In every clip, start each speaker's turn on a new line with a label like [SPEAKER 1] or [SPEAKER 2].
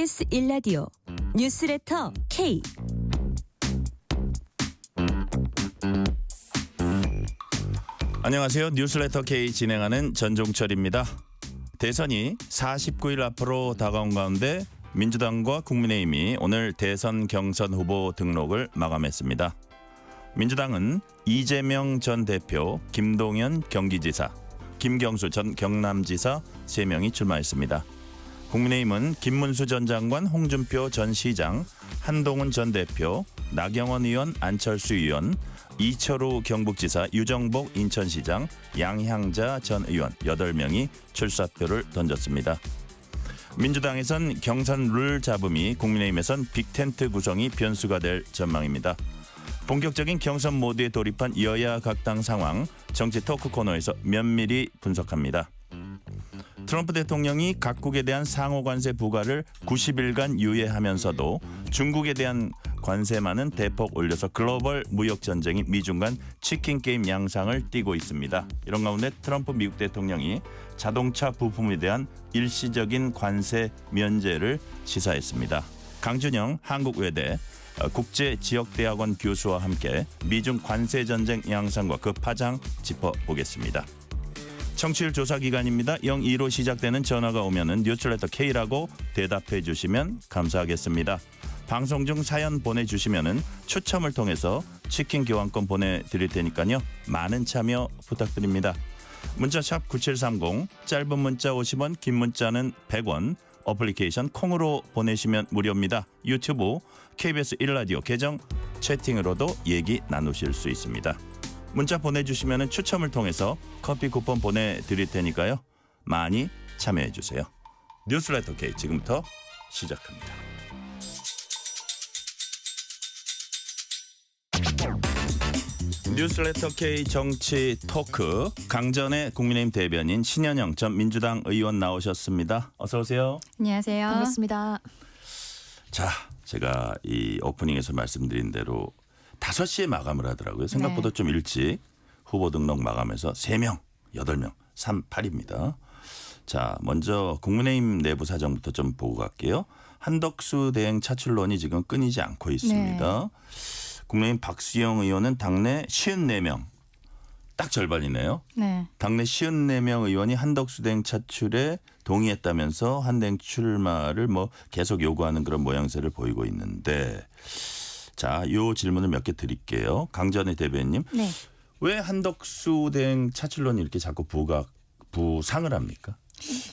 [SPEAKER 1] KBS 1라디오 뉴스레터 K.
[SPEAKER 2] 안녕하세요. 뉴스레터 K 진행하는 전종철입니다. 대선이 49일 앞으로 다가온 가운데 민주당과 국민의힘이 오늘 대선 경선 후보 등록을 마감했습니다. 민주당은 이재명 전 대표, 김동연 경기지사, 김경수 전 경남지사 3명이 출마했습니다. 국민의힘은 김문수 전 장관, 홍준표 전 시장, 한동훈 전 대표, 나경원 의원, 안철수 의원, 이철우 경북지사, 유정복 인천시장, 양향자 전 의원 8명이 출사표를 던졌습니다. 민주당에선 경선 룰 잡음이, 국민의힘에선 빅텐트 구성이 변수가 될 전망입니다. 본격적인 경선 모드에 돌입한 여야 각 당 상황, 정치 토크 코너에서 면밀히 분석합니다. 트럼프 대통령이 각국에 대한 상호 관세 부과를 90일간 유예하면서도 중국에 대한 관세만은 대폭 올려서 글로벌 무역 전쟁이 미중 간 치킨 게임 양상을 띠고 있습니다. 이런 가운데 트럼프 미국 대통령이 자동차 부품에 대한 일시적인 관세 면제를 시사했습니다. 강준영 한국외대 국제지역대학원 교수와 함께 미중 관세 전쟁 양상과 그 파장 짚어보겠습니다. 청취율 조사 기간입니다. 02로 시작되는 전화가 오면은 뉴스레터 K라고 대답해 주시면 감사하겠습니다. 방송 중 사연 보내주시면은 추첨을 통해서 치킨 교환권 보내드릴 테니까요. 많은 참여 부탁드립니다. 문자 샵 9730, 짧은 문자 50원, 긴 문자는 100원, 어플리케이션 콩으로 보내시면 무료입니다. 유튜브 KBS 1라디오 계정 채팅으로도 얘기 나누실 수 있습니다. 문자 보내주시면 추첨을 통해서 커피 쿠폰 보내드릴 테니까요. 많이 참여해 주세요. 뉴스레터 K 지금부터 시작합니다. 뉴스레터 K 정치 토크, 강전의 국민의힘 대변인 신현영 전 민주당 의원 나오셨습니다. 어서 오세요.
[SPEAKER 3] 안녕하세요.
[SPEAKER 4] 반갑습니다.
[SPEAKER 2] 자, 제가 이 오프닝에서 말씀드린 대로 5시에 마감을 하더라고요. 생각보다 좀 일찍 후보 등록 마감해서 3명, 8명, 8입니다. 자, 먼저 국민의힘 내부 사정부터 좀 보고 갈게요. 한덕수 대행 차출론이 지금 끊이지 않고 있습니다. 국민의힘 박수영 의원은 당내 54명, 딱 절반이네요.
[SPEAKER 3] 네.
[SPEAKER 2] 당내 54명 의원이 한덕수 대행 차출에 동의했다면서 한대행 출마를 계속 요구하는 그런 모양새를 보이고 있는데, 자, 요 질문을 몇 개 드릴게요. 강전의 대변인님.
[SPEAKER 3] 네.
[SPEAKER 2] 왜 한덕수 대행 차출론이 이렇게 자꾸 부상을 합니까?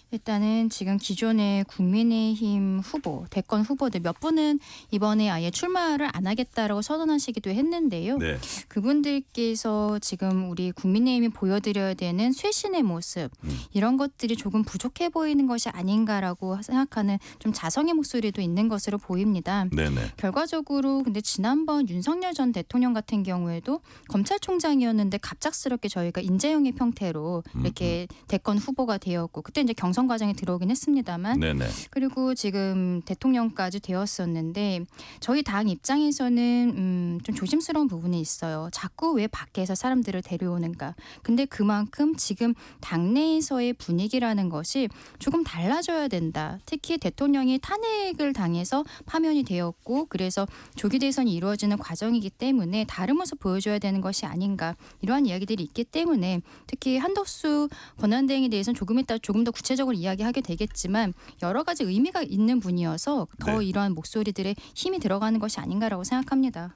[SPEAKER 3] 일단은 지금 기존의 국민의힘 후보, 대권 후보들 몇 분은 이번에 아예 출마를 안 하겠다라고 선언하시기도 했는데요.
[SPEAKER 2] 네.
[SPEAKER 3] 그분들께서 지금 우리 국민의힘이 보여드려야 되는 쇄신의 모습, 이런 것들이 조금 부족해 보이는 것이 아닌가라고 생각하는 좀 자성의 목소리도 있는 것으로 보입니다.
[SPEAKER 2] 네네.
[SPEAKER 3] 결과적으로 근데 지난번 윤석열 전 대통령 같은 경우에도 검찰총장이었는데 갑작스럽게 저희가 인재영입 형태로 이렇게 대권 후보가 되었고, 그때 이제 경선 과정에 들어오긴 했습니다만,
[SPEAKER 2] 네네.
[SPEAKER 3] 그리고 지금 대통령까지 되었었는데, 저희 당 입장에서는 좀 조심스러운 부분이 있어요. 자꾸 왜 밖에서 사람들을 데려오는가. 근데 그만큼 지금 당내에서의 분위기라는 것이 조금 달라져야 된다. 특히 대통령이 탄핵을 당해서 파면이 되었고, 그래서 조기 대선이 이루어지는 과정이기 때문에 다른 모습 보여줘야 되는 것이 아닌가, 이러한 이야기들이 있기 때문에, 특히 한덕수 권한대행에 대해서는 조금 더 구체적으로 이야기하게 되겠지만 여러 가지 의미가 있는 분이어서 더 이러한 목소리들의 힘이 들어가는 것이 아닌가라고 생각합니다.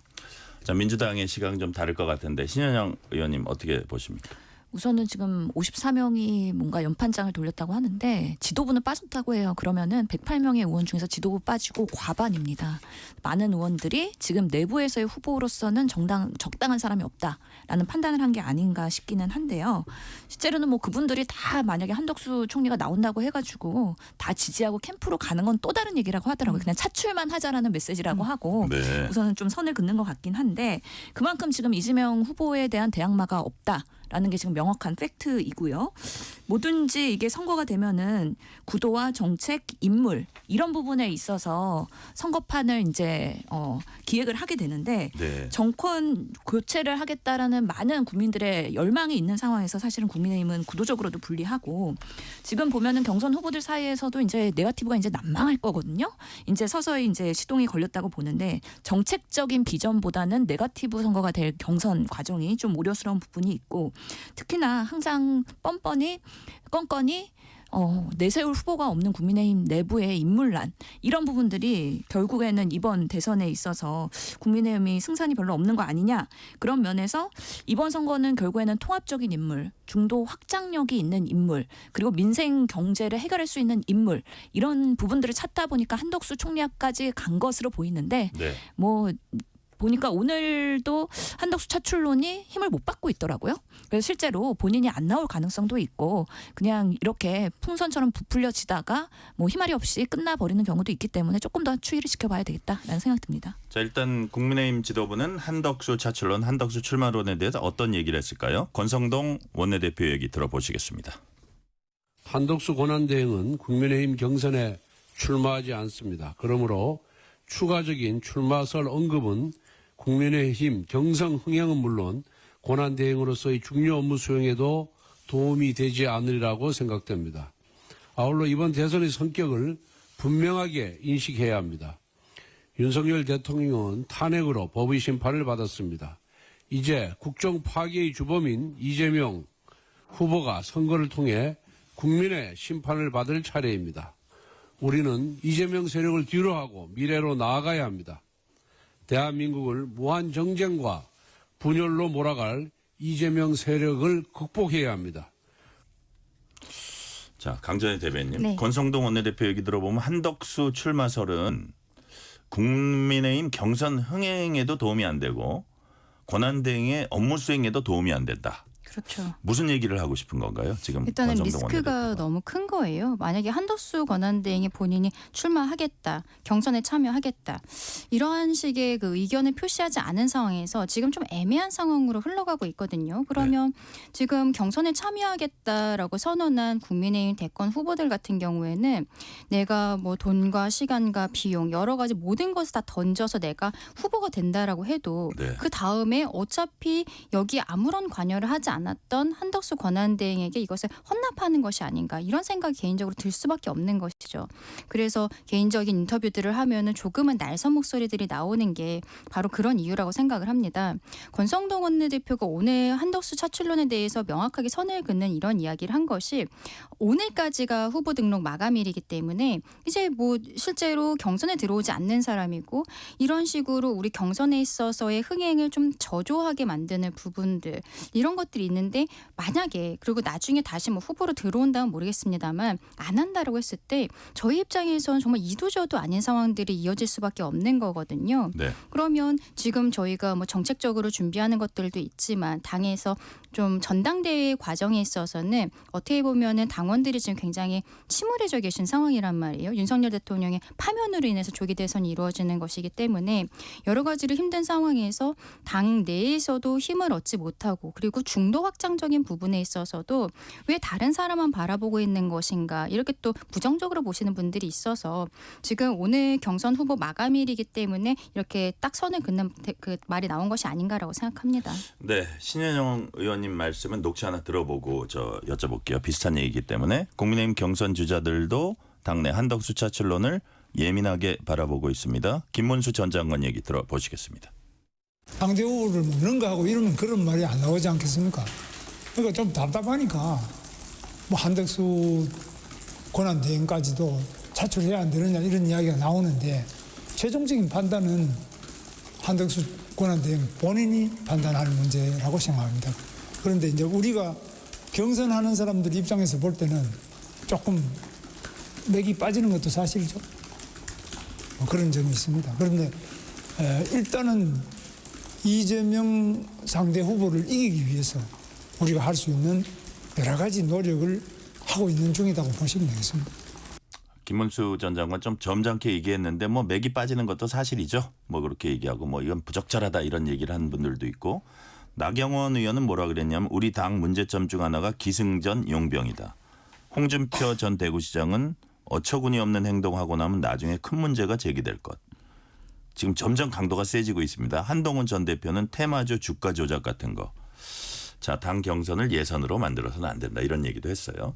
[SPEAKER 2] 자, 민주당의 시각은 좀 다를 것 같은데 신현영 의원님 어떻게 보십니까?
[SPEAKER 4] 우선은 지금 54명이 뭔가 연판장을 돌렸다고 하는데 지도부는 빠졌다고 해요. 그러면은 108명의 의원 중에서 지도부 빠지고 과반입니다. 많은 의원들이 지금 내부에서의 후보로서는 적당한 사람이 없다라는 판단을 한 게 아닌가 싶기는 한데요. 실제로는 그분들이 다 만약에 한덕수 총리가 나온다고 해가지고 다 지지하고 캠프로 가는 건 또 다른 얘기라고 하더라고요. 그냥 차출만 하자라는 메시지라고 하고 우선은 좀 선을 긋는 것 같긴 한데, 그만큼 지금 이재명 후보에 대한 대항마가 없다. 게 지금 명확한 팩트이고요. 뭐든지 이게 선거가 되면은 구도와 정책, 인물 이런 부분에 있어서 선거판을 이제 기획을 하게 되는데
[SPEAKER 2] 네.
[SPEAKER 4] 정권 교체를 하겠다라는 많은 국민들의 열망이 있는 상황에서 사실은 국민의힘은 구도적으로도 불리하고 지금 보면은 경선 후보들 사이에서도 이제 네거티브가 이제 난망할 거거든요. 이제 서서히 이제 시동이 걸렸다고 보는데 정책적인 비전보다는 네거티브 선거가 될 경선 과정이 좀 우려스러운 부분이 있고 특히나 항상 뻔뻔히 내세울 후보가 없는 국민의힘 내부의 인물난 이런 부분들이 결국에는 이번 대선에 있어서 국민의힘이 승산이 별로 없는 거 아니냐 그런 면에서 이번 선거는 결국에는 통합적인 인물, 중도 확장력이 있는 인물 그리고 민생 경제를 해결할 수 있는 인물 이런 부분들을 찾다 보니까 한덕수 총리까지 간 것으로 보이는데
[SPEAKER 2] 네.
[SPEAKER 4] 뭐 보니까 오늘도 한덕수 차출론이 힘을 못 받고 있더라고요. 그래서 실제로 본인이 안 나올 가능성도 있고 그냥 이렇게 풍선처럼 부풀려지다가 뭐 희말이 없이 끝나버리는 경우도 있기 때문에 조금 더 추이를 지켜봐야 되겠다라는 생각 듭니다.
[SPEAKER 2] 자, 일단 국민의힘 지도부는 한덕수 차출론, 한덕수 출마론에 대해서 어떤 얘기를 했을까요? 권성동 원내대표 얘기 들어보시겠습니다.
[SPEAKER 5] 한덕수 권한대행은 국민의힘 경선에 출마하지 않습니다. 그러므로 추가적인 출마설 언급은 국민의힘 경선 흥행은 물론 권한대행으로서의 중요 업무 수행에도 도움이 되지 않으리라고 생각됩니다. 아울러 이번 대선의 성격을 분명하게 인식해야 합니다. 윤석열 대통령은 탄핵으로 법의 심판을 받았습니다. 이제 국정 파괴의 주범인 이재명 후보가 선거를 통해 국민의 심판을 받을 차례입니다. 우리는 이재명 세력을 뒤로하고 미래로 나아가야 합니다. 대한민국을 무한 정쟁과 분열로 몰아갈 이재명 세력을 극복해야 합니다.
[SPEAKER 2] 자, 강전희 대변인.
[SPEAKER 3] 네.
[SPEAKER 2] 권성동 원내대표 얘기 들어보면 한덕수 출마설은 국민의힘 경선 흥행에도 도움이 안 되고 권한대행의 업무 수행에도 도움이 안 된다.
[SPEAKER 3] 그렇죠.
[SPEAKER 2] 무슨 얘기를 하고 싶은 건가요? 지금
[SPEAKER 3] 일단은
[SPEAKER 2] 권성동
[SPEAKER 3] 리스크가
[SPEAKER 2] 원내대표가.
[SPEAKER 3] 너무 큰 거예요. 만약에 한덕수 권한대행이 본인이 출마하겠다, 경선에 참여하겠다 이러한 식의 그 의견을 표시하지 않은 상황에서 지금 좀 애매한 상황으로 흘러가고 있거든요. 그러면 지금 경선에 참여하겠다라고 선언한 국민의힘 대권 후보들 같은 경우에는 내가 뭐 돈과 시간과 비용 여러 가지 모든 것을 다 던져서 내가 후보가 된다라고 해도
[SPEAKER 2] 네.
[SPEAKER 3] 그 다음에 어차피 여기에 아무런 관여를 하지 않았던 한덕수 권한대행에게 이것을 헌납하는 것이 아닌가 이런 생각이 개인적으로 들 수밖에 없는 것이죠. 그래서 개인적인 인터뷰들을 하면은 조금은 날선 목소리들이 나오는 게 바로 그런 이유라고 생각을 합니다. 권성동 원내대표가 오늘 한덕수 차출론에 대해서 명확하게 선을 긋는 이런 이야기를 한 것이 오늘까지가 후보 등록 마감일이기 때문에 이제 뭐 실제로 경선에 들어오지 않는 사람이고 이런 식으로 우리 경선에 있어서의 흥행을 좀 저조하게 만드는 부분들 이런 것들이 있는데 만약에 그리고 나중에 다시 뭐 후보로 들어온다면 모르겠습니다만 안 한다라고 했을 때 저희 입장에서는 정말 이도저도 아닌 상황들이 이어질 수밖에 없는 거거든요.
[SPEAKER 2] 네.
[SPEAKER 3] 그러면 지금 저희가 뭐 정책적으로 준비하는 것들도 있지만 당에서 좀 전당대회 과정에 있어서는 어떻게 보면은 당원들이 지금 굉장히 침울해져 계신 상황이란 말이에요. 윤석열 대통령의 파면으로 인해서 조기 대선이 이루어지는 것이기 때문에 여러 가지로 힘든 상황에서 당 내에서도 힘을 얻지 못하고 그리고 중도 확장적인 부분에 있어서도 왜 다른 사람만 바라보고 있는 것인가 이렇게 또 부정적으로 보시는 분들이 있어서 지금 오늘 경선 후보 마감일이기 때문에 이렇게 딱 선을 긋는 그 말이 나온 것이 아닌가라고 생각합니다.
[SPEAKER 2] 네, 신현영 의원님 말씀은 녹취 하나 들어보고 저 여쭤볼게요. 비슷한 얘기이기 때문에 국민의힘 경선 주자들도 당내 한덕수 차출론을 예민하게 바라보고 있습니다. 김문수 전 장관 얘기 들어보시겠습니다.
[SPEAKER 6] 상대 후보를 먹는 거 하고 이러면 그런 말이 안 나오지 않겠습니까? 그러니까 좀 답답하니까 뭐 한덕수 권한대행까지도 차출해야 안 되느냐 이런 이야기가 나오는데 최종적인 판단은 한덕수 권한대행 본인이 판단할 문제라고 생각합니다. 그런데 이제 우리가 경선하는 사람들 입장에서 볼 때는 조금 맥이 빠지는 것도 사실이죠. 뭐 그런 점이 있습니다. 그런데 일단은 이재명 상대 후보를 이기기 위해서 우리가 할 수 있는 여러 가지 노력을 하고 있는 중이라고 보시면 되겠습니다.
[SPEAKER 2] 김문수 전 장관 좀 점잖게 얘기했는데 뭐 맥이 빠지는 것도 사실이죠. 뭐 그렇게 얘기하고 뭐 이건 부적절하다 이런 얘기를 하는 분들도 있고 나경원 의원은 뭐라 그랬냐면 우리 당 문제점 중 하나가 기승전 용병이다. 홍준표 전 대구시장은 어처구니 없는 행동하고 나면 나중에 큰 문제가 제기될 것. 지금 점점 강도가 세지고 있습니다. 한동훈 전 대표는 테마주 주가 조작 같은 거. 자, 당 경선을 예선으로 만들어서는 안 된다. 이런 얘기도 했어요.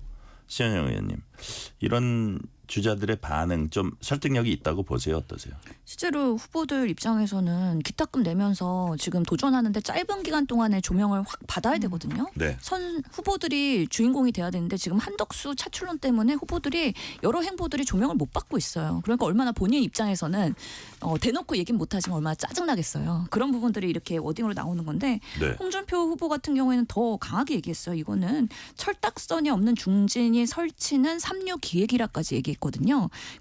[SPEAKER 2] 신현영 의원님. 이런 주자들의 반응 좀 설득력이 있다고 보세요. 어떠세요?
[SPEAKER 4] 실제로 후보들 입장에서는 기탁금 내면서 지금 도전하는데 짧은 기간 동안에 조명을 확 받아야 되거든요.
[SPEAKER 2] 네.
[SPEAKER 4] 선 후보들이 주인공이 돼야 되는데 지금 한덕수 차출론 때문에 후보들이 여러 행보들이 조명을 못 받고 있어요. 그러니까 얼마나 본인 입장에서는 대놓고 얘기는 못하지만 얼마나 짜증나겠어요. 그런 부분들이 이렇게 워딩으로 나오는 건데
[SPEAKER 2] 네.
[SPEAKER 4] 홍준표 후보 같은 경우에는 더 강하게 얘기했어요. 이거는 철딱선이 없는 중진이 설치는 3.6 기획이라까지 얘기했거든요.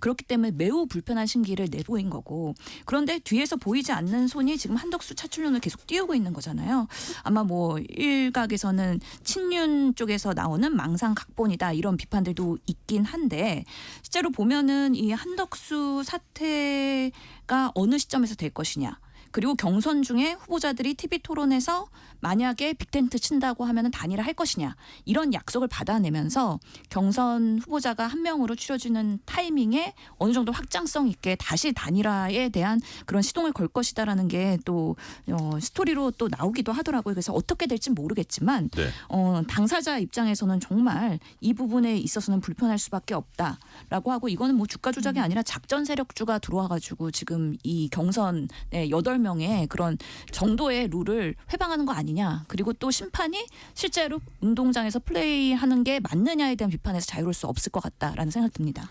[SPEAKER 4] 그렇기 때문에 매우 불편한 신기를 내보인 거고 그런데 뒤에서 보이지 않는 손이 지금 한덕수 차출론을 계속 띄우고 있는 거잖아요. 아마 뭐 일각에서는 친윤 쪽에서 나오는 망상 각본이다 이런 비판들도 있긴 한데 실제로 보면은 이 한덕수 사태가 어느 시점에서 될 것이냐. 그리고 경선 중에 후보자들이 TV 토론에서 만약에 빅텐트 친다고 하면 단일화할 것이냐 이런 약속을 받아내면서 경선 후보자가 한 명으로 추려지는 타이밍에 어느 정도 확장성 있게 다시 단일화에 대한 그런 시동을 걸 것이다라는 게 또 스토리로 또 나오기도 하더라고요. 그래서 어떻게 될지 모르겠지만
[SPEAKER 2] 네.
[SPEAKER 4] 당사자 입장에서는 정말 이 부분에 있어서는 불편할 수밖에 없다라고 하고 이거는 뭐 주가 조작이 아니라 작전 세력주가 들어와가지고 지금 이 경선에 8명의 그런 정도의 룰을 회방하는 거 아니냐. 그리고 또 심판이 실제로 운동장에서 플레이하는 게 맞느냐에 대한 비판에서 자유로울 수 없을 것 같다라는 생각이 듭니다.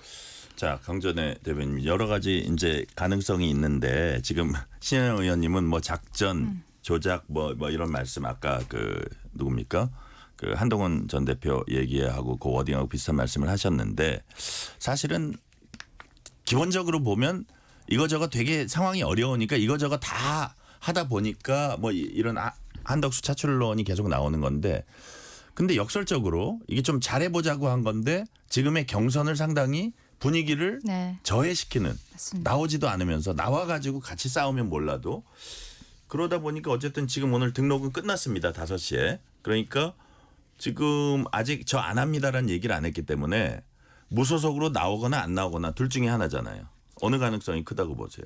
[SPEAKER 2] 자, 강전의 대변인 여러 가지 이제 가능성이 있는데 지금 신현영 의원님은 뭐 작전 조작 뭐 이런 말씀 아까 그 누굽니까? 그 한동훈 전 대표 얘기하고 그 워딩하고 비슷한 말씀을 하셨는데 사실은 기본적으로 보면 이거저거 되게 상황이 어려우니까 이거저거 다 하다 보니까 뭐 이런 한덕수 차출론이 계속 나오는 건데 근데 역설적으로 이게 좀 잘해보자고 한 건데 지금의 경선을 상당히 분위기를
[SPEAKER 3] 네,
[SPEAKER 2] 저해시키는
[SPEAKER 3] 맞습니다.
[SPEAKER 2] 나오지도 않으면서 나와가지고 같이 싸우면 몰라도 그러다 보니까 어쨌든 지금 오늘 등록은 끝났습니다. 5시에. 그러니까 지금 아직 저 안 합니다라는 얘기를 안 했기 때문에 무소속으로 나오거나 안 나오거나 둘 중에 하나잖아요. 어느 가능성이 크다고 보세요?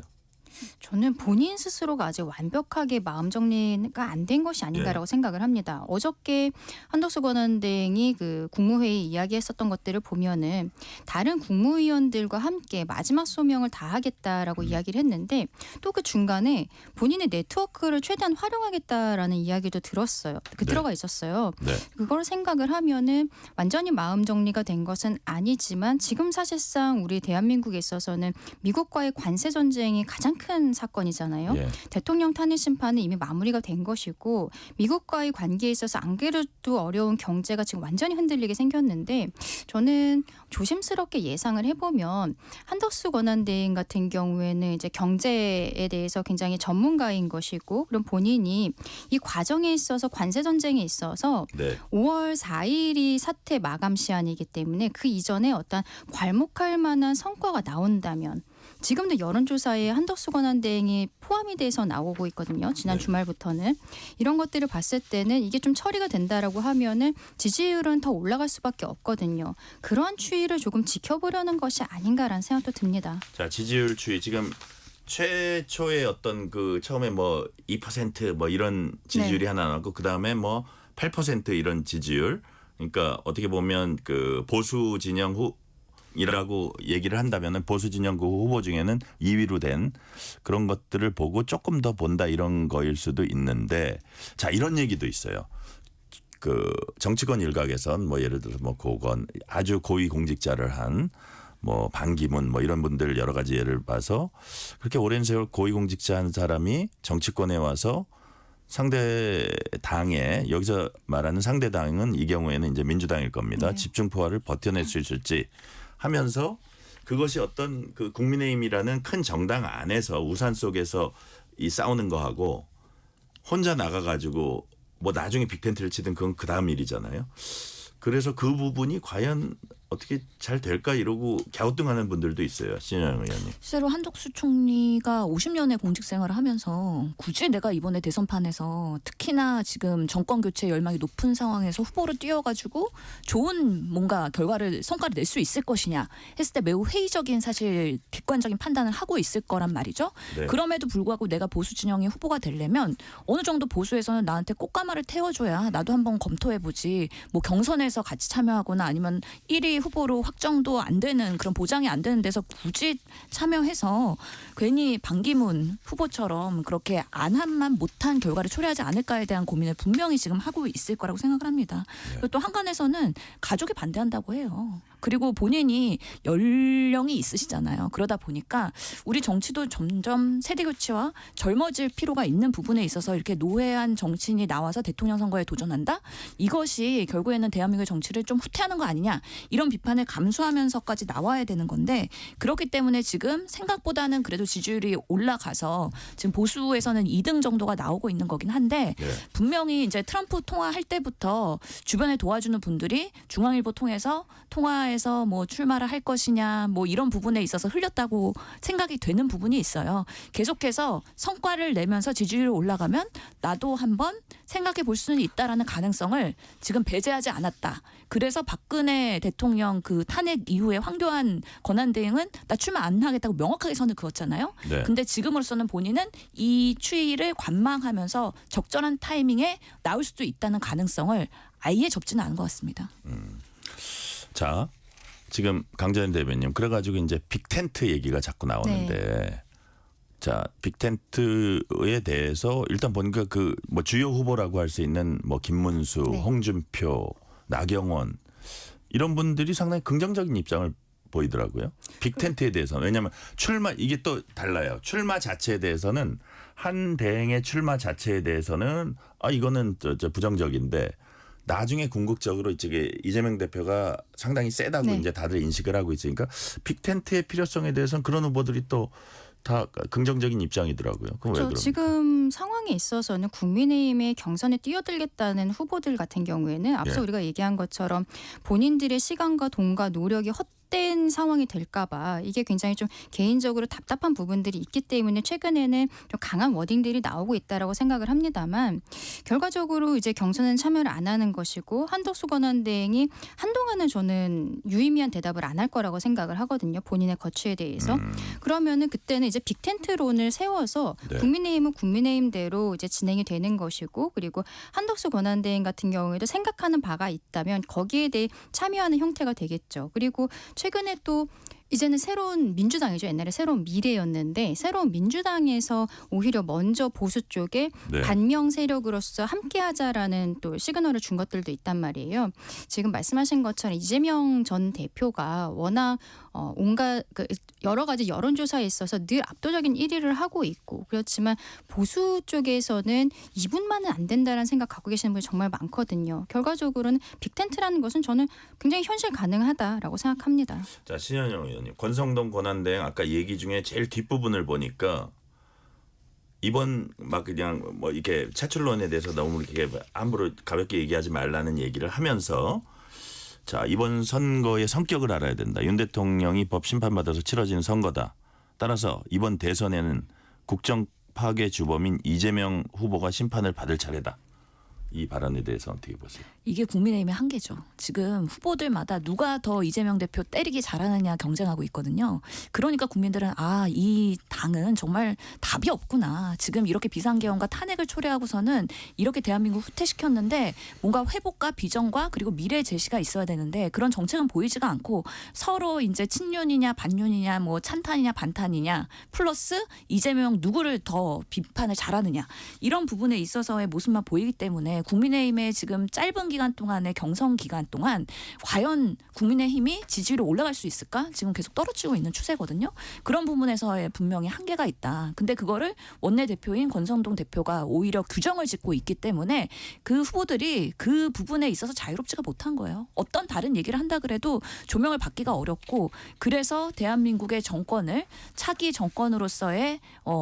[SPEAKER 3] 저는 본인 스스로가 아직 완벽하게 마음 정리가 안 된 것이 아닌가라고 생각을 합니다. 어저께 한덕수 권한대행이 그 국무회의 이야기했었던 것들을 보면은 다른 국무위원들과 함께 마지막 소명을 다하겠다라고 이야기를 했는데 또 그 중간에 본인의 네트워크를 최대한 활용하겠다라는 이야기도 들었어요.
[SPEAKER 2] 네.
[SPEAKER 3] 들어가 있었어요.
[SPEAKER 2] 네.
[SPEAKER 3] 그걸 생각을 하면은 완전히 마음 정리가 된 것은 아니지만 지금 사실상 우리 대한민국에 있어서는 미국과의 관세 전쟁이 가장 큰 사건이잖아요.
[SPEAKER 2] 예.
[SPEAKER 3] 대통령 탄핵 심판은 이미 마무리가 된 것이고 미국과의 관계에 있어서 안 그래도 어려운 경제가 지금 완전히 흔들리게 생겼는데 저는 조심스럽게 예상을 해보면 한덕수 권한대행 같은 경우에는 이제 경제에 대해서 굉장히 전문가인 것이고 그럼 본인이 이 과정에 있어서 관세 전쟁에 있어서
[SPEAKER 2] 네.
[SPEAKER 3] 5월 4일이 사태 마감 시한이기 때문에 그 이전에 어떤 괄목할 만한 성과가 나온다면 지금도 여론조사에 한덕수 권한대행이 포함이 돼서 나오고 있거든요. 지난
[SPEAKER 2] 네.
[SPEAKER 3] 주말부터는. 이런 것들을 봤을 때는 이게 좀 처리가 된다라고 하면은 지지율은 더 올라갈 수밖에 없거든요. 그러한 추이를 조금 지켜보려는 것이 아닌가라는 생각도 듭니다.
[SPEAKER 2] 자, 지지율 추이 지금 최초의 어떤 그 처음에 뭐 2% 뭐 이런 지지율이
[SPEAKER 3] 네.
[SPEAKER 2] 하나 나왔고 그다음에 뭐 8% 이런 지지율. 그러니까 어떻게 보면 그 보수 진영 이라고 얘기를 한다면은 보수 진영 그 후보 중에는 2위로 된 그런 것들을 보고 조금 더 본다 이런 거일 수도 있는데 자 이런 얘기도 있어요. 그 정치권 일각에선 뭐 예를 들어서 뭐 고건 아주 고위 공직자를 한 뭐 반기문 뭐 이런 분들 여러 가지 예를 봐서 그렇게 오랜 세월 고위 공직자 한 사람이 정치권에 와서 상대 당에 여기서 말하는 상대 당은 이 경우에는 이제 민주당일 겁니다.
[SPEAKER 3] 네.
[SPEAKER 2] 집중포화를 버텨낼 수 있을지 하면서 그것이 어떤 그 국민의힘이라는 큰 정당 안에서 우산 속에서 이 싸우는 거하고 혼자 나가가지고 뭐 나중에 빅텐트를 치든 그건 그 다음 일이잖아요. 그래서 그 부분이 과연 어떻게 잘 될까 이러고 갸우뚱하는 분들도 있어요. 신현영 의원님.
[SPEAKER 4] 실제로 한덕수 총리가 50년의 공직 생활을 하면서 굳이 내가 이번에 대선판에서 특히나 지금 정권 교체 열망이 높은 상황에서 후보로 뛰어가지고 좋은 뭔가 성과를 낼 수 있을 것이냐 했을 때 매우 회의적인 사실 객관적인 판단을 하고 있을 거란 말이죠.
[SPEAKER 2] 네.
[SPEAKER 4] 그럼에도 불구하고 내가 보수 진영의 후보가 되려면 어느 정도 보수에서는 나한테 꽃가마를 태워줘야 나도 한번 검토해보지. 뭐 경선에서 같이 참여하거나 아니면 1위 후보로 확정도 안 되는 그런 보장이 안 되는 데서 굳이 참여해서 괜히 반기문 후보처럼 그렇게 안함만 못한 결과를 초래하지 않을까에 대한 고민을 분명히 지금 하고 있을 거라고 생각을 합니다. 그리고 또 한간에서는 가족이 반대한다고 해요. 그리고 본인이 연령이 있으시잖아요. 그러다 보니까 우리 정치도 점점 세대 교체와 젊어질 필요가 있는 부분에 있어서 이렇게 노회한 정치인이 나와서 대통령 선거에 도전한다? 이것이 결국에는 대한민국의 정치를 좀 후퇴하는 거 아니냐? 이런 비판을 감수하면서까지 나와야 되는 건데 그렇기 때문에 지금 생각보다는 그래도 지지율이 올라가서 지금 보수에서는 2등 정도가 나오고 있는 거긴 한데
[SPEAKER 2] 네.
[SPEAKER 4] 분명히 이제 트럼프 통화할 때부터 주변에 도와주는 분들이 중앙일보 통해서 통화에서 뭐 출마를 할 것이냐 뭐 이런 부분에 있어서 흘렸다고 생각이 되는 부분이 있어요. 계속해서 성과를 내면서 지지율이 올라가면 나도 한번 생각해 볼 수는 있다라는 가능성을 지금 배제하지 않았다. 그래서 박근혜 대통령 그 탄핵 이후에 황교안 권한대행은 나 출마 안 하겠다고 명확하게 선을 그었잖아요.
[SPEAKER 2] 네.
[SPEAKER 4] 근데 지금으로서는 본인은 이 추이를 관망하면서 적절한 타이밍에 나올 수도 있다는 가능성을 아예 접지는 않은 것 같습니다.
[SPEAKER 2] 자, 지금 강재현 대변인 그래가지고 이제 빅텐트 얘기가 자꾸 나오는데 자, 빅텐트에 대해서 일단 보니까 그 뭐 주요 후보라고 할 수 있는 뭐 김문수,
[SPEAKER 3] 네.
[SPEAKER 2] 홍준표, 나경원 이런 분들이 상당히 긍정적인 입장을 보이더라고요. 빅텐트에 대해서. 왜냐하면 출마 이게 또 달라요. 출마 자체에 대해서는 한 대행의 출마 자체에 대해서는 이거는 저 부정적인데 나중에 궁극적으로 이제 이재명 대표가 상당히 세다고
[SPEAKER 3] 네.
[SPEAKER 2] 이제 다들 인식을 하고 있으니까 빅텐트의 필요성에 대해서는 그런 후보들이 또 다 긍정적인 입장이더라고요. 그럼 왜
[SPEAKER 3] 그렇죠.
[SPEAKER 2] 그럽니까?
[SPEAKER 3] 지금 상황에 있어서는 국민의힘의 경선에 뛰어들겠다는 후보들 같은 경우에는 앞서
[SPEAKER 2] 예.
[SPEAKER 3] 우리가 얘기한 것처럼 본인들의 시간과 돈과 노력이 헛된 상황이 될까봐 이게 굉장히 좀 개인적으로 답답한 부분들이 있기 때문에 최근에는 좀 강한 워딩들이 나오고 있다라고 생각을 합니다만 결과적으로 이제 경선에 참여를 안 하는 것이고 한덕수 권한대행이 한동안은 저는 유의미한 대답을 안 할 거라고 생각을 하거든요. 본인의 거취에 대해서. 그러면은 그때는 이제 빅텐트론을 세워서
[SPEAKER 2] 네.
[SPEAKER 3] 국민의힘은 국민의힘대로 이제 진행이 되는 것이고 그리고 한덕수 권한대행 같은 경우에도 생각하는 바가 있다면 거기에 대해 참여하는 형태가 되겠죠. 그리고 최근에 또 이제는 새로운 민주당이죠. 옛날에 새로운 미래였는데 새로운 민주당에서 오히려 먼저 보수 쪽에
[SPEAKER 2] 네.
[SPEAKER 3] 반명 세력으로서 함께하자라는 또 시그널을 준 것들도 있단 말이에요. 지금 말씀하신 것처럼 이재명 전 대표가 워낙 온갖 여러 가지 여론조사에 있어서 늘 압도적인 1위를 하고 있고 그렇지만 보수 쪽에서는 이분만은 안 된다라는 생각 갖고 계시는 분이 정말 많거든요. 결과적으로는 빅텐트라는 것은 저는 굉장히 현실 가능하다라고 생각합니다.
[SPEAKER 2] 자, 신현영 의원님, 권성동 권한대행 아까 얘기 중에 제일 뒷부분을 보니까 이번 막 그냥 뭐 이렇게 차출론에 대해서 너무 이렇게 함부로 가볍게 얘기하지 말라는 얘기를 하면서 자, 이번 선거의 성격을 알아야 된다. 윤 대통령이 법 심판받아서 치러지는 선거다. 따라서 이번 대선에는 국정 파괴 주범인 이재명 후보가 심판을 받을 차례다. 이 발언에 대해서 어떻게 보세요?
[SPEAKER 4] 이게 국민의힘의 한계죠. 지금 후보들마다 누가 더 이재명 대표 때리기 잘하느냐 경쟁하고 있거든요. 그러니까 국민들은 이 당은 정말 답이 없구나. 지금 이렇게 비상계엄과 탄핵을 초래하고서는 이렇게 대한민국 후퇴시켰는데 뭔가 회복과 비전과 그리고 미래 제시가 있어야 되는데 그런 정책은 보이지가 않고 서로 이제 친윤이냐 반윤이냐 뭐 찬탄이냐 반탄이냐 플러스 이재명 누구를 더 비판을 잘하느냐 이런 부분에 있어서의 모습만 보이기 때문에 국민의힘의 지금 짧은 기간 동안의 경선 기간 동안 과연 국민의힘이 지지율이 올라갈 수 있을까? 지금 계속 떨어지고 있는 추세거든요. 그런 부분에서의 분명히 한계가 있다. 근데 그거를 원내대표인 권성동 대표가 오히려 규정을 짓고 있기 때문에 그 후보들이 그 부분에 있어서 자유롭지가 못한 거예요. 어떤 다른 얘기를 한다 그래도 조명을 받기가 어렵고 그래서 대한민국의 정권을 차기 정권으로서의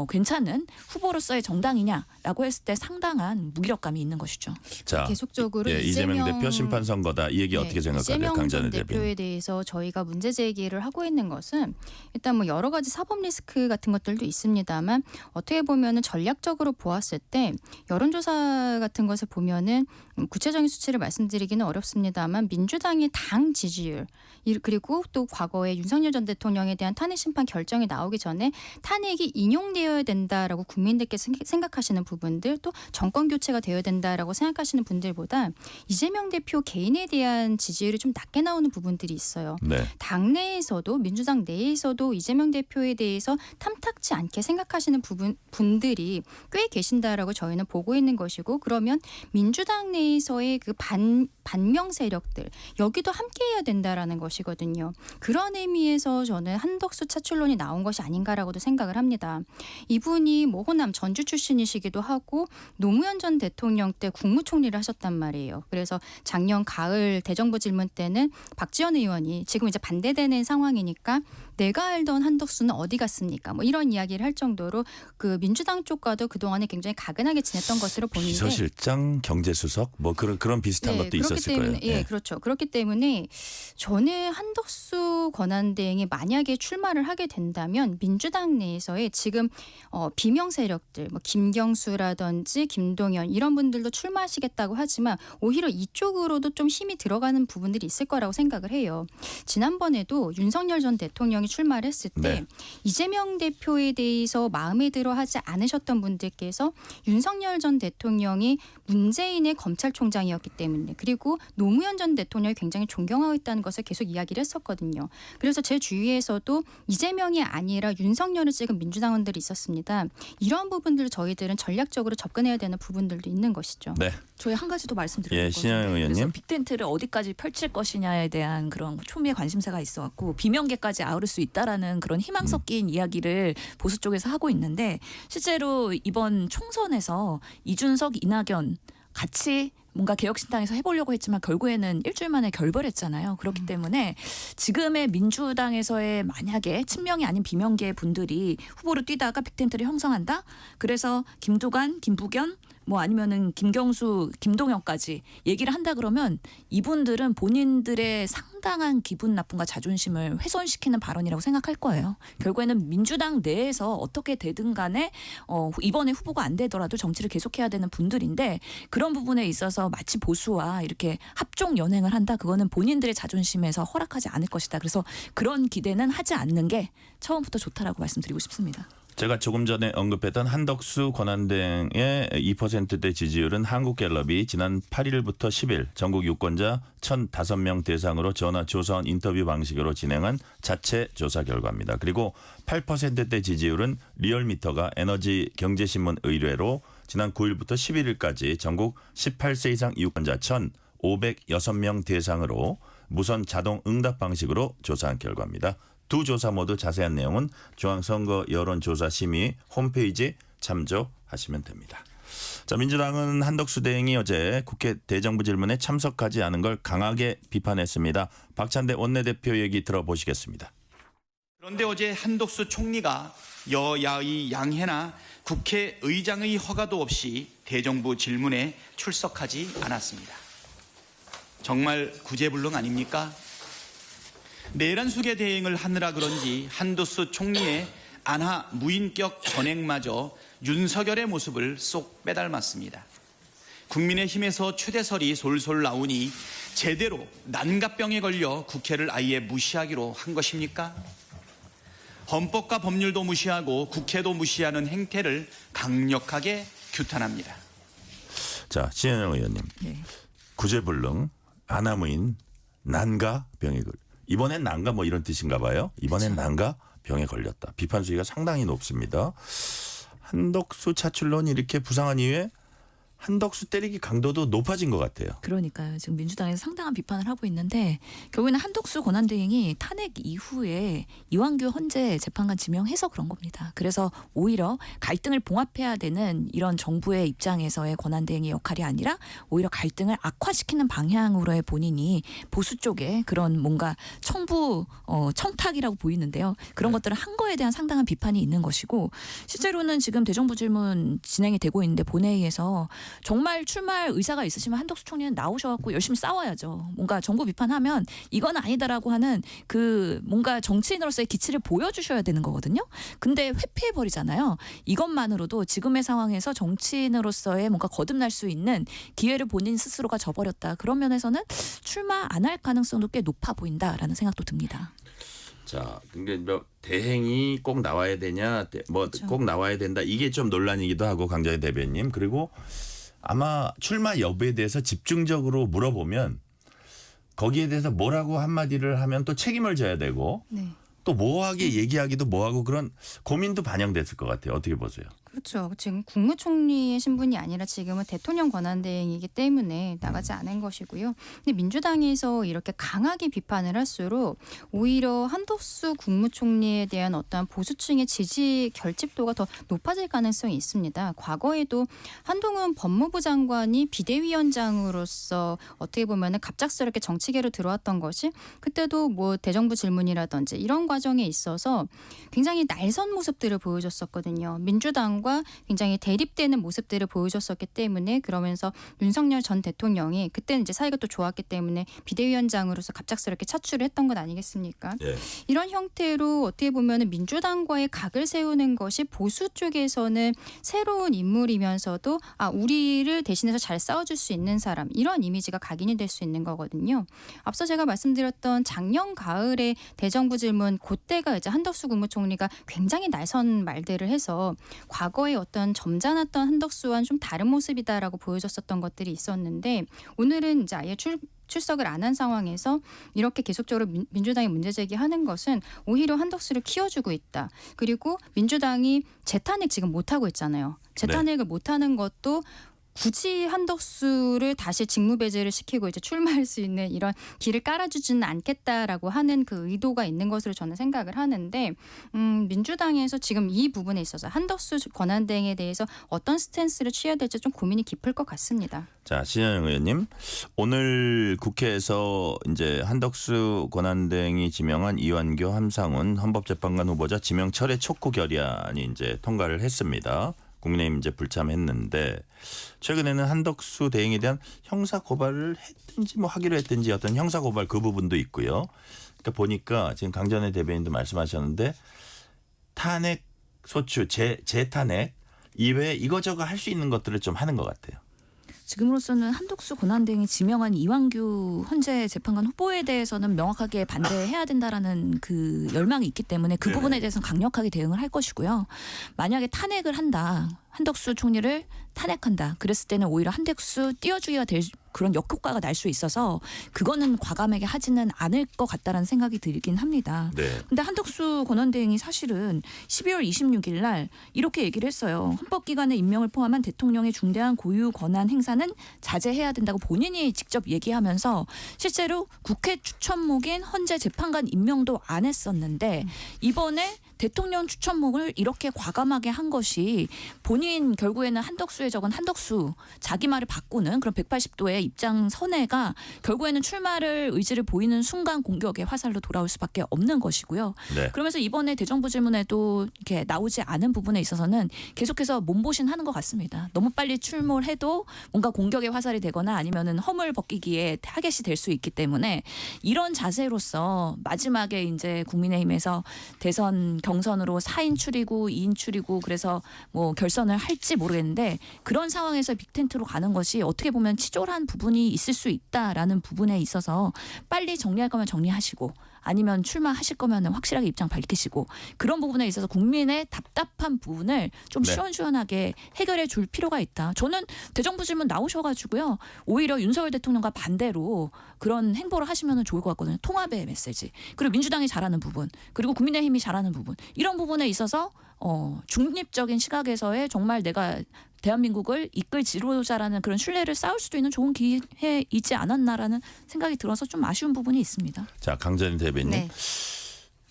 [SPEAKER 4] 괜찮은 후보로서의 정당이냐라고 했을 때 상당한 무기력감이 있는 것이죠. 것이죠.
[SPEAKER 2] 자,
[SPEAKER 3] 계속적으로
[SPEAKER 2] 예, 이재명 대표 심판 선거다. 이 얘기
[SPEAKER 3] 네,
[SPEAKER 2] 어떻게 생각하세요?
[SPEAKER 3] 이재명
[SPEAKER 2] 강전의
[SPEAKER 3] 전
[SPEAKER 2] 대표.
[SPEAKER 3] 대표에 대해서 저희가 문제 제기를 하고 있는 것은 일단 뭐 여러 가지 사법 리스크 같은 것들도 있습니다만 어떻게 보면은 전략적으로 보았을 때 여론조사 같은 것을 보면은 구체적인 수치를 말씀드리기는 어렵습니다만 민주당의 당 지지율 그리고 또 과거에 윤석열 전 대통령에 대한 탄핵 심판 결정이 나오기 전에 탄핵이 인용되어야 된다라고 국민들께서 생각하시는 부분들 또 정권 교체가 되어야 된다라고 생각하시는 분들보다 이재명 대표 개인에 대한 지지율이 좀 낮게 나오는 부분들이 있어요.
[SPEAKER 2] 네.
[SPEAKER 3] 당내에서도 민주당 내에서도 이재명 대표에 대해서 탐탁치 않게 생각하시는 분들이 꽤 계신다라고 저희는 보고 있는 것이고 그러면 민주당 내에서의 그 반명 세력들 여기도 함께해야 된다라는 것이거든요. 그런 의미에서 저는 한덕수 차출론이 나온 것이 아닌가라고도 생각을 합니다. 이분이 뭐 호남 전주 출신이시기도 하고 노무현 전 대통령 때 국무총리를 하셨단 말이에요. 그래서 작년 가을 대정부 질문 때는 박지원 의원이 지금 이제 반대되는 상황이니까 내가 알던 한덕수는 어디 갔습니까? 뭐 이런 이야기를 할 정도로 그 민주당 쪽과도 그동안에 굉장히 가근하게 지냈던 것으로 보이는데
[SPEAKER 2] 비서실장, 경제수석 뭐 그런 비슷한 것도
[SPEAKER 3] 그렇기
[SPEAKER 2] 있었을
[SPEAKER 3] 때문에,
[SPEAKER 2] 거예요.
[SPEAKER 3] 예, 그렇죠. 그렇기 때문에 저는 한덕수 권한대행이 만약에 출마를 하게 된다면 민주당 내에서의 지금 비명 세력들, 뭐 김경수라든지 김동연 이런 분들도 출마하시겠다고 하지만 오히려 이쪽으로도 좀 힘이 들어가는 부분들이 있을 거라고 생각을 해요. 지난번에도 윤석열 전 대통령이 출마를 했을 때
[SPEAKER 2] 네.
[SPEAKER 3] 이재명 대표에 대해서 마음에 들어 하지 않으셨던 분들께서 윤석열 전 대통령이 문재인의 검찰총장이었기 때문에 그리고 노무현 전 대통령이 굉장히 존경하고 있다는 것을 계속 이야기를 했었거든요. 그래서 제 주위에서도 이재명이 아니라 윤석열을 찍은 민주당원들이 있었습니다. 이러한 부분들을 저희들은 전략적으로 접근해야 되는 부분들도 있는 것이죠.
[SPEAKER 2] 네.
[SPEAKER 4] 저희 한 가지 더 말씀드릴
[SPEAKER 2] 예,
[SPEAKER 4] 거거든요.
[SPEAKER 2] 신현영 의원님.
[SPEAKER 4] 그래서 빅텐트를 어디까지 펼칠 것이냐에 대한 그런 초미의 관심사가 있어왔고 비명계까지 아우를 수 있다라는 그런 희망 섞인 이야기를 보수 쪽에서 하고 있는데 실제로 이번 총선에서 이준석, 이낙연 같이 뭔가 개혁신당에서 해보려고 했지만 결국에는 일주일 만에 결별했잖아요. 그렇기 때문에 지금의 민주당에서의 만약에 친명이 아닌 비명계 분들이 후보로 뛰다가 빅텐트를 형성한다? 그래서 김두관, 김부겸 뭐 아니면은 김경수, 김동연까지 얘기를 한다 그러면 이분들은 본인들의 상당한 기분 나쁨과 자존심을 훼손시키는 발언이라고 생각할 거예요. 결국에는 민주당 내에서 어떻게 되든 간에 이번에 후보가 안 되더라도 정치를 계속해야 되는 분들인데 그런 부분에 있어서 마치 보수와 이렇게 합종 연행을 한다. 그거는 본인들의 자존심에서 허락하지 않을 것이다. 그래서 그런 기대는 하지 않는 게 처음부터 좋다라고 말씀드리고 싶습니다.
[SPEAKER 2] 제가 조금 전에 언급했던 한덕수 권한대행의 2%대 지지율은 한국갤럽이 지난 8일부터 10일 전국 유권자 1,005명 대상으로 전화 조사원 인터뷰 방식으로 진행한 자체 조사 결과입니다. 그리고 8%대 지지율은 리얼미터가 에너지 경제신문 의뢰로 지난 9일부터 11일까지 전국 18세 이상 유권자 1,506명 대상으로 무선 자동 응답 방식으로 조사한 결과입니다. 두 조사 모두 자세한 내용은 중앙선거 여론조사심의 홈페이지 참조하시면 됩니다. 자, 민주당은 한덕수 대행이 어제 국회 대정부 질문에 참석하지 않은 걸 강하게 비판했습니다. 박찬대 원내대표 얘기 들어보시겠습니다.
[SPEAKER 7] 그런데 어제 한덕수 총리가 여야의 양해나 국회의장의 허가도 없이 대정부 질문에 출석하지 않았습니다. 정말 구제불능 아닙니까? 내란 수계 대행을 하느라 그런지 한덕수 총리의 안하 무인격 전행마저 윤석열의 모습을 쏙 빼닮았습니다. 국민의힘에서 추대설이 솔솔 나오니 제대로 난각병에 걸려 국회를 아예 무시하기로 한 것입니까? 헌법과 법률도 무시하고 국회도 무시하는 행태를 강력하게 규탄합니다.
[SPEAKER 2] 자, 신현영 의원님.
[SPEAKER 4] 네.
[SPEAKER 2] 구제불능, 안하무인, 난가 병에 이번엔 난가 뭐 이런 뜻인가 봐요. 이번엔 난가 병에 걸렸다. 비판 수위가 상당히 높습니다. 한덕수 차출론이 이렇게 부상한 이후에 한덕수 때리기 강도도 높아진 것 같아요.
[SPEAKER 4] 그러니까요. 지금 민주당에서 상당한 비판을 하고 있는데 결국에는 한덕수 권한대행이 탄핵 이후에 이완규 헌재 재판관 지명해서 그런 겁니다. 그래서 오히려 갈등을 봉합해야 되는 이런 정부의 입장에서의 권한대행의 역할이 아니라 오히려 갈등을 악화시키는 방향으로의 본인이 보수 쪽에 그런 뭔가 청탁이라고 보이는데요. 그런 것들을 한 거에 대한 상당한 비판이 있는 것이고 실제로는 지금 대정부 질문 진행이 되고 있는데 본회의에서 정말 출마할 의사가 있으시면 한덕수 총리는 나오셔갖고 열심히 싸워야죠. 뭔가 정부 비판하면 이건 아니다라고 하는 그 뭔가 정치인으로서의 기치를 보여주셔야 되는 거거든요. 근데 회피해 버리잖아요. 이것만으로도 지금의 상황에서 정치인으로서의 뭔가 거듭날 수 있는 기회를 본인 스스로가 져버렸다. 그런 면에서는 출마 안 할 가능성도 꽤 높아 보인다라는 생각도 듭니다.
[SPEAKER 2] 자, 그러니까 뭐 대행이 꼭 나와야 되냐, 뭐 꼭 나와야 된다. 이게 좀 논란이기도 하고 강자희 대변인. 그리고 아마 출마 여부에 대해서 집중적으로 물어보면 거기에 대해서 뭐라고 한마디를 하면 또 책임을 져야 되고
[SPEAKER 3] 네.
[SPEAKER 2] 또 모호하게 얘기하기도 뭐하고 그런 고민도 반영됐을 것 같아요. 어떻게 보세요?
[SPEAKER 3] 그렇죠. 지금 국무총리의 신분이 아니라 지금은 대통령 권한대행이기 때문에 나가지 않은 것이고요. 근데 민주당에서 이렇게 강하게 비판을 할수록 오히려 한덕수 국무총리에 대한 어떤 보수층의 지지 결집도가 더 높아질 가능성이 있습니다. 과거에도 한동훈 법무부 장관이 비대위원장으로서 어떻게 보면은 갑작스럽게 정치계로 들어왔던 것이 그때도 뭐 대정부 질문이라든지 이런 과정에 있어서 굉장히 날선 모습들을 보여줬었거든요. 민주당과 굉장히 대립되는 모습들을 보여줬었기 때문에 그러면서 윤석열 전 대통령이 그때는 이제 사이가 또 좋았기 때문에 비대위원장으로서 갑작스럽게 차출을 했던 것 아니겠습니까?
[SPEAKER 2] 예.
[SPEAKER 3] 이런 형태로 어떻게 보면 민주당과의 각을 세우는 것이 보수 쪽에서는 새로운 인물이면서도 우리를 대신해서 잘 싸워줄 수 있는 사람 이런 이미지가 각인이 될 수 있는 거거든요. 앞서 제가 말씀드렸던 작년 가을에 대정부 질문 그때가 이제 한덕수 국무총리가 굉장히 날선 말들을 해서 과거에 어떤 점잖았던 한덕수와는 좀 다른 모습이다라고 보여줬었던 것들이 있었는데 오늘은 이제 아예 출석을 안 한 상황에서 이렇게 계속적으로 민주당이 문제 제기하는 것은 오히려 한덕수를 키워주고 있다. 그리고 민주당이 재탄핵 지금 못하고 있잖아요. 재탄핵을 못하는 것도 굳이 한덕수를 다시 직무배제를 시키고 이제 출마할 수 있는 이런 길을 깔아주지는 않겠다라고 하는 그 의도가 있는 것으로 저는 생각을 하는데 민주당에서 지금 이 부분에 있어서 한덕수 권한대행에 대해서 어떤 스탠스를 취해야 될지 좀 고민이 깊을 것 같습니다.
[SPEAKER 2] 자, 신현영 의원님, 오늘 국회에서 이제 한덕수 권한대행이 지명한 이완규, 함상훈 헌법재판관 후보자 지명 철회 촉구 결의안이 이제 통과를 했습니다. 국민의힘 이제 불참했는데 최근에는 한덕수 대행에 대한 형사 고발을 했든지 뭐 하기로 했든지 어떤 형사 고발 그 부분도 있고요. 그러니까 보니까 지금 강전의 대변인도 말씀하셨는데 탄핵 소추, 재탄핵 이외에 이거저거 할 수 있는 것들을 좀 하는 것 같아요.
[SPEAKER 4] 지금으로서는 한덕수 권한대행이 지명한 이완규 헌재 재판관 후보에 대해서는 명확하게 반대해야 된다라는 그 열망이 있기 때문에 그 부분에 대해서는 강력하게 대응을 할 것이고요. 만약에 탄핵을 한다. 한덕수 총리를 탄핵한다. 그랬을 때는 오히려 한덕수 띄워주기가 될 그런 역효과가 날 수 있어서 그거는 과감하게 하지는 않을 것 같다라는 생각이 들긴 합니다.
[SPEAKER 2] 네.
[SPEAKER 4] 근데 한덕수 권한대행이 사실은 12월 26일 날 이렇게 얘기를 했어요. 헌법기관의 임명을 포함한 대통령의 중대한 고유 권한 행사는 자제해야 된다고 본인이 직접 얘기하면서 실제로 국회 추천목인 헌재 재판관 임명도 안 했었는데 이번에 대통령 추천목을 이렇게 과감하게 한 것이 본인 결국에는 한덕수에 적은 한덕수 자기 말을 바꾸는 그런 180도의 입장 선회가 결국에는 출마를 의지를 보이는 순간 공격의 화살로 돌아올 수밖에 없는 것이고요.
[SPEAKER 2] 네.
[SPEAKER 4] 그러면서 이번에 대정부 질문에도 이렇게 나오지 않은 부분에 있어서는 계속해서 몸보신하는 것 같습니다. 너무 빨리 출몰 해도 뭔가 공격의 화살이 되거나 아니면은 허물 벗기기에 타겟이 될 수 있기 때문에 이런 자세로서 마지막에 이제 국민의힘에서 대선 경선으로 4인 추리고 2인 추리고 그래서 뭐 결선을 할지 모르겠는데 그런 상황에서 빅텐트로 가는 것이 어떻게 보면 치졸한 부분이 있을 수 있다라는 부분에 있어서 빨리 정리할 거면 정리하시고 아니면 출마하실 거면 확실하게 입장 밝히시고 그런 부분에 있어서 국민의 답답한 부분을 좀
[SPEAKER 2] 네.
[SPEAKER 4] 시원시원하게 해결해 줄 필요가 있다. 저는 대정부 질문 나오셔가지고요. 오히려 윤석열 대통령과 반대로 그런 행보를 하시면 좋을 것 같거든요. 통합의 메시지. 그리고 민주당이 잘하는 부분. 그리고 국민의힘이 잘하는 부분. 이런 부분에 있어서 중립적인 시각에서의 정말 내가 대한민국을 이끌 지도자라는 그런 신뢰를 쌓을 수도 있는 좋은 기회이지 않았나라는 생각이 들어서 좀 아쉬운 부분이 있습니다.
[SPEAKER 2] 자, 강전희 대변인.
[SPEAKER 3] 네.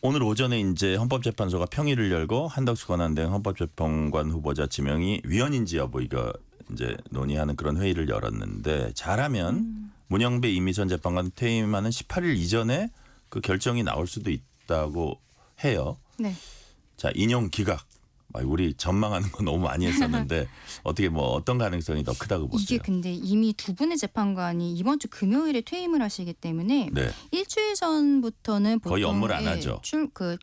[SPEAKER 2] 오늘 오전에 이제 헌법재판소가 평의를 열고 한덕수 권한대행 헌법재판관 후보자 지명이 위헌인지 여부 이거 이제 논의하는 그런 회의를 열었는데 잘하면 문영배 이미선 재판관 퇴임하는 18일 이전에 그 결정이 나올 수도 있다고 해요.
[SPEAKER 3] 네.
[SPEAKER 2] 자, 인용 기각 우리 전망하는 거 너무 많이 했었는데 어떻게 뭐 어떤 가능성이 더 크다고 보세요?
[SPEAKER 3] 이게 근데 이미 두 분의 재판관이 이번 주 금요일에 퇴임을 하시기 때문에
[SPEAKER 2] 네.
[SPEAKER 3] 일주일 전부터는 보통
[SPEAKER 2] 거의 업무를 안 하죠.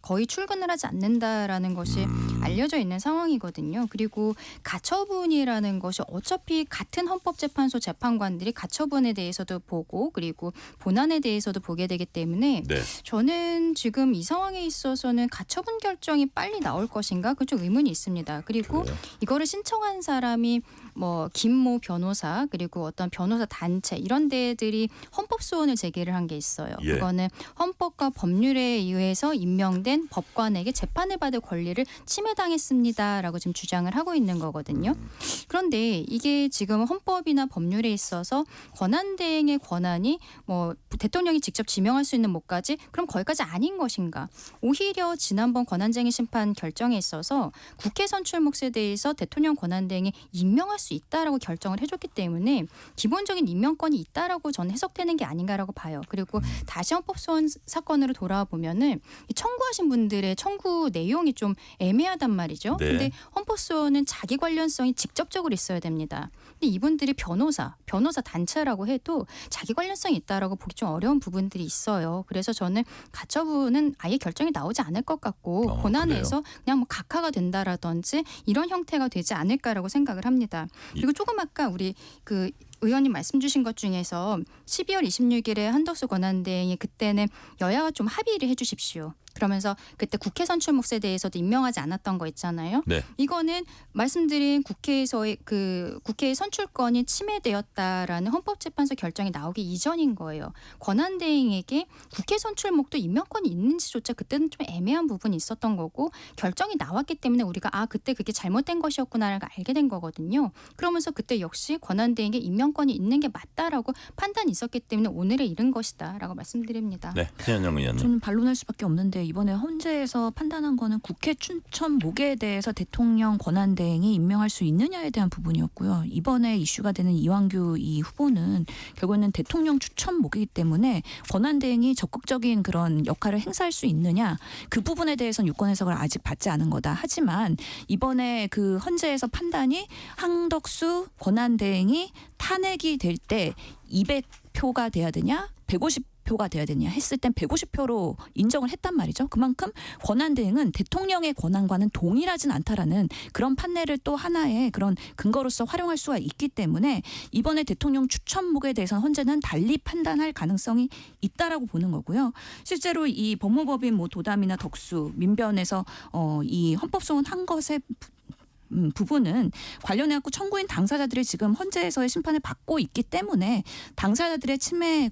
[SPEAKER 3] 거의 출근을 하지 않는다라는 것이 알려져 있는 상황이거든요. 그리고 가처분이라는 것이 어차피 같은 헌법재판소 재판관들이 가처분에 대해서도 보고 그리고 본안에 대해서도 보게 되기 때문에
[SPEAKER 2] 네.
[SPEAKER 3] 저는 지금 이 상황에 있어서는 가처분 결정이 빨리 나올 것인가 그 좀 의문이 있습니다. 그리고
[SPEAKER 2] 그래요?
[SPEAKER 3] 이거를 신청한 사람이 뭐 김모 변호사 그리고 어떤 변호사 단체 이런 데들이 헌법소원을 제기를 한 게 있어요.
[SPEAKER 2] 예.
[SPEAKER 3] 그거는 헌법과 법률에 의해서 임명된 법관에게 재판을 받을 권리를 침해당했습니다라고 지금 주장을 하고 있는 거거든요. 그런데 이게 지금 헌법이나 법률에 있어서 권한대행의 권한이 뭐 대통령이 직접 지명할 수 있는 뭐까지 그럼 거기까지 아닌 것인가? 오히려 지난번 권한쟁의 심판 결정에 있어서 국회 선출 몫에 대해서 대통령 권한대행이 임명할 수 있다라고 결정을 해줬기 때문에 기본적인 임명권이 있다라고 저는 해석되는 게 아닌가라고 봐요. 그리고 다시 헌법소원 사건으로 돌아와 보면은 이 청구하신 분들의 청구 내용이 좀 애매하단 말이죠.
[SPEAKER 2] 네.
[SPEAKER 3] 근데 헌법소원은 자기 관련성이 직접적으로 있어야 됩니다. 근데 이분들이 변호사 단체라고 해도 자기 관련성이 있다라고 보기 좀 어려운 부분들이 있어요. 그래서 저는 가처분은 아예 결정이 나오지 않을 것 같고 본안에서 그냥 뭐 각하가 된다라든지 이런 형태가 되지 않을까라고 생각을 합니다. 그리고 조금 아까 우리 그 의원님 말씀 주신 것 중에서 12월 26일에 한덕수 권한대행이 그때는 여야가 좀 합의를 해 주십시오. 그러면서 그때 국회 선출 몫에 대해서도 임명하지 않았던 거 있잖아요.
[SPEAKER 2] 네.
[SPEAKER 3] 이거는 말씀드린 국회에서의 그 국회의 선출권이 침해되었다라는 헌법재판소 결정이 나오기 이전인 거예요. 권한대행에게 국회 선출목도 임명권이 있는지조차 그때는 좀 애매한 부분이 있었던 거고 결정이 나왔기 때문에 우리가 그때 그게 잘못된 것이었구나를 알게 된 거거든요. 그러면서 그때 역시 권한대행에게 임명권이 있는 게 맞다라고 판단이 있었기 때문에 오늘에 이른 것이다라고 말씀드립니다.
[SPEAKER 2] 네. 신현영 의원님.
[SPEAKER 4] 저는 반론할 수밖에 없는데 이번에 헌재에서 판단한 거는 국회 추천목에 대해서 대통령 권한대행이 임명할 수 있느냐에 대한 부분이었고요. 이번에 이슈가 되는 이완규 이 후보는 결국에는 대통령 추천목이기 때문에 권한대행이 적극적인 그런 역할을 행사할 수 있느냐 그 부분에 대해서는 유권 해석을 아직 받지 않은 거다. 하지만 이번에 그 헌재에서 판단이 한덕수 권한대행이 탄핵이 될 때 200표가 돼야 되냐 150표가 돼야 되냐 했을 땐 150표로 인정을 했단 말이죠. 그만큼 권한대행은 대통령의 권한과는 동일하진 않다라는 그런 판례를 또 하나의 그런 근거로서 활용할 수가 있기 때문에 이번에 대통령 추천목에 대해서는 헌재는 달리 판단할 가능성이 있다라고 보는 거고요. 실제로 이 법무법인 뭐 도담이나 덕수 민변에서 이 헌법소원 한 것에 부분은 관련해갖고 청구인 당사자들이 지금 헌재에서의 심판을 받고 있기 때문에 당사자들의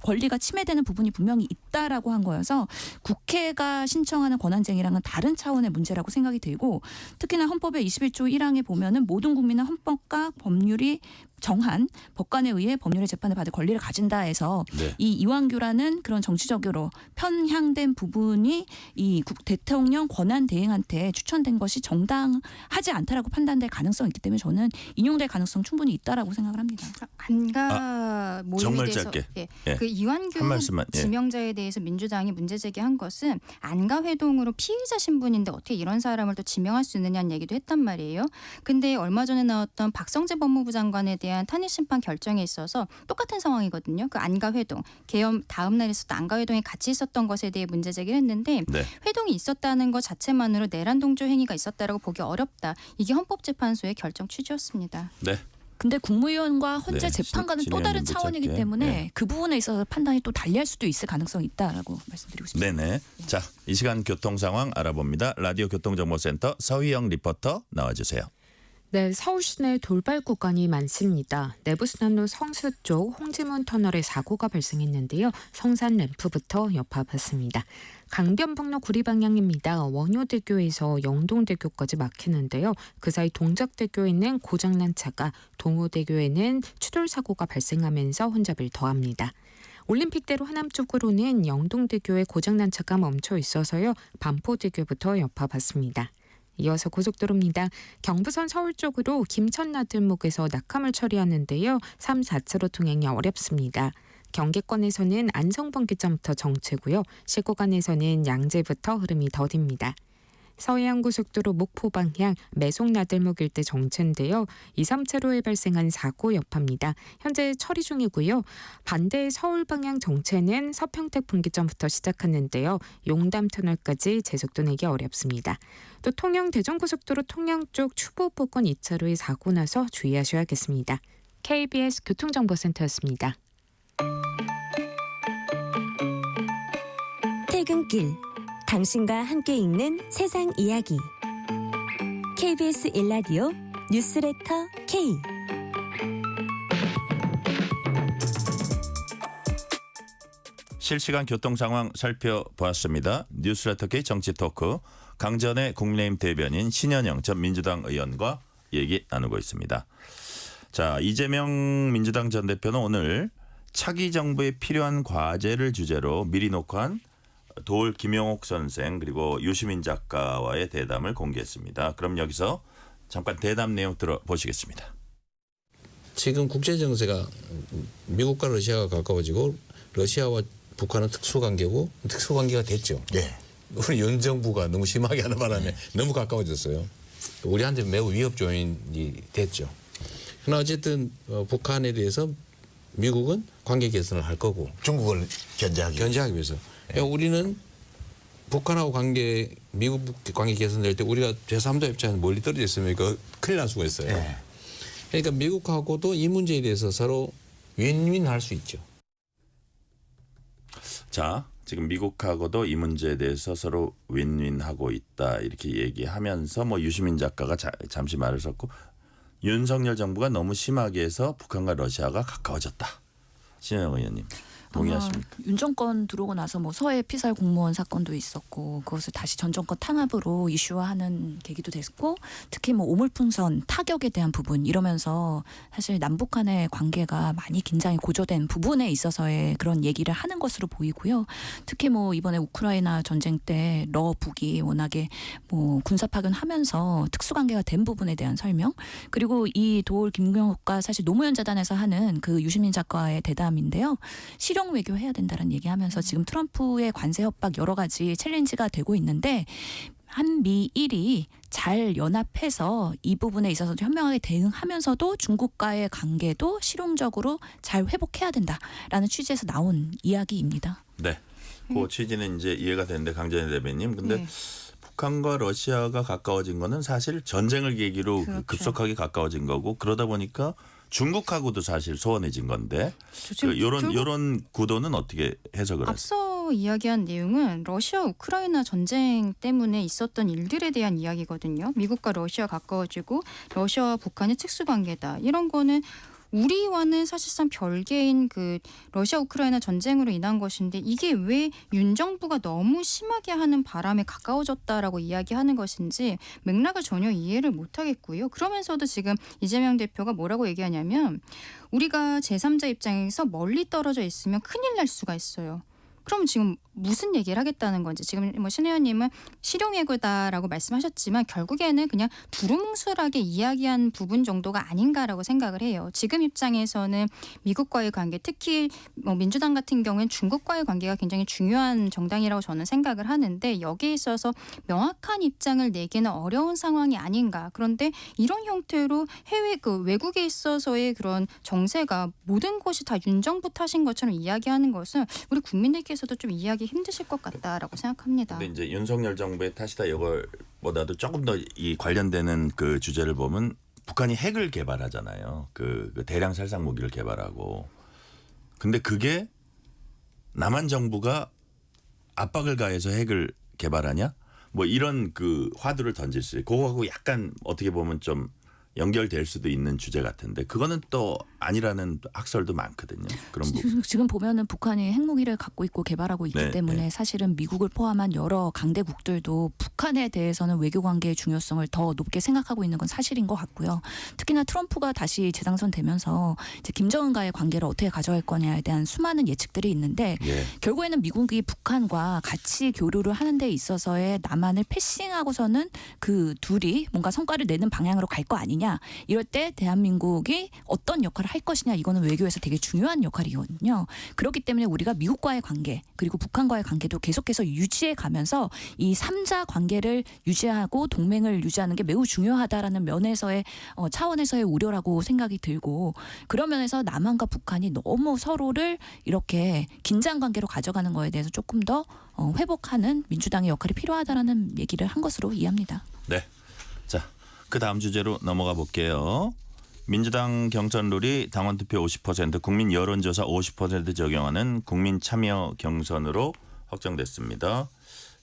[SPEAKER 4] 권리가 침해되는 부분이 분명히 있다라고 한 거여서 국회가 신청하는 권한쟁의랑은 다른 차원의 문제라고 생각이 들고 특히나 헌법의 21조 1항에 보면은 모든 국민은 헌법과 법률이 정한 법관에 의해 법률의 재판을 받을 권리를 가진다 해서
[SPEAKER 2] 네.
[SPEAKER 4] 이 이완규라는 그런 정치적으로 편향된 부분이 이 대통령 권한 대행한테 추천된 것이 정당하지 않다라고 판단될 가능성이 있기 때문에 저는 인용될 가능성 충분히 있다라고 생각을 합니다.
[SPEAKER 3] 안가 모임에
[SPEAKER 2] 정말
[SPEAKER 3] 대해서
[SPEAKER 2] 짧게.
[SPEAKER 3] 예. 그 이완규
[SPEAKER 2] 한 말씀만, 예.
[SPEAKER 3] 지명자에 대해서 민주당이 문제 제기한 것은 안가 회동으로 피의자 신분인데 어떻게 이런 사람을 또 지명할 수 있느냐는 얘기도 했단 말이에요. 근데 얼마 전에 나왔던 박성재 법무부 장관에 대한 탄핵 심판 결정에 있어서 똑같은 상황이거든요. 그 안가 회동 개엄 다음 날 있었던 안가 회동에 같이 있었던 것에 대해 문제 제기를 했는데
[SPEAKER 2] 네.
[SPEAKER 3] 회동이 있었다는 것 자체만으로 내란 동조 행위가 있었다라고 보기 어렵다. 이게 헌법재판소의 결정 취지였습니다.
[SPEAKER 2] 네.
[SPEAKER 4] 근데 국무위원과 헌재
[SPEAKER 2] 네,
[SPEAKER 4] 재판관은 또
[SPEAKER 2] 진행하는
[SPEAKER 4] 다른
[SPEAKER 2] 분
[SPEAKER 4] 차원이기
[SPEAKER 2] 짧게.
[SPEAKER 4] 때문에
[SPEAKER 2] 네.
[SPEAKER 4] 그 부분에 있어서 판단이 또 달리할 수도 있을 가능성이 있다라고 말씀드리고 싶습니다.
[SPEAKER 2] 네네. 자, 이 시간 교통 상황 알아봅니다. 라디오 교통정보센터 서희영 리포터 나와주세요.
[SPEAKER 8] 네, 서울 시내 돌발 구간이 많습니다. 내부순환로 성수 쪽 홍지문 터널에 사고가 발생했는데요. 성산 램프부터 여파받습니다. 강변북로 구리 방향입니다. 원효대교에서 영동대교까지 막히는데요. 그 사이 동작대교에는 고장난 차가, 동호대교에는 추돌 사고가 발생하면서 혼잡을 더합니다. 올림픽대로 하남 쪽으로는 영동대교에 고장난 차가 멈춰 있어서요. 반포대교부터 여파받습니다. 이어서 고속도로입니다. 경부선 서울 쪽으로 김천나들목에서 낙하물 처리하는데요. 3, 4차로 통행이 어렵습니다. 경계권에서는 안성분기점부터 정체고요. 시구간에서는 양재부터 흐름이 더딥니다. 서해안고속도로 목포 방향 매송 나들목 일대 정체인데요. 2, 3차로에 발생한 사고 여파입니다. 현재 처리 중이고요. 반대 서울 방향 정체는 서평택 분기점부터 시작했는데요. 용담 터널까지 제속도 내기 어렵습니다. 또 통영 대전고속도로 통영 쪽 추보 부근 2차로에 사고 나서 주의하셔야겠습니다. KBS 교통정보센터였습니다.
[SPEAKER 1] 퇴근길 당신과 함께 읽는 세상 이야기 KBS 1라디오 뉴스레터 K.
[SPEAKER 2] 실시간 교통 상황 살펴보았습니다. 뉴스레터 K 정치 토크 강전의 국민의힘 대변인 신현영 전 민주당 의원과 얘기 나누고 있습니다. 자, 이재명 민주당 전 대표는 오늘 차기 정부에 필요한 과제를 주제로 미리 녹화한 도올 김용옥 선생 그리고 유시민 작가와의 대담을 공개했습니다. 그럼 여기서 잠깐 대담 내용 들어보시겠습니다.
[SPEAKER 9] 지금 국제 정세가 미국과 러시아가 가까워지고 러시아와 북한은 특수관계고 특수관계가 됐죠.
[SPEAKER 10] 네.
[SPEAKER 9] 우리 윤 정부가 너무 심하게 하는 바람에 너무 가까워졌어요. 우리한테 매우 위협 요인이 됐죠. 그러나 어쨌든 북한에 대해서 미국은 관계 개선을 할 거고
[SPEAKER 10] 중국을 견제하기
[SPEAKER 9] 위해서. 그러니까 우리는 북한하고 미국 관계 개선될 때 우리가 제3자 입장에서 멀리 떨어져 있으면 이거 큰일 날 수가 있어요.
[SPEAKER 10] 네.
[SPEAKER 9] 그러니까 미국하고도 이 문제에 대해서 서로 윈윈할 수 있죠.
[SPEAKER 2] 자, 지금 미국하고도 이 문제에 대해서 서로 윈윈하고 있다 이렇게 얘기하면서 뭐 유시민 작가가 잠시 말을 섰고 윤석열 정부가 너무 심하게 해서 북한과 러시아가 가까워졌다. 신현영 의원님 동의하십니까?
[SPEAKER 4] 윤 정권 들어오고 나서 뭐 서해 피살 공무원 사건도 있었고 그것을 다시 전 정권 탄압으로 이슈화하는 계기도 됐고 특히 뭐 오물풍선 타격에 대한 부분 이러면서 사실 남북 간의 관계가 많이 긴장이 고조된 부분에 있어서의 그런 얘기를 하는 것으로 보이고요. 특히 뭐 이번에 우크라이나 전쟁 때 러북이 워낙에 뭐 군사 파견하면서 특수관계가 된 부분에 대한 설명 그리고 이 도올 김용옥과 사실 노무현 재단에서 하는 그 유시민 작가와의 대담인데요. 실용 외교해야 된다는 얘기하면서 지금 트럼프의 관세 협박 여러 가지 챌린지가 되고 있는데 한미일이 잘 연합해서 이 부분에 있어서 현명하게 대응하면서도 중국과의 관계도 실용적으로 잘 회복해야 된다라는 취지에서 나온 이야기입니다.
[SPEAKER 2] 네, 그 취지는 이제 이해가 되는데 강전희 대변인 근데
[SPEAKER 3] 네.
[SPEAKER 2] 북한과 러시아가 가까워진 거는 사실 전쟁을 계기로
[SPEAKER 3] 그렇죠.
[SPEAKER 2] 급속하게 가까워진 거고 그러다 보니까 중국하고도 사실 소원해진 건데 이런 구도는 어떻게 해석을 하세요?
[SPEAKER 3] 앞서 이야기한 내용은 러시아 우크라이나 전쟁 때문에 있었던 일들에 대한 이야기거든요. 미국과 러시아 가까워지고 러시아와 북한의 특수관계다. 이런 거는 우리와는 사실상 별개인 그 러시아 우크라이나 전쟁으로 인한 것인데 이게 왜 윤 정부가 너무 심하게 하는 바람에 가까워졌다라고 이야기하는 것인지 맥락을 전혀 이해를 못하겠고요. 그러면서도 지금 이재명 대표가 뭐라고 얘기하냐면 우리가 제3자 입장에서 멀리 떨어져 있으면 큰일 날 수가 있어요. 그럼 지금 무슨 얘기를 하겠다는 건지 지금 뭐 신 의원님은 실용외교다라고 말씀하셨지만 결국에는 그냥 두루뭉술하게 이야기한 부분 정도가 아닌가라고 생각을 해요. 지금 입장에서는 미국과의 관계 특히 뭐 민주당 같은 경우에는 중국과의 관계가 굉장히 중요한 정당이라고 저는 생각을 하는데 여기에 있어서 명확한 입장을 내기는 어려운 상황이 아닌가. 그런데 이런 형태로 해외 외국에 있어서의 그런 정세가 모든 것이 다 윤 정부 탓인 것처럼 이야기하는 것은 우리 국민들께서도 좀 이해하기 힘드실 것 같다라고 생각합니다.
[SPEAKER 2] 근데 이제 윤석열 정부의 탓이다 이걸보다도 조금 더 이 관련되는 그 주제를 보면 북한이 핵을 개발하잖아요. 그 대량 살상 무기를 개발하고. 근데 그게 남한 정부가 압박을 가해서 핵을 개발하냐? 뭐 이런 그 화두를 던질 수 있고 그거하고 약간 어떻게 보면 좀 연결될 수도 있는 주제 같은데 그거는 또 아니라는 학설도 많거든요. 그런 부분.
[SPEAKER 4] 지금 보면은 북한이 핵무기를 갖고 있고 개발하고 있기
[SPEAKER 2] 네,
[SPEAKER 4] 때문에
[SPEAKER 2] 네.
[SPEAKER 4] 사실은 미국을 포함한 여러 강대국들도 북한에 대해서는 외교관계의 중요성을 더 높게 생각하고 있는 건 사실인 것 같고요. 특히나 트럼프가 다시 재당선되면서 이제 김정은과의 관계를 어떻게 가져갈 거냐에 대한 수많은 예측들이 있는데
[SPEAKER 2] 예.
[SPEAKER 4] 결국에는 미국이 북한과 같이 교류를 하는 데 있어서의 남한을 패싱하고서는 그 둘이 뭔가 성과를 내는 방향으로 갈 거 아니냐. 것이냐 이럴 때 대한민국이 어떤 역할을 할 것이냐 이거는 외교에서 되게 중요한 역할이거든요. 그렇기 때문에 우리가 미국과의 관계 그리고 북한과의 관계도 계속해서 유지해 가면서 이 3자 관계를 유지하고 동맹을 유지하는 게 매우 중요하다라는 면에서의 차원에서의 우려라고 생각이 들고 그런 면에서 남한과 북한이 너무 서로를 이렇게 긴장 관계로 가져가는 거에 대해서 조금 더 회복하는 민주당의 역할이 필요하다라는 얘기를 한 것으로 이해합니다.
[SPEAKER 2] 네. 자, 그 다음 주제로 넘어가 볼게요. 민주당 경선 룰이 당원 투표 50%, 국민 여론조사 50% 적용하는 국민 참여 경선으로 확정됐습니다.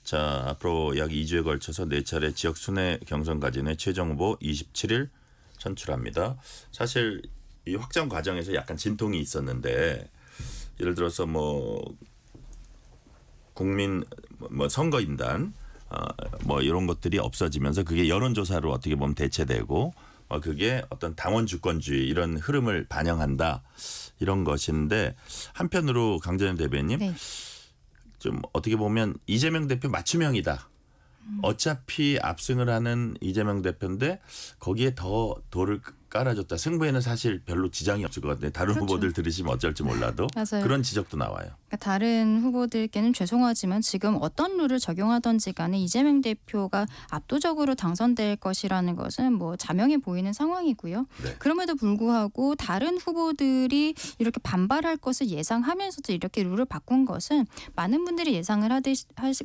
[SPEAKER 2] 자, 앞으로 약 2주에 걸쳐서 4차례 지역 순회 경선까지는 최종 후보 27일 선출합니다. 사실 이 확정 과정에서 약간 진통이 있었는데 예를 들어서 뭐 국민 뭐 선거인단 뭐 이런 것들이 없어지면서 그게 여론조사로 어떻게 보면 대체되고 그게 어떤 당원 주권주의 이런 흐름을 반영한다 이런 것인데 한편으로 강전현 대변인
[SPEAKER 3] 네.
[SPEAKER 2] 좀 어떻게 보면 이재명 대표 맞춤형이다. 어차피 압승을 하는 이재명 대표인데 거기에 더 돌을 깔아줬다. 승부에는 사실 별로 지장이 없을 것 같은데 다른
[SPEAKER 3] 그렇죠.
[SPEAKER 2] 후보들 들으시면 어쩔지 몰라도
[SPEAKER 3] 맞아요.
[SPEAKER 2] 그런 지적도 나와요.
[SPEAKER 3] 그러니까 다른 후보들께는 죄송하지만 지금 어떤 룰을 적용하든지 간에 이재명 대표가 압도적으로 당선될 것이라는 것은 뭐 자명해 보이는 상황이고요.
[SPEAKER 2] 네.
[SPEAKER 3] 그럼에도 불구하고 다른 후보들이 이렇게 반발할 것을 예상하면서도 이렇게 룰을 바꾼 것은 많은 분들이 예상을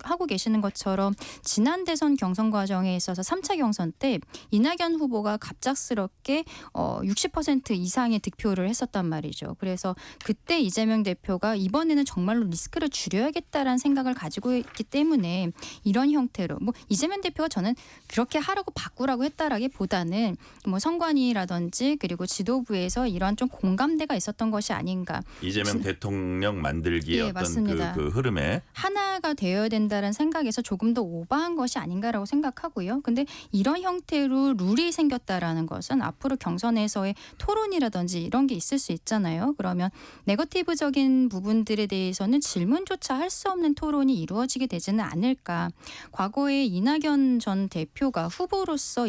[SPEAKER 3] 하고 계시는 것처럼 지난 대선 경선 과정에 있어서 3차 경선 때 이낙연 후보가 갑작스럽게 60% 이상의 득표를 했었단 말이죠. 그래서 그때 이재명 대표가 이번에는 정말로 리스크를 줄여야겠다라는 생각을 가지고 있기 때문에 이런 형태로 뭐 이재명 대표가 저는 그렇게 하라고 바꾸라고 했다라기보다는 뭐 선관위라든지 그리고 지도부에서 이런 좀 공감대가 있었던 것이 아닌가.
[SPEAKER 2] 이재명 대통령 만들기의
[SPEAKER 3] 예,
[SPEAKER 2] 어떤
[SPEAKER 3] 맞습니다.
[SPEAKER 2] 그 흐름에
[SPEAKER 3] 하나가 되어야 된다는 생각에서 조금 더 오버한 것이 아닌가라고 생각하고요. 근데 이런 형태로 룰이 생겼다라는 것은 앞으로 경선에서의 토론이라든지 이런 게 있을 수 있잖아요. 그러면 네거티브적인 부분들에 대해서는 질문조차 할 수 없는 토론이 이루어지게 되지는 않을까. 과거에 이낙연 전 대표가 후보로서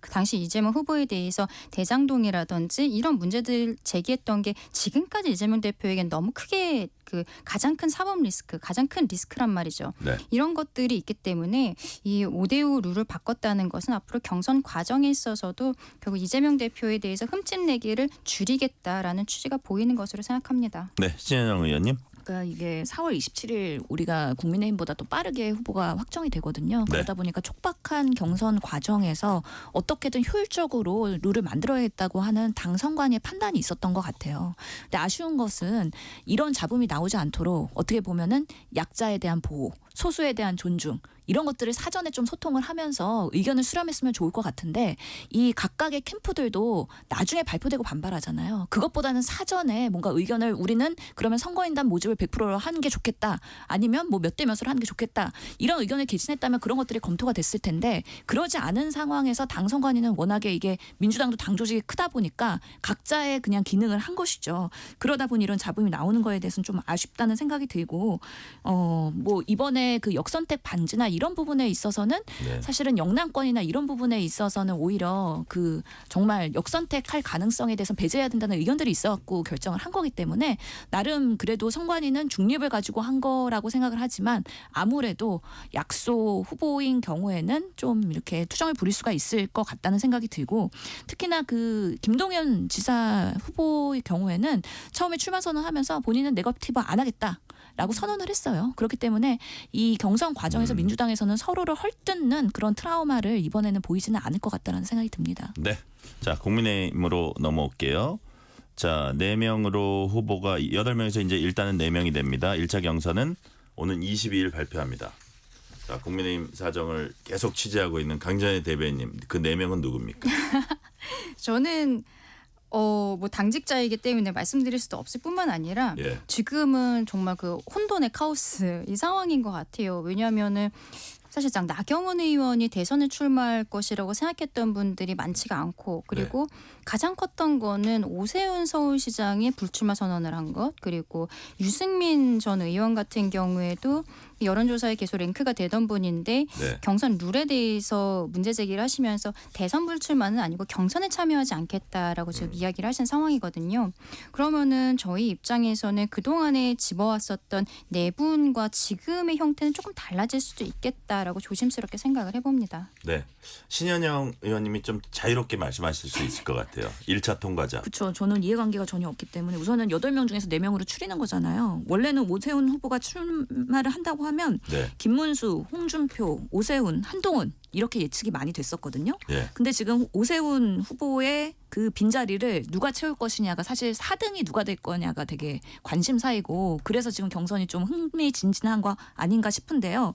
[SPEAKER 3] 당시 이재명 후보에 대해서 대장동이라든지 이런 문제들 제기했던 게 지금까지 이재명 대표에겐 너무 크게 그 가장 큰 사법 리스크, 가장 큰 리스크란 말이죠.
[SPEAKER 2] 네.
[SPEAKER 3] 이런 것들이 있기 때문에 이 5대5 룰을 바꿨다는 것은 앞으로 경선 과정에 있어서도 결국 이재명 대표에 대해서 흠집내기를 줄이겠다라는 취지가 보이는 것으로 생각합니다.
[SPEAKER 2] 네, 신현영 의원님.
[SPEAKER 4] 그러니까 이게 4월 27일 우리가 국민의힘보다 또 빠르게 후보가 확정이 되거든요. 그러다 보니까 촉박한 경선 과정에서 어떻게든 효율적으로 룰을 만들어야겠다고 하는 당 선관위의 판단이 있었던 것 같아요. 근데 아쉬운 것은 이런 잡음이 나오지 않도록 어떻게 보면은 약자에 대한 보호, 소수에 대한 존중 이런 것들을 사전에 좀 소통을 하면서 의견을 수렴했으면 좋을 것 같은데 이 각각의 캠프들도 나중에 발표되고 반발하잖아요. 그것보다는 사전에 뭔가 의견을 우리는 그러면 선거인단 모집을 100%로 하는 게 좋겠다. 아니면 뭐 몇 대 몇으로 하는 게 좋겠다. 이런 의견을 개진했다면 그런 것들이 검토가 됐을 텐데 그러지 않은 상황에서 당 선관위는 워낙에 이게 민주당도 당 조직이 크다 보니까 각자의 그냥 기능을 한 것이죠. 그러다 보니 이런 잡음이 나오는 거에 대해서는 좀 아쉽다는 생각이 들고 뭐 이번에 그 역선택 반지나 이런 부분에 있어서는
[SPEAKER 2] 네.
[SPEAKER 4] 사실은 영남권이나 이런 부분에 있어서는 오히려 그 정말 역선택할 가능성에 대해서 배제해야 된다는 의견들이 있어갖고 결정을 한 거기 때문에 나름 그래도 선관위는 중립을 가지고 한 거라고 생각을 하지만 아무래도 약소 후보인 경우에는 좀 이렇게 투정을 부릴 수가 있을 것 같다는 생각이 들고 특히나 그 김동연 지사 후보의 경우에는 처음에 출마 선언하면서 본인은 네거티브 안 하겠다. 라고 선언을 했어요. 그렇기 때문에 이 경선 과정에서 민주당에서는 서로를 헐뜯는 그런 트라우마를 이번에는 보이지는 않을 것 같다는 생각이 듭니다.
[SPEAKER 2] 네. 자, 국민의힘으로 넘어올게요. 자, 4명으로 후보가 8명에서 이제 일단은 4명이 됩니다. 1차 경선은 오는 22일 발표합니다. 자, 국민의힘 사정을 계속 취재하고 있는 강전현 대변인 그 4명은 누굽니까?
[SPEAKER 3] 저는 뭐 당직자이기 때문에 말씀드릴 수도 없을 뿐만 아니라
[SPEAKER 2] 예.
[SPEAKER 3] 지금은 정말 그 혼돈의 카오스 이 상황인 것 같아요. 왜냐하면은 사실상 나경원 의원이 대선에 출마할 것이라고 생각했던 분들이 많지가 않고 그리고 가장 컸던 거는 오세훈 서울시장이 불출마 선언을 한 것 그리고 유승민 전 의원 같은 경우에도 여론조사에 계속 랭크가 되던 분인데
[SPEAKER 2] 네.
[SPEAKER 3] 경선 룰에 대해서 문제 제기를 하시면서 대선 불출마는 아니고 경선에 참여하지 않겠다라고 지금 이야기를 하신 상황이거든요. 그러면은 저희 입장에서는 그동안에 집어왔었던 네 분과 지금의 형태는 조금 달라질 수도 있겠다라고 조심스럽게 생각을 해봅니다.
[SPEAKER 2] 네. 신현영 의원님이 좀 자유롭게 말씀하실 수 있을 것 같아요. 1차 통과자.
[SPEAKER 4] 그렇죠. 저는 이해관계가 전혀 없기 때문에 우선은 8명 중에서 4명으로 추리는 거잖아요. 원래는 오세훈 후보가 출마를 한다고 하면
[SPEAKER 2] 네.
[SPEAKER 4] 김문수, 홍준표, 오세훈, 한동훈 이렇게 예측이 많이 됐었거든요.
[SPEAKER 2] 예.
[SPEAKER 4] 근데 지금 오세훈 후보의 그 빈자리를 누가 채울 것이냐가 사실 4등이 누가 될 거냐가 되게 관심사이고 그래서 지금 경선이 좀 흥미진진한 거 아닌가 싶은데요.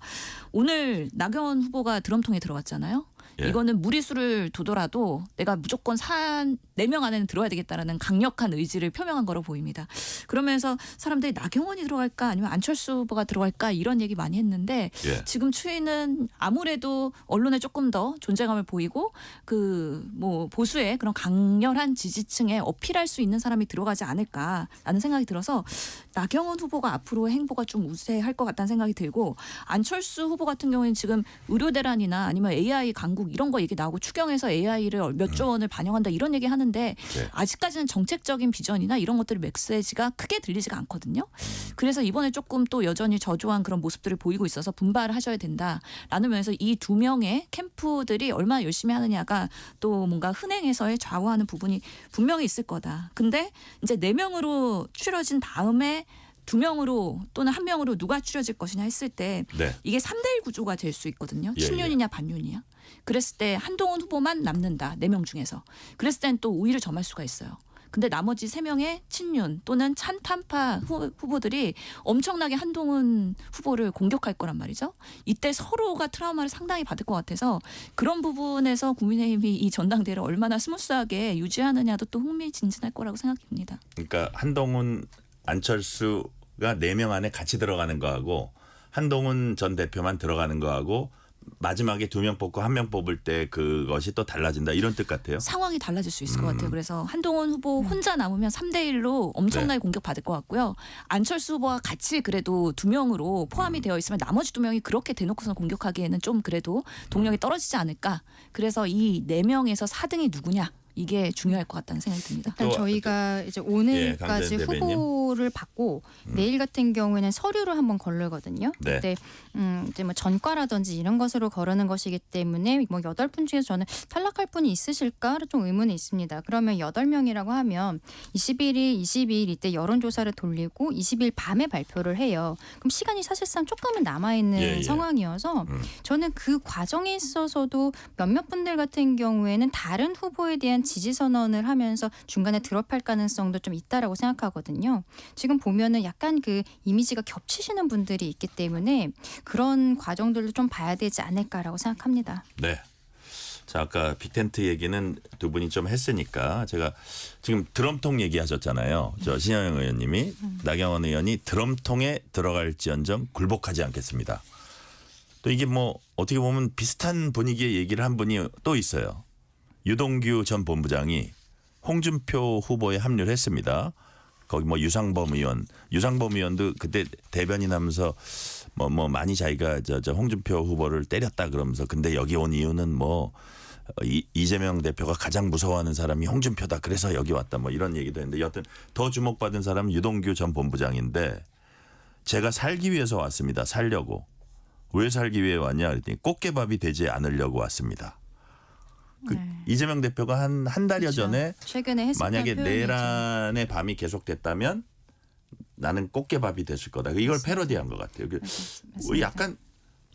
[SPEAKER 4] 오늘 나경원 후보가 드럼통에 들어갔잖아요.
[SPEAKER 2] 예.
[SPEAKER 4] 이거는 무리수를 두더라도 내가 무조건 4명 안에는 들어야 되겠다라는 강력한 의지를 표명한 거로 보입니다. 그러면서 사람들이 나경원이 들어갈까 아니면 안철수 후보가 들어갈까 이런 얘기 많이 했는데
[SPEAKER 2] 예.
[SPEAKER 4] 지금 추이는 아무래도 언론에 조금 더 존재감을 보이고 그 뭐 보수의 그런 강렬한 지지층에 어필할 수 있는 사람이 들어가지 않을까라는 생각이 들어서 나경원 후보가 앞으로 행보가 좀 우세할 것 같다는 생각이 들고 안철수 후보 같은 경우는 지금 의료 대란이나 아니면 AI 강국 이런 거 얘기 나오고 추경에서 AI를 몇 조 원을 반영한다 이런 얘기 하는데
[SPEAKER 2] 네.
[SPEAKER 4] 아직까지는 정책적인 비전이나 이런 것들이 메시지가 크게 들리지가 않거든요. 그래서 이번에 조금 또 여전히 저조한 그런 모습들을 보이고 있어서 분발을 하셔야 된다라는 면에서 이 2명의 캠프들이 얼마나 열심히 하느냐가 또 뭔가 흔행에서의 좌우하는 부분이 분명히 있을 거다. 근데 이제 4명으로 추려진 다음에 2명으로 또는 1명으로 누가 추려질 것이냐 했을 때
[SPEAKER 2] 네.
[SPEAKER 4] 이게 3대1 구조가 될 수 있거든요.
[SPEAKER 2] 예,
[SPEAKER 4] 친윤이냐 반윤이냐. 그랬을 때 한동훈 후보만 남는다. 4명 중에서. 그랬을 땐 또 우위를 점할 수가 있어요. 근데 나머지 3명의 친윤 또는 찬탄파 후보들이 엄청나게 한동훈 후보를 공격할 거란 말이죠. 이때 서로가 트라우마를 상당히 받을 것 같아서 그런 부분에서 국민의힘이 이 전당대회를 얼마나 스무스하게 유지하느냐도 또 흥미진진할 거라고 생각합니다.
[SPEAKER 2] 그러니까 한동훈 안철수가 4명 안에 같이 들어가는 거하고 한동훈 전 대표만 들어가는 거하고 마지막에 2명 뽑고 1명 뽑을 때 그것이 또 달라진다 이런 뜻 같아요.
[SPEAKER 4] 상황이 달라질 수 있을 것 같아요. 그래서 한동훈 후보 혼자 남으면 3대1로 엄청나게 공격받을 것 같고요. 안철수 후보와 같이 그래도 2명으로 포함이 되어 있으면 나머지 2명이 그렇게 대놓고서 공격하기에는 좀 그래도 동력이 떨어지지 않을까. 그래서 이 4명에서 4등이 누구냐. 이게 중요할 것 같다는 생각이 듭니다.
[SPEAKER 3] 일단 저희가 이제 오늘까지
[SPEAKER 2] 강재현 대변인.
[SPEAKER 3] 후보를 받고 내일 같은 경우에는 서류를 한번 걸르거든요.
[SPEAKER 2] 네.
[SPEAKER 3] 그때 이제 뭐 전과라든지 이런 것으로 거르는 것이기 때문에 뭐 8분 중에서 저는 탈락할 분이 있으실까 좀 의문이 있습니다. 그러면 8명이라고 하면 21일, 22일 이때 여론조사를 돌리고 20일 밤에 발표를 해요. 그럼 시간이 사실상 조금은 남아있는
[SPEAKER 2] 예.
[SPEAKER 3] 상황이어서 저는 그 과정에 있어서도 몇몇 분들 같은 경우에는 다른 후보에 대한 지지 선언을 하면서 중간에 드롭할 가능성도 좀 있다라고 생각하거든요. 지금 보면은 약간 그 이미지가 겹치시는 분들이 있기 때문에 그런 과정들도 좀 봐야 되지 않을까라고 생각합니다.
[SPEAKER 2] 네. 자, 아까 빅텐트 얘기는 두 분이 좀 했으니까 제가 지금 드럼통 얘기하셨잖아요. 저 신현영 의원님이 나경원 의원이 드럼통에 들어갈지언정 굴복하지 않겠습니다. 또 이게 뭐 어떻게 보면 비슷한 분위기의 얘기를 한 분이 또 있어요. 유동규 전 본부장이 홍준표 후보에 합류를 했습니다. 거기 뭐 유상범 의원도 그때 대변인 하면서 뭐 많이 자기가 저 홍준표 후보를 때렸다 그러면서 근데 여기 온 이유는 뭐 이재명 대표가 가장 무서워하는 사람이 홍준표다. 그래서 여기 왔다. 뭐 이런 얘기도 했는데 여하튼 더 주목받은 사람은 유동규 전 본부장인데 제가 살기 위해서 왔습니다. 살려고. 왜 살기 위해 왔냐 그랬더니 꽃게밥이 되지 않으려고 왔습니다. 이재명 대표가 한 달여
[SPEAKER 3] 그렇죠.
[SPEAKER 2] 전에
[SPEAKER 3] 최근에 했었던
[SPEAKER 2] 만약에
[SPEAKER 3] 표현이죠.
[SPEAKER 2] 내란의 밤이 계속됐다면 나는 꽃게밥이 됐을 거다. 이걸 패러디한 것 같아요.
[SPEAKER 3] 맞습니다.
[SPEAKER 2] 약간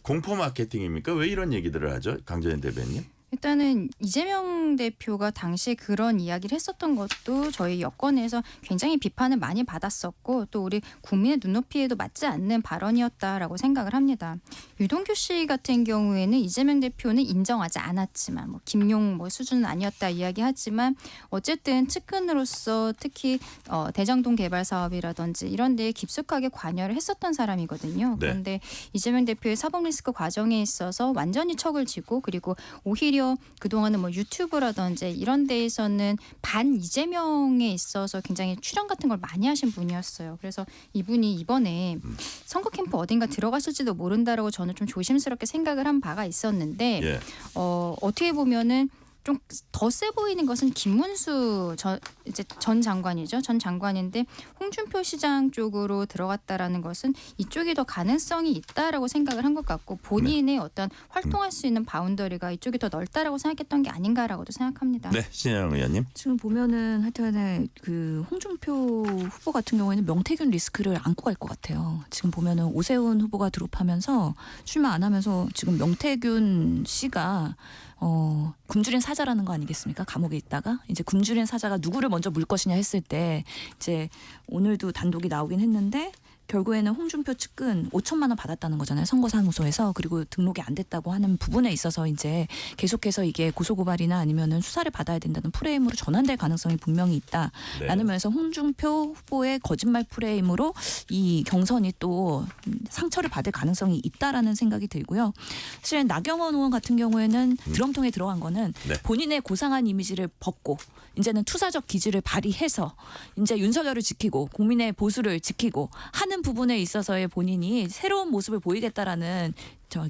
[SPEAKER 2] 공포 마케팅입니까? 왜 이런 얘기들을 하죠? 강재현 대변인.
[SPEAKER 3] 일단은 이재명 대표가 당시에 그런 이야기를 했었던 것도 저희 여권에서 굉장히 비판을 많이 받았었고 또 우리 국민의 눈높이에도 맞지 않는 발언이었다라고 생각을 합니다. 유동규 씨 같은 경우에는 이재명 대표는 인정하지 않았지만 뭐 김용 뭐 수준은 아니었다 이야기하지만 어쨌든 측근으로서 특히 대장동 개발 사업이라든지 이런 데에 깊숙하게 관여를 했었던 사람이거든요.
[SPEAKER 2] 네.
[SPEAKER 3] 그런데 이재명 대표의 사법 리스크 과정에 있어서 완전히 척을 지고 그리고 오히려 그동안은 뭐 유튜브라든지 이런 데에서는 반 이재명에 있어서 굉장히 출연 같은 걸 많이 하신 분이었어요. 그래서 이분이 이번에 선거 캠프 어딘가 들어가실지도 모른다라고 저는 좀 조심스럽게 생각을 한 바가 있었는데
[SPEAKER 2] 예.
[SPEAKER 3] 어떻게 보면은 좀 더 세 보이는 것은 김문수 전 장관이죠. 전 장관인데 홍준표 시장 쪽으로 들어갔다라는 것은 이쪽이 더 가능성이 있다라고 생각을 한 것 같고 본인의 어떤 활동할 수 있는 바운더리가 이쪽이 더 넓다라고 생각했던 게 아닌가라고도 생각합니다.
[SPEAKER 2] 네, 신현영 의원님.
[SPEAKER 4] 지금 보면은 하여튼에 그 홍준표 후보 같은 경우에는 명태균 리스크를 안고 갈 것 같아요. 지금 보면은 오세훈 후보가 드롭하면서 출마 안 하면서 지금 명태균 씨가 굶주린 사자라는 거 아니겠습니까? 감옥에 있다가 이제 굶주린 사자가 누구를 먼저 물 것이냐 했을 때 이제 오늘도 단독이 나오긴 했는데 결국에는 홍준표 측은 5천만 원 받았다는 거잖아요. 선거사무소에서. 그리고 등록이 안 됐다고 하는 부분에 있어서 이제 계속해서 이게 고소고발이나 아니면은 수사를 받아야 된다는 프레임으로 전환될 가능성이 분명히 있다라는 면에서 홍준표 후보의 거짓말 프레임으로 이 경선이 또 상처를 받을 가능성이 있다라는 생각이 들고요. 사실 나경원 의원 같은 경우에는 드럼통에 들어간 거는
[SPEAKER 2] 네.
[SPEAKER 4] 본인의 고상한 이미지를 벗고 이제는 투사적 기질을 발휘해서 이제 윤석열을 지키고 국민의 보수를 지키고 하는 부분에 있어서의 본인이 새로운 모습을 보이겠다라는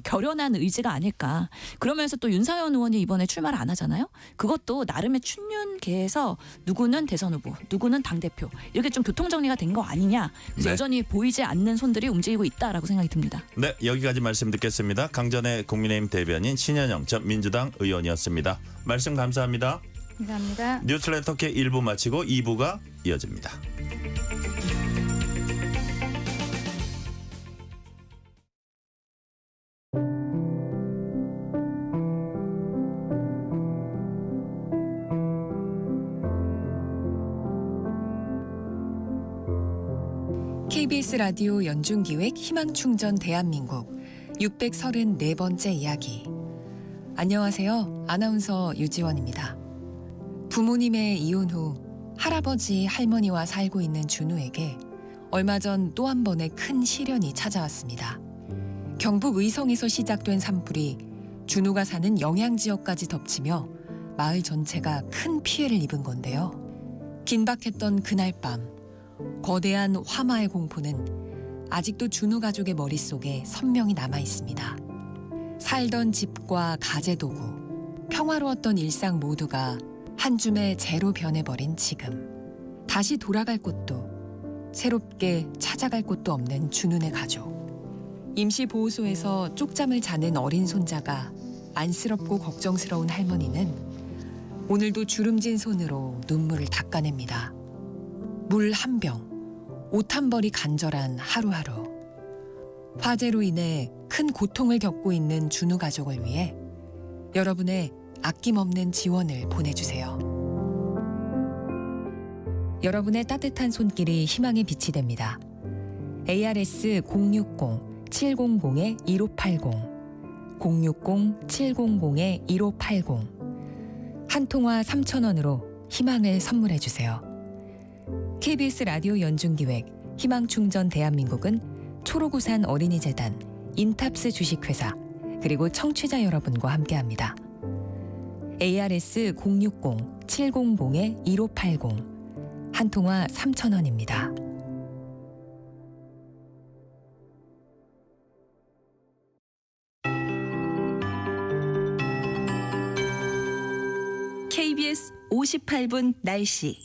[SPEAKER 4] 결연한 의지가 아닐까. 그러면서 또 윤상현 의원이 이번에 출마를 안 하잖아요. 그것도 나름의 춘륜계에서 누구는 대선 후보, 누구는 당대표 이렇게 좀 교통정리가 된 거 아니냐. 그래서
[SPEAKER 2] 네.
[SPEAKER 4] 여전히 보이지 않는 손들이 움직이고 있다라고 생각이 듭니다.
[SPEAKER 2] 네, 여기까지 말씀 듣겠습니다. 강전의 국민의힘 대변인 신현영 전 민주당 의원이었습니다. 말씀 감사합니다.
[SPEAKER 3] 감사합니다.
[SPEAKER 2] 뉴스레터 K 1부 마치고 2부가 이어집니다.
[SPEAKER 11] KBS 라디오 연중기획 희망충전 대한민국 634번째 이야기. 안녕하세요. 아나운서 유지원입니다. 부모님의 이혼 후 할아버지, 할머니와 살고 있는 준우에게 얼마 전 또 한 번의 큰 시련이 찾아왔습니다. 경북 의성에서 시작된 산불이 준우가 사는 영양지역까지 덮치며 마을 전체가 큰 피해를 입은 건데요. 긴박했던 그날 밤 거대한 화마의 공포는 아직도 준우 가족의 머릿속에 선명히 남아 있습니다. 살던 집과 가재도구, 평화로웠던 일상 모두가 한 줌에 재로 변해버린 지금. 다시 돌아갈 곳도 새롭게 찾아갈 곳도 없는 준우네 가족. 임시보호소에서 쪽잠을 자는 어린 손자가 안쓰럽고 걱정스러운 할머니는 오늘도 주름진 손으로 눈물을 닦아냅니다. 물 한 병, 옷 한 벌이 간절한 하루하루. 화재로 인해 큰 고통을 겪고 있는 준우 가족을 위해 여러분의 아낌없는 지원을 보내주세요. 여러분의 따뜻한 손길이 희망의 빛이 됩니다. ARS 060-700-1580 060-700-1580 한 통화 3,000원으로 희망을 선물해 주세요. KBS 라디오 연중기획 희망충전 대한민국은 초록우산 어린이재단, 인탑스 주식회사, 그리고 청취자 여러분과 함께합니다. ARS 060-700-1580 한 통화 3,000원입니다.
[SPEAKER 1] KBS 58분 날씨.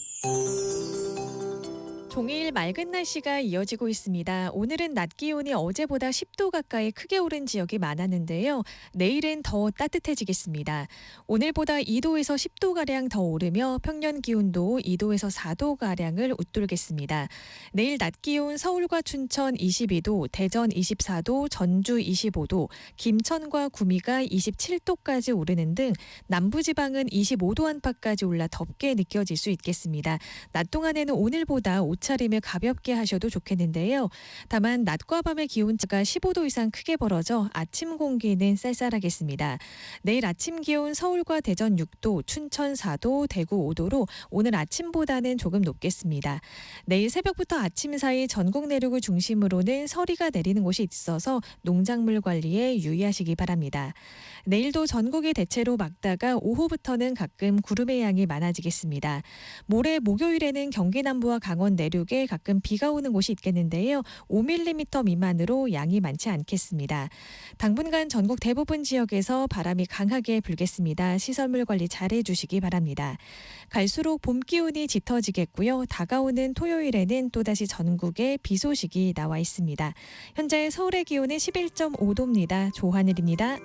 [SPEAKER 12] 종일 맑은 날씨가 이어지고 있습니다. 오늘은 낮 기온이 어제보다 10도 가까이 크게 오른 지역이 많았는데요. 내일은 더 따뜻해지겠습니다. 오늘보다 2도에서 10도가량 더 오르며 평년 기온도 2도에서 4도가량을 웃돌겠습니다. 내일 낮 기온 서울과 춘천 22도, 대전 24도, 전주 25도, 김천과 구미가 27도까지 오르는 등 남부지방은 25도 안팎까지 올라 덥게 느껴질 수 있겠습니다. 낮 동안에는 오늘보다 옷차림을 가볍게 하셔도 좋겠는데요. 다만 낮과 밤의 기온차가 15도 이상 크게 벌어져 아침 공기는 쌀쌀하겠습니다. 내일 아침 기온 서울과 대전 6도, 춘천 4도, 대구 5도로 오늘 아침보다는 조금 높겠습니다. 내일 새벽부터 아침 사이 전국 내륙을 중심으로는 서리가 내리는 곳이 있어서 농작물 관리에 유의하시기 바랍니다. 내일도 전국이 대체로 맑다가 오후부터는 가끔 구름의 양이 많아지겠습니다. 모레 목요일에는 경기 남부와 강원 내륙에 가끔 비가 오는 곳이 있겠는데요. 5mm 미만으로 양이 많지 않겠습니다. 당분간 전국 대부분 지역에서 바람이 강하게 불겠습니다. 시설물 관리 잘 해주시기 바랍니다. 갈수록 봄 기온이 짙어지겠고요. 다가오는 토요일에는 또다시 전국에 비 소식이 나와 있습니다. 현재 서울의 기온은 11.5도입니다. 조하늘입니다.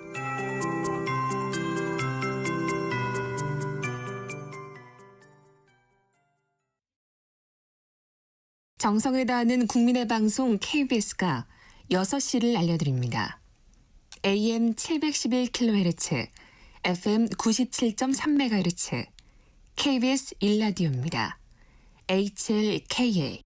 [SPEAKER 13] 정성을 다하는 국민의 방송 KBS가 6시를 알려드립니다. AM 711kHz, FM 97.3MHz, KBS 1라디오입니다. HLKA.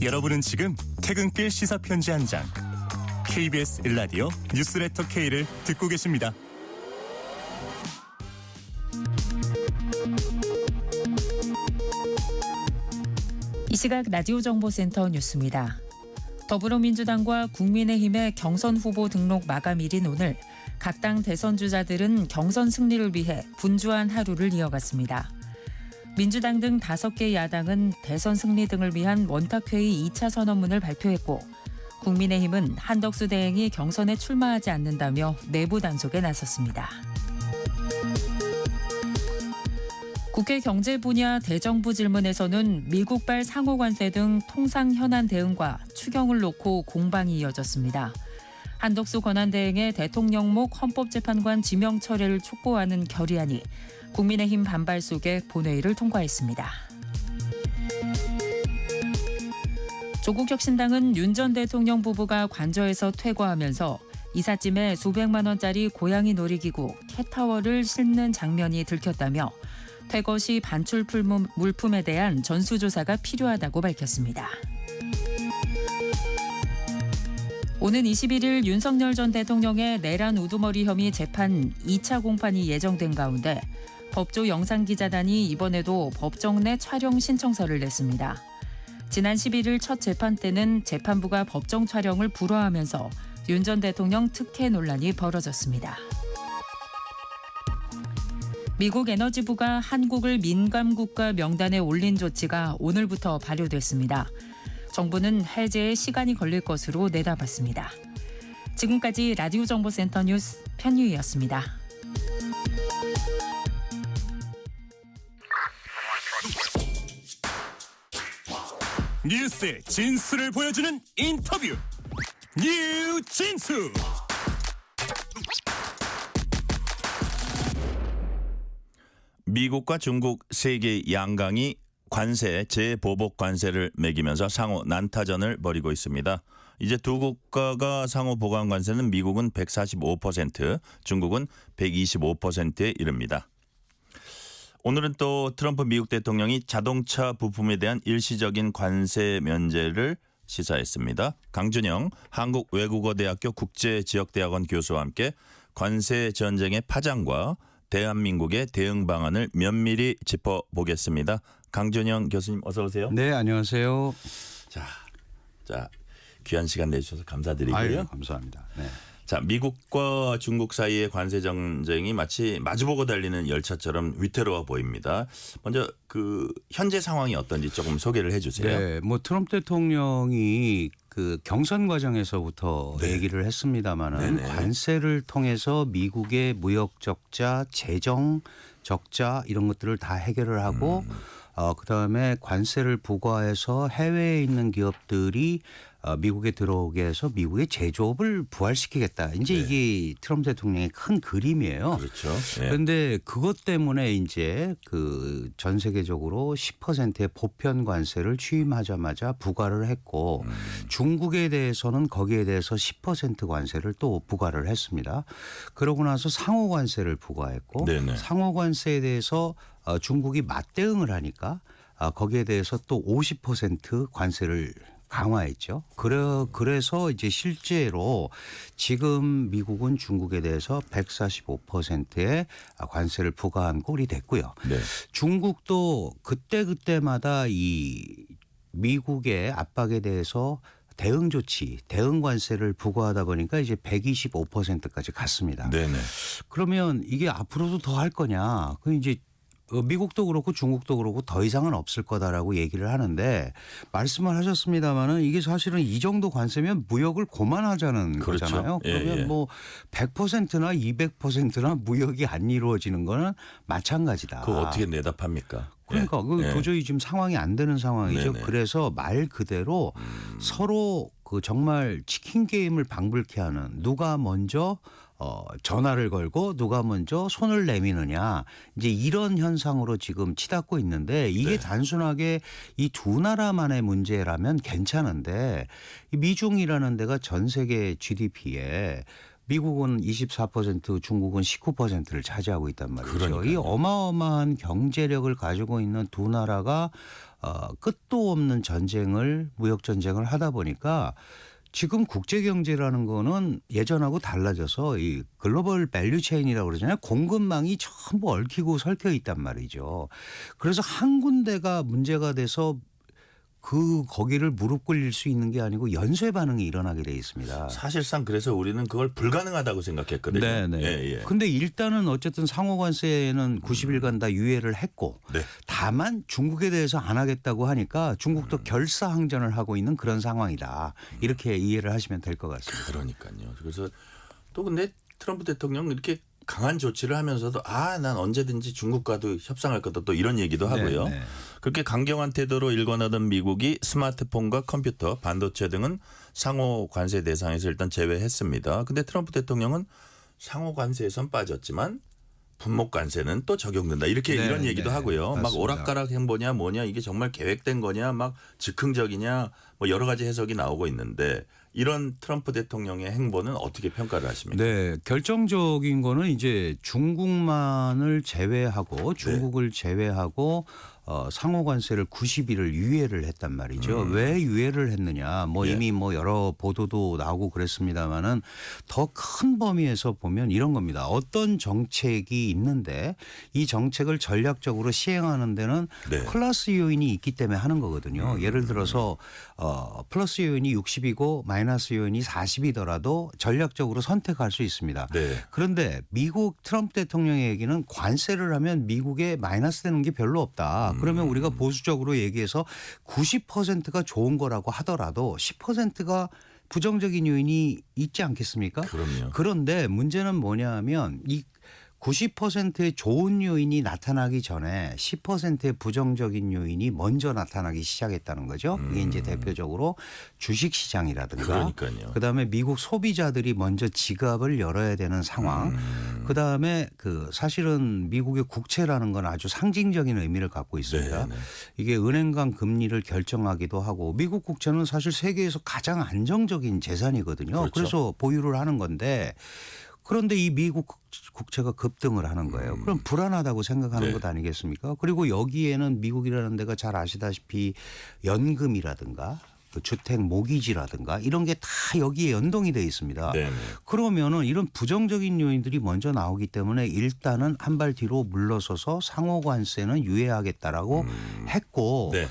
[SPEAKER 14] 여러분은 지금 퇴근길 시사편지 한 장, KBS 1라디오 뉴스레터 K를 듣고 계십니다.
[SPEAKER 15] 이 시각 라디오 정보센터 뉴스입니다. 더불어민주당과 국민의힘의 경선 후보 등록 마감일인 오늘 각 당 대선 주자들은 경선 승리를 위해 분주한 하루를 이어갔습니다. 민주당 등 5개 야당은 대선 승리 등을 위한 원탁회의 2차 선언문을 발표했고 국민의힘은 한덕수 대행이 경선에 출마하지 않는다며 내부 단속에 나섰습니다. 국회 경제 분야 대정부 질문에서는 미국발 상호 관세 등 통상 현안 대응과 추경을 놓고 공방이 이어졌습니다. 한덕수 권한대행의 대통령목 헌법재판관 지명 철회를 촉구하는 결의안이 국민의힘 반발 속에 본회의를 통과했습니다. 조국혁신당은 윤 전 대통령 부부가 관저에서 퇴거하면서 이삿짐에 수백만 원짜리 고양이 놀이기구 캣타워를 싣는 장면이 들켰다며 퇴거 시 반출 물품에 대한 전수조사가 필요하다고 밝혔습니다. 오는 21일 윤석열 전 대통령의 내란 우두머리 혐의 재판 2차 공판이 예정된 가운데 법조 영상기자단이 이번에도 법정 내 촬영 신청서를 냈습니다. 지난 11일 첫 재판 때는 재판부가 법정 촬영을 불허하면서 윤 전 대통령 특혜 논란이 벌어졌습니다. 미국 에너지부가 한국을 민감국가 명단에 올린 조치가 오늘부터 발효됐습니다. 정부는 해제에 시간이 걸릴 것으로 내다봤습니다. 지금까지 라디오 정보센터 뉴스 편유희였습니다.
[SPEAKER 14] 뉴스의 진수를 보여주는 인터뷰 뉴진수.
[SPEAKER 2] 미국과 중국 세 개 양강이 관세, 재보복 관세를 매기면서 상호 난타전을 벌이고 있습니다. 이제 두 국가가 상호 보강 관세는 미국은 145%, 중국은 125%에 이릅니다. 오늘은 또 트럼프 미국 대통령이 자동차 부품에 대한 일시적인 관세 면제를 시사했습니다. 강준영 한국외국어대학교 국제지역대학원 교수와 함께 관세 전쟁의 파장과 대한민국의 대응 방안을 면밀히 짚어보겠습니다. 강준영 교수님 어서 오세요.
[SPEAKER 16] 네, 안녕하세요.
[SPEAKER 2] 자 귀한 시간 내주셔서 감사드리고요.
[SPEAKER 16] 아유, 감사합니다. 네.
[SPEAKER 2] 자, 미국과 중국 사이의 관세 전쟁이 마치 마주보고 달리는 열차처럼 위태로워 보입니다. 먼저 그 현재 상황이 어떤지 조금 소개를 해주세요.
[SPEAKER 16] 네, 뭐 트럼프 대통령이 그 경선 과정에서부터
[SPEAKER 2] 네.
[SPEAKER 16] 얘기를 했습니다마는
[SPEAKER 2] 네네.
[SPEAKER 16] 관세를 통해서 미국의 무역 적자, 재정 적자 이런 것들을 다 해결을 하고 그다음에 관세를 부과해서 해외에 있는 기업들이 미국에 들어오게 해서 미국의 제조업을 부활시키겠다. 이제
[SPEAKER 2] 네.
[SPEAKER 16] 이게 트럼프 대통령의 큰 그림이에요.
[SPEAKER 2] 그렇죠. 예.
[SPEAKER 16] 그런데 그것 때문에 이제 그 전 세계적으로 10%의 보편 관세를 취임하자마자 부과를 했고 중국에 대해서는 거기에 대해서 10% 관세를 또 부과를 했습니다. 그러고 나서 상호 관세를 부과했고
[SPEAKER 2] 네네.
[SPEAKER 16] 상호 관세에 대해서 중국이 맞대응을 하니까 거기에 대해서 또 50% 관세를 강화했죠. 그래서 이제 실제로 지금 미국은 중국에 대해서 145%의 관세를 부과한 꼴이 됐고요.
[SPEAKER 2] 네.
[SPEAKER 16] 중국도 그때마다 이 미국의 압박에 대해서 대응 조치, 대응 관세를 부과하다 보니까 이제 125%까지 갔습니다.
[SPEAKER 2] 네네.
[SPEAKER 16] 그러면 이게 앞으로도 더 할 거냐? 그 이제 미국도 그렇고 중국도 그렇고 더 이상은 없을 거다라고 얘기를 하는데 말씀을 하셨습니다마는 이게 사실은 이 정도 관세면 무역을 고만하자는
[SPEAKER 2] 그렇죠.
[SPEAKER 16] 거잖아요.
[SPEAKER 2] 예,
[SPEAKER 16] 그러면
[SPEAKER 2] 예.
[SPEAKER 16] 뭐 100%나 200%나 무역이 안 이루어지는 거는 마찬가지다.
[SPEAKER 2] 그거 어떻게 내답합니까?
[SPEAKER 16] 그러니까 그
[SPEAKER 2] 예.
[SPEAKER 16] 도저히 지금 상황이 안 되는 상황이죠.
[SPEAKER 2] 네네.
[SPEAKER 16] 그래서 말 그대로 서로 그 정말 치킨 게임을 방불케 하는 누가 먼저 전화를 걸고 누가 먼저 손을 내미느냐 이제 이런 현상으로 지금 치닫고 있는데 이게
[SPEAKER 2] 네.
[SPEAKER 16] 단순하게 이 두 나라만의 문제라면 괜찮은데 이 미중이라는 데가 전 세계 GDP에 미국은 24%, 중국은 19%를 차지하고 있단 말이죠.
[SPEAKER 2] 그러니까요.
[SPEAKER 16] 이 어마어마한 경제력을 가지고 있는 두 나라가 끝도 없는 전쟁을 무역 전쟁을 하다 보니까 지금 국제 경제라는 거는 예전하고 달라져서 이 글로벌 밸류 체인이라고 그러잖아요. 공급망이 전부 얽히고 설켜 있단 말이죠. 그래서 한 군데가 문제가 돼서 거기를 무릎 꿇릴 수 있는 게 아니고 연쇄 반응이 일어나게 돼 있습니다.
[SPEAKER 2] 사실상 그래서 우리는 그걸 불가능하다고 생각했거든요.
[SPEAKER 16] 네네.
[SPEAKER 2] 예, 예.
[SPEAKER 16] 근데 일단은 어쨌든 상호 관세는 90일간 다 유예를 했고
[SPEAKER 2] 네.
[SPEAKER 16] 다만 중국에 대해서 안 하겠다고 하니까 중국도 결사항전을 하고 있는 그런 상황이다. 이렇게 이해를 하시면 될 것 같습니다.
[SPEAKER 2] 그러니까요. 그래서 또 근데 트럼프 대통령 이렇게 강한 조치를 하면서도 난 언제든지 중국과도 협상할 거다 또 이런 얘기도 하고요.
[SPEAKER 16] 네.
[SPEAKER 2] 그렇게 강경한 태도로 일관하던 미국이 스마트폰과 컴퓨터, 반도체 등은 상호 관세 대상에서 일단 제외했습니다. 근데 트럼프 대통령은 상호 관세에선 빠졌지만 분목 관세는 또 적용된다. 이렇게
[SPEAKER 16] 네,
[SPEAKER 2] 이런 얘기도
[SPEAKER 16] 네.
[SPEAKER 2] 하고요. 막
[SPEAKER 16] 맞습니다.
[SPEAKER 2] 오락가락 행보냐 뭐냐 이게 정말 계획된 거냐 막 즉흥적이냐 뭐 여러 가지 해석이 나오고 있는데 이런 트럼프 대통령의 행보는 어떻게 평가를 하십니까?
[SPEAKER 16] 네, 결정적인 거는 이제 중국만을 제외하고 중국을 제외하고 상호 관세를 90일을 유예를 했단 말이죠. 왜 유예를 했느냐? 뭐
[SPEAKER 2] 예.
[SPEAKER 16] 이미 뭐 여러 보도도 나오고 그랬습니다마는 더 큰 범위에서 보면 이런 겁니다. 어떤 정책이 있는데 이 정책을 전략적으로 시행하는 데는
[SPEAKER 2] 네.
[SPEAKER 16] 플러스 요인이 있기 때문에 하는 거거든요. 예를 들어서 플러스 요인이 60이고 마이너스 요인이 40이더라도 전략적으로 선택할 수 있습니다.
[SPEAKER 2] 네.
[SPEAKER 16] 그런데 미국 트럼프 대통령의 얘기는 관세를 하면 미국에 마이너스 되는 게 별로 없다. 그러면 우리가 보수적으로 얘기해서 90%가 좋은 거라고 하더라도 10%가 부정적인 요인이 있지 않겠습니까?
[SPEAKER 2] 그럼요.
[SPEAKER 16] 그런데 문제는 뭐냐 하면 이 90%의 좋은 요인이 나타나기 전에 10%의 부정적인 요인이 먼저 나타나기 시작했다는 거죠. 이게 이제 대표적으로 주식 시장이라든가
[SPEAKER 2] 그러니까요.
[SPEAKER 16] 그다음에 미국 소비자들이 먼저 지갑을 열어야 되는 상황. 그다음에 사실은 미국의 국채라는 건 아주 상징적인 의미를 갖고 있습니다.
[SPEAKER 2] 네, 네.
[SPEAKER 16] 이게 은행 간 금리를 결정하기도 하고 미국 국채는 사실 세계에서 가장 안정적인 재산이거든요.
[SPEAKER 2] 그렇죠.
[SPEAKER 16] 그래서 보유를 하는 건데 그런데 이 미국 국채가 급등을 하는 거예요. 그럼 불안하다고 생각하는
[SPEAKER 2] 네.
[SPEAKER 16] 것 아니겠습니까? 그리고 여기에는 미국이라는 데가 잘 아시다시피 연금이라든가 그 주택 모기지라든가 이런 게 다 여기에 연동이 돼 있습니다.
[SPEAKER 2] 네, 네.
[SPEAKER 16] 그러면은 이런 부정적인 요인들이 먼저 나오기 때문에 일단은 한 발 뒤로 물러서서 상호 관세는 유예하겠다라고 했고
[SPEAKER 2] 네.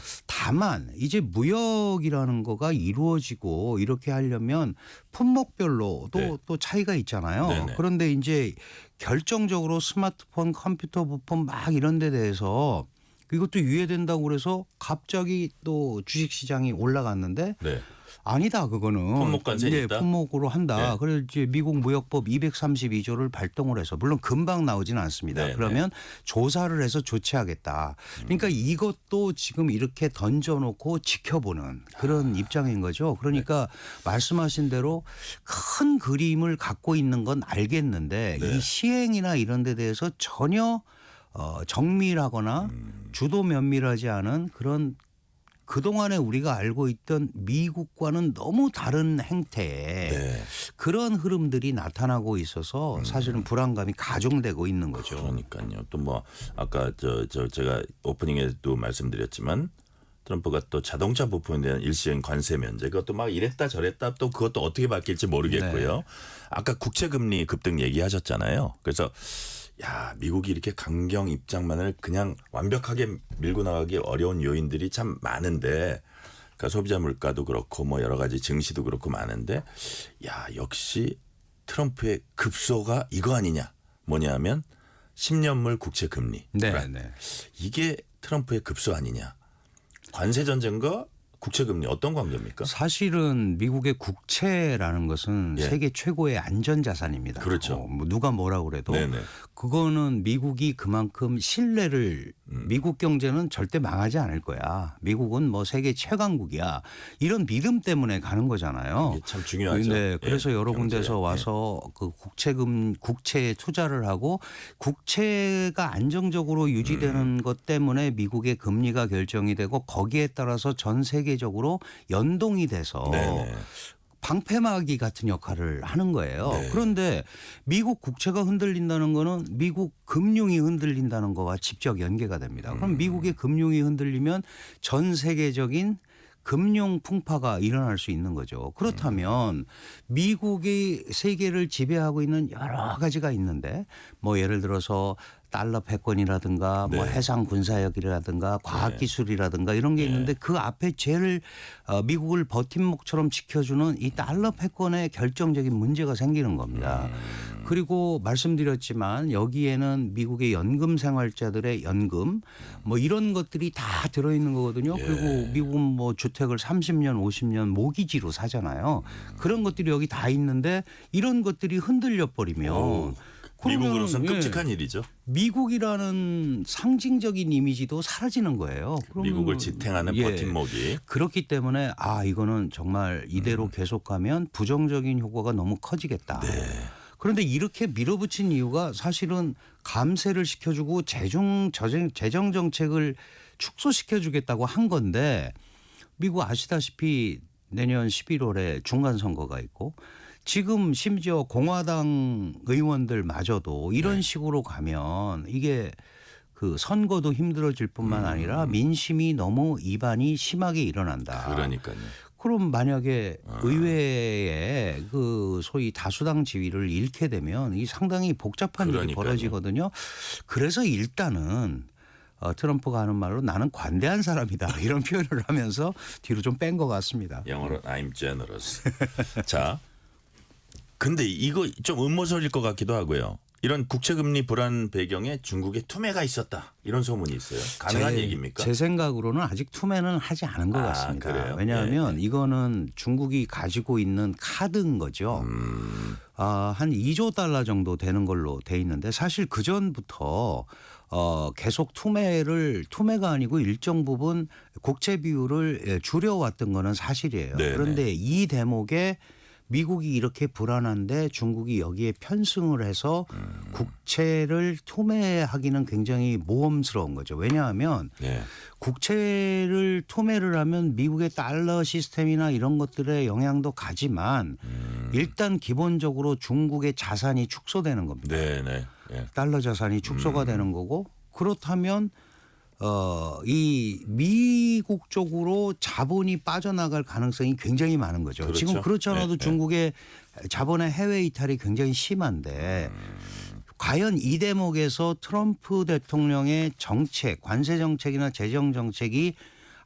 [SPEAKER 16] 다만 이제 무역이라는 거가 이루어지고 이렇게 하려면 품목별로도
[SPEAKER 2] 네.
[SPEAKER 16] 또 차이가 있잖아요.
[SPEAKER 2] 네네.
[SPEAKER 16] 그런데 이제 결정적으로 스마트폰, 컴퓨터 부품 막 이런 데 대해서 이것도 유예된다고 그래서 갑자기 또 주식시장이 올라갔는데
[SPEAKER 2] 네.
[SPEAKER 16] 아니다 그거는
[SPEAKER 2] 품목 관세는 있다?
[SPEAKER 16] 품목으로 한다.
[SPEAKER 2] 네.
[SPEAKER 16] 그래서 이제 미국 무역법 232조를 발동을 해서 물론 금방 나오지는 않습니다.
[SPEAKER 2] 네,
[SPEAKER 16] 그러면 조사를 해서 조치하겠다. 그러니까 이것도 지금 이렇게 던져놓고 지켜보는 그런 입장인 거죠. 그러니까 말씀하신 대로 큰 그림을 갖고 있는 건 알겠는데
[SPEAKER 2] 네.
[SPEAKER 16] 이 시행이나 이런 데 대해서 전혀 정밀하거나 주도 면밀하지 않은 그런 그동안에 우리가 알고 있던 미국과는 너무 다른 행태의
[SPEAKER 2] 네.
[SPEAKER 16] 그런 흐름들이 나타나고 있어서 사실은 불안감이 가중되고 있는 거죠.
[SPEAKER 2] 그러니까요. 또 뭐 아까 제가 오프닝에도 말씀드렸지만 트럼프가 또 자동차 부품에 대한 일시적인 관세 면제 그것도 막 이랬다 저랬다 또 그것도 어떻게 바뀔지 모르겠고요.
[SPEAKER 16] 네.
[SPEAKER 2] 아까 국채금리 급등 얘기하셨잖아요. 그래서 야 미국이 이렇게 강경 입장만을 그냥 완벽하게 밀고 나가기 어려운 요인들이 참 많은데 그러니까 소비자 물가도 그렇고 뭐 여러 가지 증시도 그렇고 많은데 야 역시 트럼프의 급소가 이거 아니냐 뭐냐면 10년물 국채 금리
[SPEAKER 16] 네, 네.
[SPEAKER 2] 이게 트럼프의 급소 아니냐 관세 전쟁과 국채 금리 어떤 관계입니까?
[SPEAKER 16] 사실은 미국의 국채라는 것은
[SPEAKER 2] 예.
[SPEAKER 16] 세계 최고의 안전 자산입니다.
[SPEAKER 2] 그렇죠.
[SPEAKER 16] 뭐 누가 뭐라고 그래도
[SPEAKER 2] 네네.
[SPEAKER 16] 그거는 미국이 그만큼 신뢰를 미국 경제는 절대 망하지 않을 거야. 미국은 뭐 세계 최강국이야. 이런 믿음 때문에 가는 거잖아요.
[SPEAKER 2] 이게 참 중요하죠.
[SPEAKER 16] 네, 그래서
[SPEAKER 2] 예,
[SPEAKER 16] 여러
[SPEAKER 2] 경제에.
[SPEAKER 16] 군데서 와서 그 국채에 투자를 하고 국채가 안정적으로 유지되는 것 때문에 미국의 금리가 결정이 되고 거기에 따라서 전 세계적으로 연동이 돼서
[SPEAKER 2] 네네.
[SPEAKER 16] 방패막이 같은 역할을 하는 거예요.
[SPEAKER 2] 네.
[SPEAKER 16] 그런데 미국 국채가 흔들린다는 거는 미국 금융이 흔들린다는 거와 직접 연계가 됩니다. 그럼 미국의 금융이 흔들리면 전 세계적인 금융 풍파가 일어날 수 있는 거죠. 그렇다면 미국이 세계를 지배하고 있는 여러 가지가 있는데 뭐 예를 들어서 달러 패권이라든가 뭐
[SPEAKER 2] 네.
[SPEAKER 16] 해상 군사력이라든가 과학기술이라든가 이런 게 있는데 그 앞에 제일 미국을 버팀목처럼 지켜주는 이 달러 패권에 결정적인 문제가 생기는 겁니다. 그리고 말씀드렸지만 여기에는 미국의 연금 생활자들의 연금 뭐 이런 것들이 다 들어있는 거거든요. 그리고 미국은 뭐 주택을 30년 50년 모기지로 사잖아요. 그런 것들이 여기 다 있는데 이런 것들이 흔들려 버리면
[SPEAKER 2] 미국으로서는
[SPEAKER 16] 예,
[SPEAKER 2] 끔찍한 일이죠.
[SPEAKER 16] 미국이라는 상징적인 이미지도 사라지는 거예요. 그러면
[SPEAKER 2] 미국을 지탱하는
[SPEAKER 16] 예,
[SPEAKER 2] 버팀목이.
[SPEAKER 16] 그렇기 때문에 이거는 정말 이대로 계속 가면 부정적인 효과가 너무 커지겠다.
[SPEAKER 2] 네.
[SPEAKER 16] 그런데 이렇게 밀어붙인 이유가 사실은 감세를 시켜주고 재정 정책을 축소시켜주겠다고 한 건데 미국 아시다시피 내년 11월에 중간선거가 있고 지금 심지어 공화당 의원들마저도 이런 식으로 가면 이게 그 선거도 힘들어질 뿐만 아니라 민심이 너무 이반이 심하게 일어난다.
[SPEAKER 2] 그러니까요.
[SPEAKER 16] 그럼 만약에 의회에 그 소위 다수당 지위를 잃게 되면 이 상당히 복잡한 일이
[SPEAKER 2] 그러니까요.
[SPEAKER 16] 벌어지거든요. 그래서 일단은 트럼프가 하는 말로 나는 관대한 사람이다 이런 표현을 하면서 뒤로 좀 뺀 것 같습니다.
[SPEAKER 2] 영어로 I'm generous. 자, 근데 이거 좀 음모설일 것 같기도 하고요. 이런 국채금리 불안 배경에 중국의 투매가 있었다. 이런 소문이 있어요. 가능한 얘기입니까?
[SPEAKER 16] 제 생각으로는 아직 투매는 하지 않은 것 같습니다.
[SPEAKER 2] 그래요?
[SPEAKER 16] 왜냐하면 이거는 중국이 가지고 있는 카드인 거죠. 한 2조 달러 정도 되는 걸로 돼 있는데 사실 그 전부터 계속 투매가 아니고 일정 부분 국채 비율을 줄여왔던 거는 사실이에요.
[SPEAKER 2] 네네.
[SPEAKER 16] 그런데 이 대목에 미국이 이렇게 불안한데 중국이 여기에 편승을 해서 국채를 투매하기는 굉장히 모험스러운 거죠. 왜냐하면
[SPEAKER 2] 네.
[SPEAKER 16] 국채를 투매를 하면 미국의 달러 시스템이나 이런 것들의 영향도 가지만 일단 기본적으로 중국의 자산이 축소되는 겁니다.
[SPEAKER 2] 네네. 예.
[SPEAKER 16] 달러 자산이 축소가 되는 거고 그렇다면 이 미국 쪽으로 자본이 빠져나갈 가능성이 굉장히 많은 거죠.
[SPEAKER 2] 그렇죠.
[SPEAKER 16] 지금 그렇지 않아도
[SPEAKER 2] 네,
[SPEAKER 16] 중국의 자본의 해외 이탈이 굉장히 심한데 과연 이 대목에서 트럼프 대통령의 정책, 관세 정책이나 재정 정책이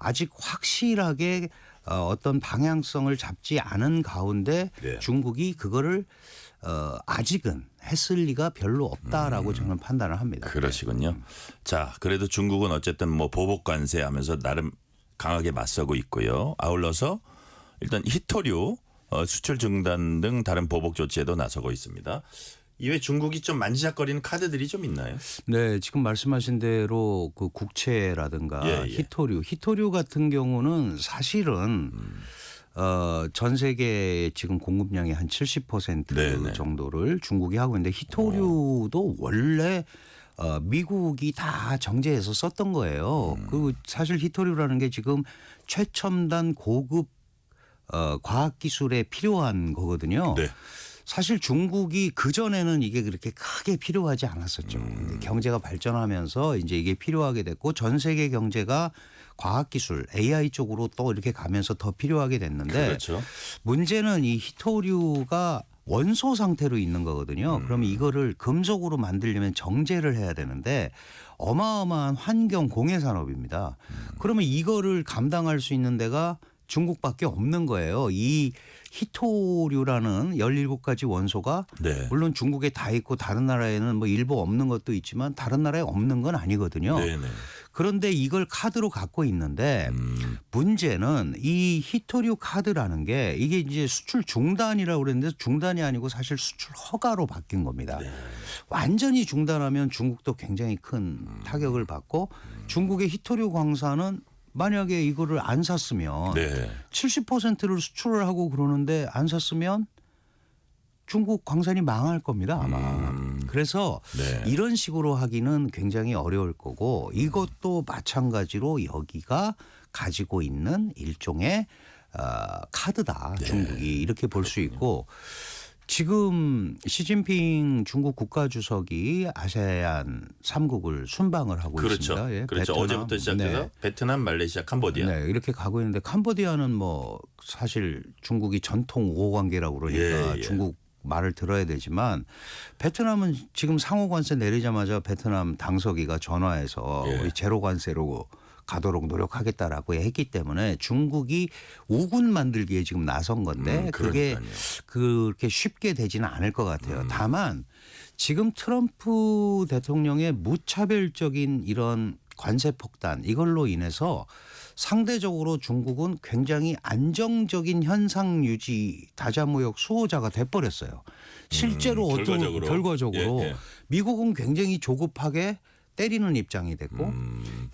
[SPEAKER 16] 아직 확실하게 어떤 방향성을 잡지 않은 가운데
[SPEAKER 2] 네.
[SPEAKER 16] 중국이 그거를 아직은 했을 리가 별로 없다라고 저는 판단을 합니다.
[SPEAKER 2] 그러시군요. 자, 그래도 중국은 어쨌든 뭐 보복 관세하면서 나름 강하게 맞서고 있고요. 아울러서 일단 히토류 수출 중단 등 다른 보복 조치에도 나서고 있습니다. 이외 중국이 좀 만지작거리는 카드들이 좀 있나요?
[SPEAKER 16] 네, 지금 말씀하신 대로 그 국채라든가
[SPEAKER 2] 예.
[SPEAKER 16] 히토류 같은 경우는 사실은 전 세계 지금 공급량의 한 70%
[SPEAKER 2] 네네.
[SPEAKER 16] 정도를 중국이 하고 있는데 히토류도 원래 미국이 다 정제해서 썼던 거예요. 그 사실 히토류라는 게 지금 최첨단 고급 과학 기술에 필요한 거거든요.
[SPEAKER 2] 네.
[SPEAKER 16] 사실 중국이 그전에는 이게 그렇게 크게 필요하지 않았었죠. 근데 경제가 발전하면서 이제 이게 필요하게 됐고 전 세계 경제가 과학기술 AI 쪽으로 또 이렇게 가면서 더 필요하게 됐는데
[SPEAKER 2] 그렇죠.
[SPEAKER 16] 문제는 이 히토류가 원소 상태로 있는 거거든요. 그러면 이거를 금속으로 만들려면 정제를 해야 되는데 어마어마한 환경 공해 산업입니다. 그러면 이거를 감당할 수 있는 데가 중국밖에 없는 거예요. 이 히토류라는 17가지 원소가
[SPEAKER 2] 네.
[SPEAKER 16] 물론 중국에 다 있고 다른 나라에는 뭐 일부 없는 것도 있지만 다른 나라에 없는 건 아니거든요.
[SPEAKER 2] 네네.
[SPEAKER 16] 그런데 이걸 카드로 갖고 있는데 문제는 이 히토류 카드라는 게 이게 이제 수출 중단이라고 그랬는데 중단이 아니고 사실 수출 허가로 바뀐 겁니다.
[SPEAKER 2] 네.
[SPEAKER 16] 완전히 중단하면 중국도 굉장히 큰 타격을 받고 중국의 히토류 광산은 만약에 이거를 안 샀으면
[SPEAKER 2] 네.
[SPEAKER 16] 70%를 수출을 하고 그러는데 안 샀으면 중국 광산이 망할 겁니다 아마. 그래서
[SPEAKER 2] 네.
[SPEAKER 16] 이런 식으로 하기는 굉장히 어려울 거고 이것도 마찬가지로 여기가 가지고 있는 일종의 카드다.
[SPEAKER 2] 네.
[SPEAKER 16] 중국이 이렇게 볼 수 있고 지금 시진핑 중국 국가주석이 아세안 3국을 순방을 하고
[SPEAKER 2] 그렇죠.
[SPEAKER 16] 있습니다. 예,
[SPEAKER 2] 그렇죠.
[SPEAKER 16] 베트남,
[SPEAKER 2] 어제부터 시작해서
[SPEAKER 16] 네.
[SPEAKER 2] 베트남, 말레이시아, 캄보디아.
[SPEAKER 16] 네, 이렇게 가고 있는데 캄보디아는 뭐 사실 중국이 전통 우호 관계라고 그러니까
[SPEAKER 2] 예.
[SPEAKER 16] 중국 말을 들어야 되지만 베트남은 지금 상호 관세 내리자마자 베트남 당서기가 전화해서
[SPEAKER 2] 예.
[SPEAKER 16] 우리 제로 관세로 가도록 노력하겠다라고 했기 때문에 중국이 우군 만들기에 지금 나선 건데 그게
[SPEAKER 2] 그러니까요.
[SPEAKER 16] 그렇게 쉽게 되지는 않을 것 같아요. 다만 지금 트럼프 대통령의 무차별적인 이런 관세 폭탄 이걸로 인해서 상대적으로 중국은 굉장히 안정적인 현상 유지 다자무역 수호자가 돼버렸어요. 실제로 결과적으로
[SPEAKER 2] 예.
[SPEAKER 16] 미국은 굉장히 조급하게 때리는 입장이 됐고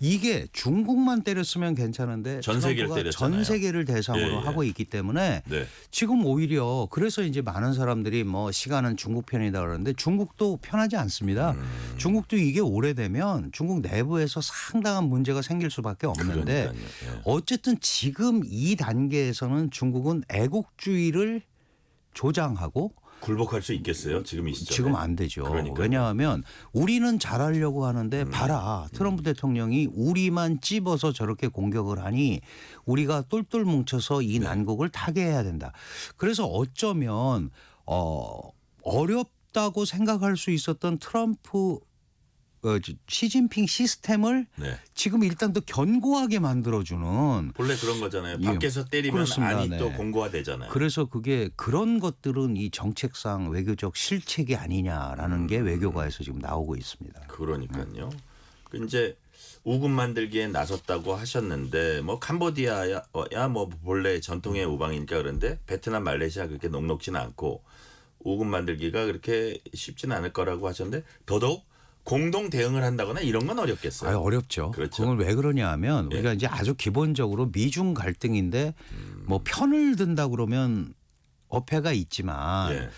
[SPEAKER 16] 이게 중국만 때렸으면 괜찮은데
[SPEAKER 2] 전 세계를
[SPEAKER 16] 트럼프가
[SPEAKER 2] 때렸잖아요.
[SPEAKER 16] 전 세계를 대상으로
[SPEAKER 2] 예.
[SPEAKER 16] 하고 있기 때문에
[SPEAKER 2] 네.
[SPEAKER 16] 지금 오히려 그래서 이제 많은 사람들이 뭐 시간은 중국 편이다 그러는데 중국도 편하지 않습니다. 중국도 이게 오래되면 중국 내부에서 상당한 문제가 생길 수밖에 없는데
[SPEAKER 2] 그러니까요. 예.
[SPEAKER 16] 어쨌든 지금 이 단계에서는 중국은 애국주의를 조장하고
[SPEAKER 2] 굴복할 수 있겠어요? 지금 이 시점에.
[SPEAKER 16] 지금 안 되죠.
[SPEAKER 2] 그러니까요.
[SPEAKER 16] 왜냐하면 우리는 잘하려고 하는데 봐라. 트럼프 대통령이 우리만 찝어서 저렇게 공격을 하니 우리가 똘똘 뭉쳐서 이 난국을 타개해야 된다. 그래서 어쩌면 어렵다고 생각할 수 있었던 트럼프 시진핑 시스템을
[SPEAKER 2] 네.
[SPEAKER 16] 지금 일단 더 견고하게 만들어주는
[SPEAKER 2] 본래 그런 거잖아요.
[SPEAKER 16] 예.
[SPEAKER 2] 밖에서 때리면
[SPEAKER 16] 그렇습니다.
[SPEAKER 2] 안이
[SPEAKER 16] 네.
[SPEAKER 2] 또 공고화되잖아요.
[SPEAKER 16] 그래서 그게 그런 것들은 이 정책상 외교적 실책이 아니냐라는 게 외교가에서 지금 나오고 있습니다.
[SPEAKER 2] 그러니까요. 그 이제 우군 만들기에 나섰다고 하셨는데 뭐 캄보디아야 뭐 본래 전통의 우방이니까 그런데 베트남, 말레이시아 그렇게 녹록지는 않고 우군 만들기가 그렇게 쉽지는 않을 거라고 하셨는데 더더욱 공동 대응을 한다거나 이런 건 어렵겠어요.
[SPEAKER 16] 어렵죠.
[SPEAKER 2] 그렇죠.
[SPEAKER 16] 그건 왜 그러냐 하면
[SPEAKER 2] 예.
[SPEAKER 16] 우리가 이제 아주 기본적으로 미중 갈등인데 뭐 편을 든다 그러면 어폐가 있지만
[SPEAKER 2] 예.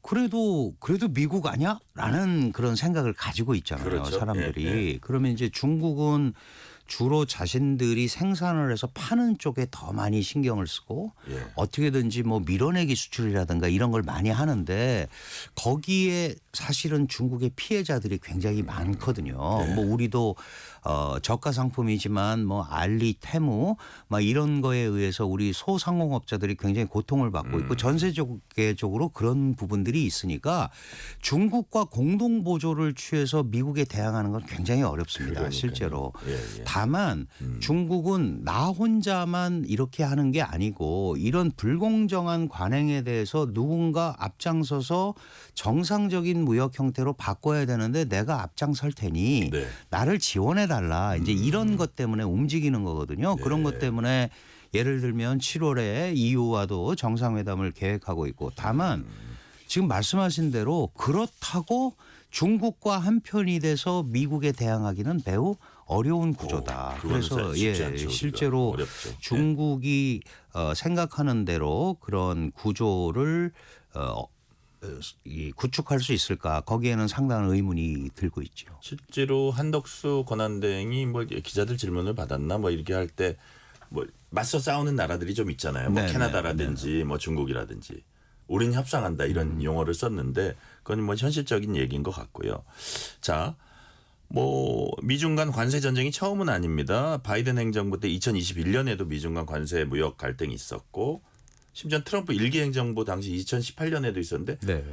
[SPEAKER 16] 그래도 미국 아니야? 라는 그런 생각을 가지고 있잖아요.
[SPEAKER 2] 그렇죠.
[SPEAKER 16] 사람들이.
[SPEAKER 2] 예.
[SPEAKER 16] 그러면 이제 중국은 주로 자신들이 생산을 해서 파는 쪽에 더 많이 신경을 쓰고
[SPEAKER 2] 예.
[SPEAKER 16] 어떻게든지 뭐 밀어내기 수출이라든가 이런 걸 많이 하는데 거기에 사실은 중국의 피해자들이 굉장히 많거든요.
[SPEAKER 2] 네.
[SPEAKER 16] 뭐 우리도 저가 상품이지만 뭐 알리, 테무 막 이런 거에 의해서 우리 소상공업자들이 굉장히 고통을 받고 있고 전 세계적으로 그런 부분들이 있으니까 중국과 공동 보조를 취해서 미국에 대항하는 건 굉장히 어렵습니다.
[SPEAKER 2] 그러니까요.
[SPEAKER 16] 실제로.
[SPEAKER 2] 예.
[SPEAKER 16] 다만 중국은 나 혼자만 이렇게 하는 게 아니고 이런 불공정한 관행에 대해서 누군가 앞장서서 정상적인 무역 형태로 바꿔야 되는데 내가 앞장설 테니
[SPEAKER 2] 네.
[SPEAKER 16] 나를 지원해 달라. 이제 이런 것 때문에 움직이는 거거든요.
[SPEAKER 2] 네.
[SPEAKER 16] 그런 것 때문에 예를 들면 7월에 EU와도 정상회담을 계획하고 있고 다만 지금 말씀하신 대로 그렇다고 중국과 한편이 돼서 미국에 대항하기는 매우 어려운 구조다. 그래서
[SPEAKER 2] 쉽지 않죠,
[SPEAKER 16] 실제로
[SPEAKER 2] 어렵죠.
[SPEAKER 16] 중국이 생각하는 대로 그런 구조를 구축할 수 있을까? 거기에는 상당한 의문이 들고 있죠.
[SPEAKER 2] 실제로 한덕수 권한대행이 뭐 기자들 질문을 받았나 뭐 이렇게 할 때 뭐 맞서 싸우는 나라들이 좀 있잖아요. 뭐
[SPEAKER 16] 네,
[SPEAKER 2] 캐나다라든지 뭐 중국이라든지 우린 협상한다 이런 용어를 썼는데 그건 뭐 현실적인 얘기인 것 같고요. 자, 뭐 미중 간 관세 전쟁이 처음은 아닙니다. 바이든 행정부 때 2021년에도 미중 간 관세 무역 갈등이 있었고 심지어 트럼프 1기 행정부 당시 2018년에도 있었는데
[SPEAKER 16] 네.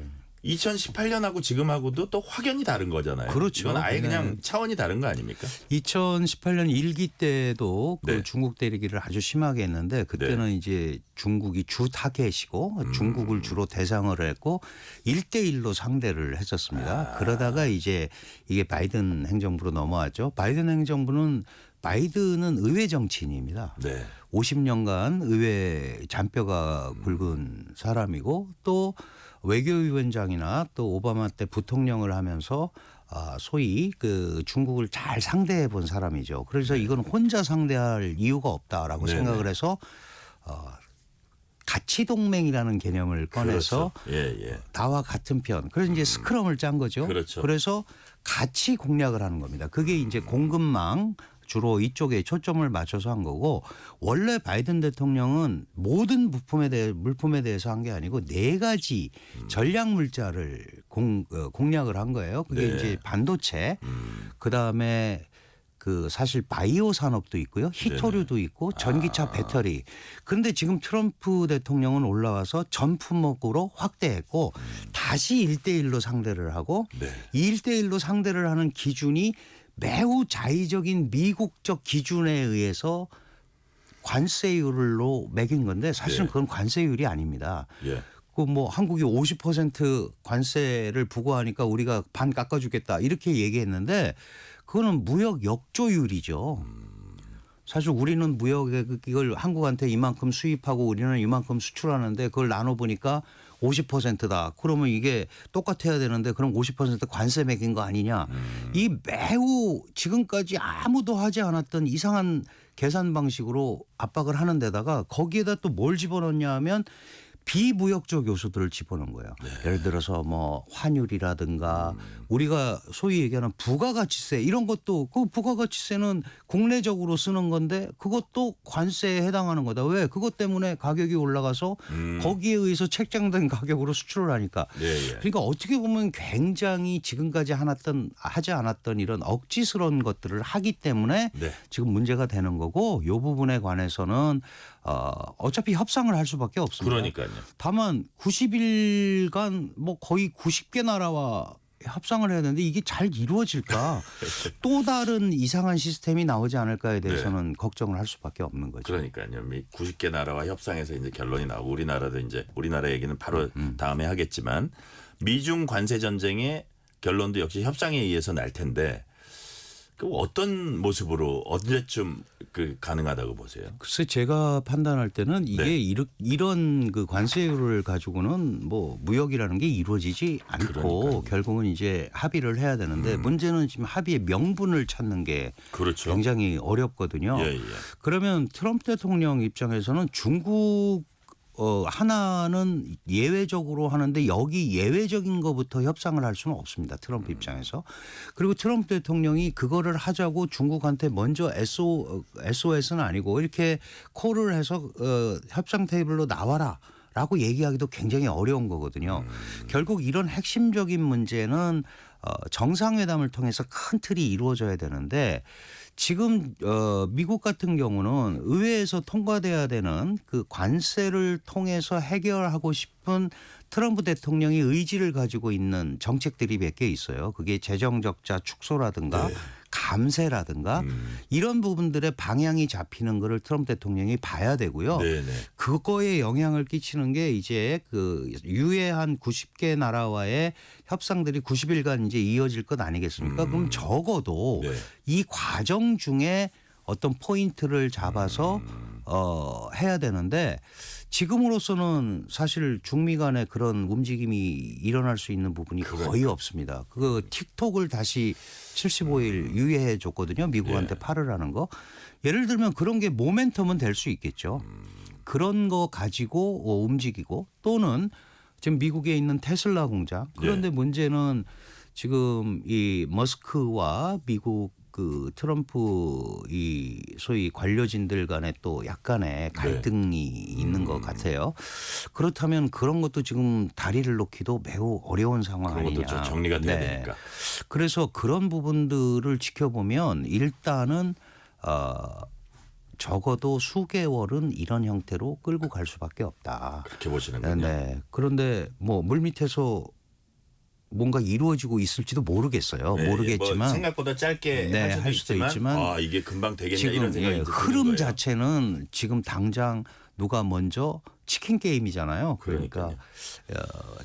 [SPEAKER 2] 2018년하고 지금하고도 또 확연히 다른 거잖아요.
[SPEAKER 16] 그렇죠.
[SPEAKER 2] 이건 아예
[SPEAKER 16] 네.
[SPEAKER 2] 그냥 차원이 다른 거 아닙니까?
[SPEAKER 16] 2018년 1기 때도 그
[SPEAKER 2] 네.
[SPEAKER 16] 중국 대리기를 아주 심하게 했는데 그때는 이제 중국이 주 타겟이고 중국을 주로 대상으로 했고 1대1로 상대를 했었습니다. 그러다가 이제 이게 바이든 행정부로 넘어왔죠. 바이든은 의회 정치인입니다.
[SPEAKER 2] 네.
[SPEAKER 16] 50년간 의회 잔뼈가 굵은 사람이고 또 외교위원장이나 또 오바마 때 부통령을 하면서 소위 그 중국을 잘 상대해 본 사람이죠. 그래서 이건 혼자 상대할 이유가 없다라고
[SPEAKER 2] 네네.
[SPEAKER 16] 생각을 해서 가치 동맹이라는 개념을 꺼내서
[SPEAKER 2] 그렇죠. 예.
[SPEAKER 16] 나와 같은 편. 그래서 이제 스크럼을 짠 거죠.
[SPEAKER 2] 그렇죠.
[SPEAKER 16] 그래서 같이 공략을 하는 겁니다. 그게 이제 공급망 주로 이쪽에 초점을 맞춰서 한 거고 원래 바이든 대통령은 모든 물품에 대해서 한 게 아니고 4가지 전략 물자를 공략을 한 거예요. 그게
[SPEAKER 2] 네.
[SPEAKER 16] 이제 반도체, 그다음에 그 사실 바이오 산업도 있고요. 히토류도 있고 전기차 배터리. 그런데 지금 트럼프 대통령은 올라와서 전 품목으로 확대했고 다시 1대1로 상대를 하고
[SPEAKER 2] 네.
[SPEAKER 16] 이 1대1로 상대를 하는 기준이 매우 자의적인 미국적 기준에 의해서 관세율로 매긴 건데 사실은
[SPEAKER 2] 네.
[SPEAKER 16] 그건 관세율이 아닙니다.
[SPEAKER 2] 예.
[SPEAKER 16] 그 뭐 한국이 50% 관세를 부과하니까 우리가 반 깎아주겠다 이렇게 얘기했는데 그거는 무역 역조율이죠. 사실 우리는 무역에 이걸 한국한테 이만큼 수입하고 우리는 이만큼 수출하는데 그걸 나눠보니까 50%다. 그러면 이게 똑같아야 되는데 그럼 50% 관세 매긴 거 아니냐. 이 매우 지금까지 아무도 하지 않았던 이상한 계산 방식으로 압박을 하는 데다가 거기에다 또 뭘 집어넣냐 하면 비무역적 요소들을 집어넣은 거예요.
[SPEAKER 2] 네.
[SPEAKER 16] 예를 들어서 뭐 환율이라든가 우리가 소위 얘기하는 부가가치세 이런 것도 그 부가가치세는 국내적으로 쓰는 건데 그것도 관세에 해당하는 거다. 왜? 그것 때문에 가격이 올라가서 거기에 의해서 책정된 가격으로 수출을 하니까.
[SPEAKER 2] 예.
[SPEAKER 16] 그러니까 어떻게 보면 굉장히 지금까지 하지 않았던 이런 억지스러운 것들을 하기 때문에
[SPEAKER 2] 네.
[SPEAKER 16] 지금 문제가 되는 거고 이 부분에 관해서는 어차피 협상을 할 수밖에 없습니다.
[SPEAKER 2] 그러니까요.
[SPEAKER 16] 다만 90일간 뭐 거의 90개 나라와 협상을 해야 되는데 이게 잘 이루어질까? 또 다른 이상한 시스템이 나오지 않을까에 대해서는 걱정을 할 수밖에 없는 거죠.
[SPEAKER 2] 그러니까요. 90개 나라와 협상해서 이제 결론이 나오고 우리나라도 이제 우리나라 얘기는 바로 다음에 하겠지만 미중 관세 전쟁의 결론도 역시 협상에 의해서 날 텐데 그 어떤 모습으로 언제쯤 그 가능하다고 보세요?
[SPEAKER 16] 글쎄 제가 판단할 때는 이게 이런 그 관세율을 가지고는 뭐 무역이라는 게 이루어지지 않고
[SPEAKER 2] 그러니까요.
[SPEAKER 16] 결국은 이제 합의를 해야 되는데 문제는 지금 합의의 명분을 찾는 게
[SPEAKER 2] 그렇죠.
[SPEAKER 16] 굉장히 어렵거든요.
[SPEAKER 2] 예.
[SPEAKER 16] 그러면 트럼프 대통령 입장에서는 중국 하나는 예외적으로 하는데 여기 예외적인 것부터 협상을 할 수는 없습니다. 트럼프 입장에서. 그리고 트럼프 대통령이 그거를 하자고 중국한테 먼저 SOS는 아니고 이렇게 콜을 해서 협상 테이블로 나와라. 라고 얘기하기도 굉장히 어려운 거거든요. 결국 이런 핵심적인 문제는 정상회담을 통해서 큰 틀이 이루어져야 되는데 지금 미국 같은 경우는 의회에서 통과돼야 되는 그 관세를 통해서 해결하고 싶은 트럼프 대통령이 의지를 가지고 있는 정책들이 몇 개 있어요. 그게 재정 적자 축소라든가 감세라든가 이런 부분들의 방향이 잡히는 거를 트럼프 대통령이 봐야 되고요.
[SPEAKER 2] 네네.
[SPEAKER 16] 그거에 영향을 끼치는 게 이제 그 유해한 90개 나라와의 협상들이 90일간 이제 이어질 것 아니겠습니까? 그럼 적어도
[SPEAKER 2] 네.
[SPEAKER 16] 이 과정 중에 어떤 포인트를 잡아서 해야 되는데 지금으로서는 사실 중미 간의 그런 움직임이 일어날 수 있는 부분이 거의 없습니다. 그 틱톡을 다시 75일 유예해 줬거든요. 미국한테 팔으라는 거. 예를 들면 그런 게 모멘텀은 될 수 있겠죠. 그런 거 가지고 움직이고 또는 지금 미국에 있는 테슬라 공장. 그런데 문제는 지금 이 머스크와 미국 그 트럼프 이 소위 관료진들 간에 또 약간의 갈등이 있는 것 같아요. 그렇다면 그런 것도 지금 다리를 놓기도 매우 어려운 상황
[SPEAKER 2] 그런
[SPEAKER 16] 아니냐.
[SPEAKER 2] 것도 좀 정리가 돼야 되니까.
[SPEAKER 16] 그래서 그런 부분들을 지켜보면 일단은 적어도 수개월은 이런 형태로 끌고 갈 수밖에 없다.
[SPEAKER 2] 그렇게 보시는군요.
[SPEAKER 16] 네. 그런데 뭐 물밑에서 뭔가 이루어지고 있을지도 모르겠어요.
[SPEAKER 2] 네,
[SPEAKER 16] 모르겠지만
[SPEAKER 2] 뭐 생각보다 짧게 할 수도 있지만 아, 이게 금방 되겠냐
[SPEAKER 16] 지금
[SPEAKER 2] 이런 생각이
[SPEAKER 16] 흐름
[SPEAKER 2] 거예요.
[SPEAKER 16] 자체는 지금 당장 누가 먼저 치킨 게임이잖아요. 그러니까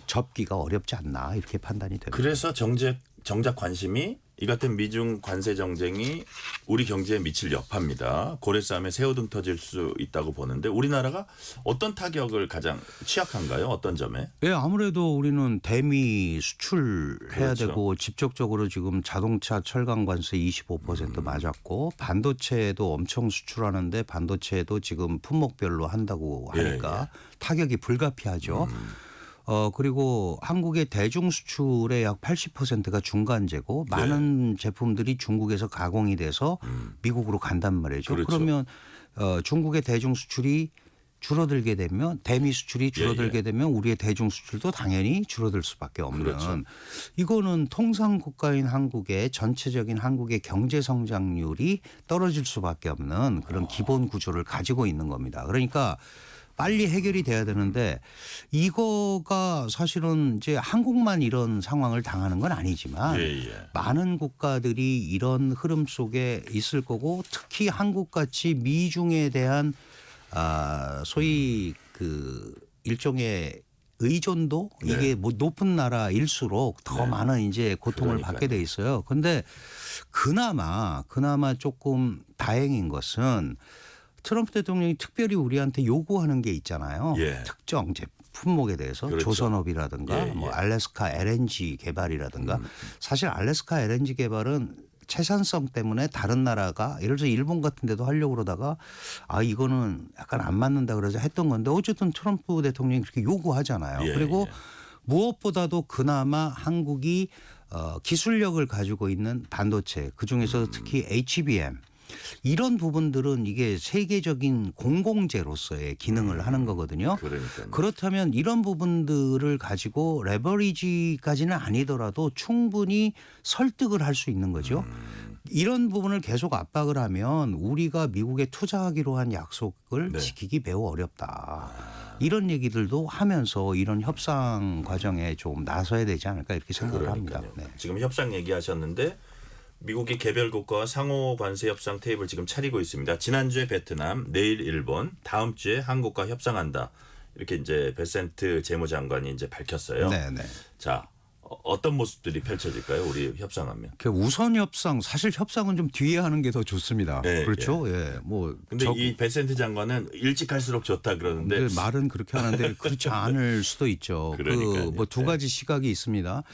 [SPEAKER 16] 접기가 어렵지 않나 이렇게 판단이 됩니다.
[SPEAKER 2] 그래서 정작 관심이 이 같은 미중 관세 정쟁이 우리 경제에 미칠 여파입니다. 고래 싸움에 새우등 터질 수 있다고 보는데 우리나라가 어떤 타격을 가장 취약한가요? 어떤 점에?
[SPEAKER 16] 예, 아무래도 우리는 대미 수출해야
[SPEAKER 2] 그렇죠.
[SPEAKER 16] 되고 직접적으로 지금 자동차 철강 관세 25% 맞았고 반도체도 엄청 수출하는데 반도체도 지금 품목별로 한다고 하니까 타격이 불가피하죠. 그리고 한국의 대중 수출의 약 80%가 중간재고 많은 제품들이 중국에서 가공이 돼서 미국으로 간단 말이죠.
[SPEAKER 2] 그렇죠.
[SPEAKER 16] 그러면 중국의 대중 수출이 줄어들게 되면 대미 수출이 줄어들게 되면 우리의 대중 수출도 당연히 줄어들 수밖에 없는
[SPEAKER 2] 그렇죠.
[SPEAKER 16] 이거는 통상 국가인 한국의 전체적인 한국의 경제 성장률이 떨어질 수밖에 없는 그런 기본 구조를 가지고 있는 겁니다. 그러니까 빨리 해결이 돼야 되는데 이거가 사실은 이제 한국만 이런 상황을 당하는 건 아니지만 많은 국가들이 이런 흐름 속에 있을 거고 특히 한국같이 미중에 대한 소위 그 일종의 의존도 이게 뭐 높은 나라일수록 더 많은 이제 고통을 받게 돼 있어요. 근데 그나마 조금 다행인 것은 트럼프 대통령이 특별히 우리한테 요구하는 게 있잖아요. 특정 이제 품목에 대해서 조선업이라든가 뭐 알래스카 LNG 개발이라든가 사실 알래스카 LNG 개발은 채산성 때문에 다른 나라가 예를 들어서 일본 같은 데도 하려고 그러다가 이거는 약간 안 맞는다 그래서 했던 건데 어쨌든 트럼프 대통령이 그렇게 요구하잖아요. 그리고 무엇보다도 그나마 한국이 기술력을 가지고 있는 반도체 그중에서 특히 HBM 이런 부분들은 이게 세계적인 공공재로서의 기능을 하는 거거든요. 그렇다면 이런 부분들을 가지고 레버리지까지는 아니더라도 충분히 설득을 할 수 있는 거죠. 이런 부분을 계속 압박을 하면 우리가 미국에 투자하기로 한 약속을 지키기 매우 어렵다. 이런 얘기들도 하면서 이런 협상 과정에 좀 나서야 되지 않을까 이렇게 생각을 합니다.
[SPEAKER 2] 지금 협상 얘기하셨는데 미국이 개별국가와 상호 관세 협상 테이블 지금 차리고 있습니다. 지난주에 베트남, 내일 일본, 다음 주에 한국과 협상한다. 이렇게 이제 베센트 재무장관이 이제 밝혔어요. 자, 어떤 모습들이 펼쳐질까요? 우리 협상하면.
[SPEAKER 16] 우선 협상 사실 협상은 좀 뒤에 하는 게 더 좋습니다. 그렇죠. 뭐
[SPEAKER 2] 근데 이 베센트 장관은 일찍 할수록 좋다 그러는데
[SPEAKER 16] 말은 그렇게 하는데 그렇지 않을 수도 있죠. 뭐 두 가지 시각이 있습니다.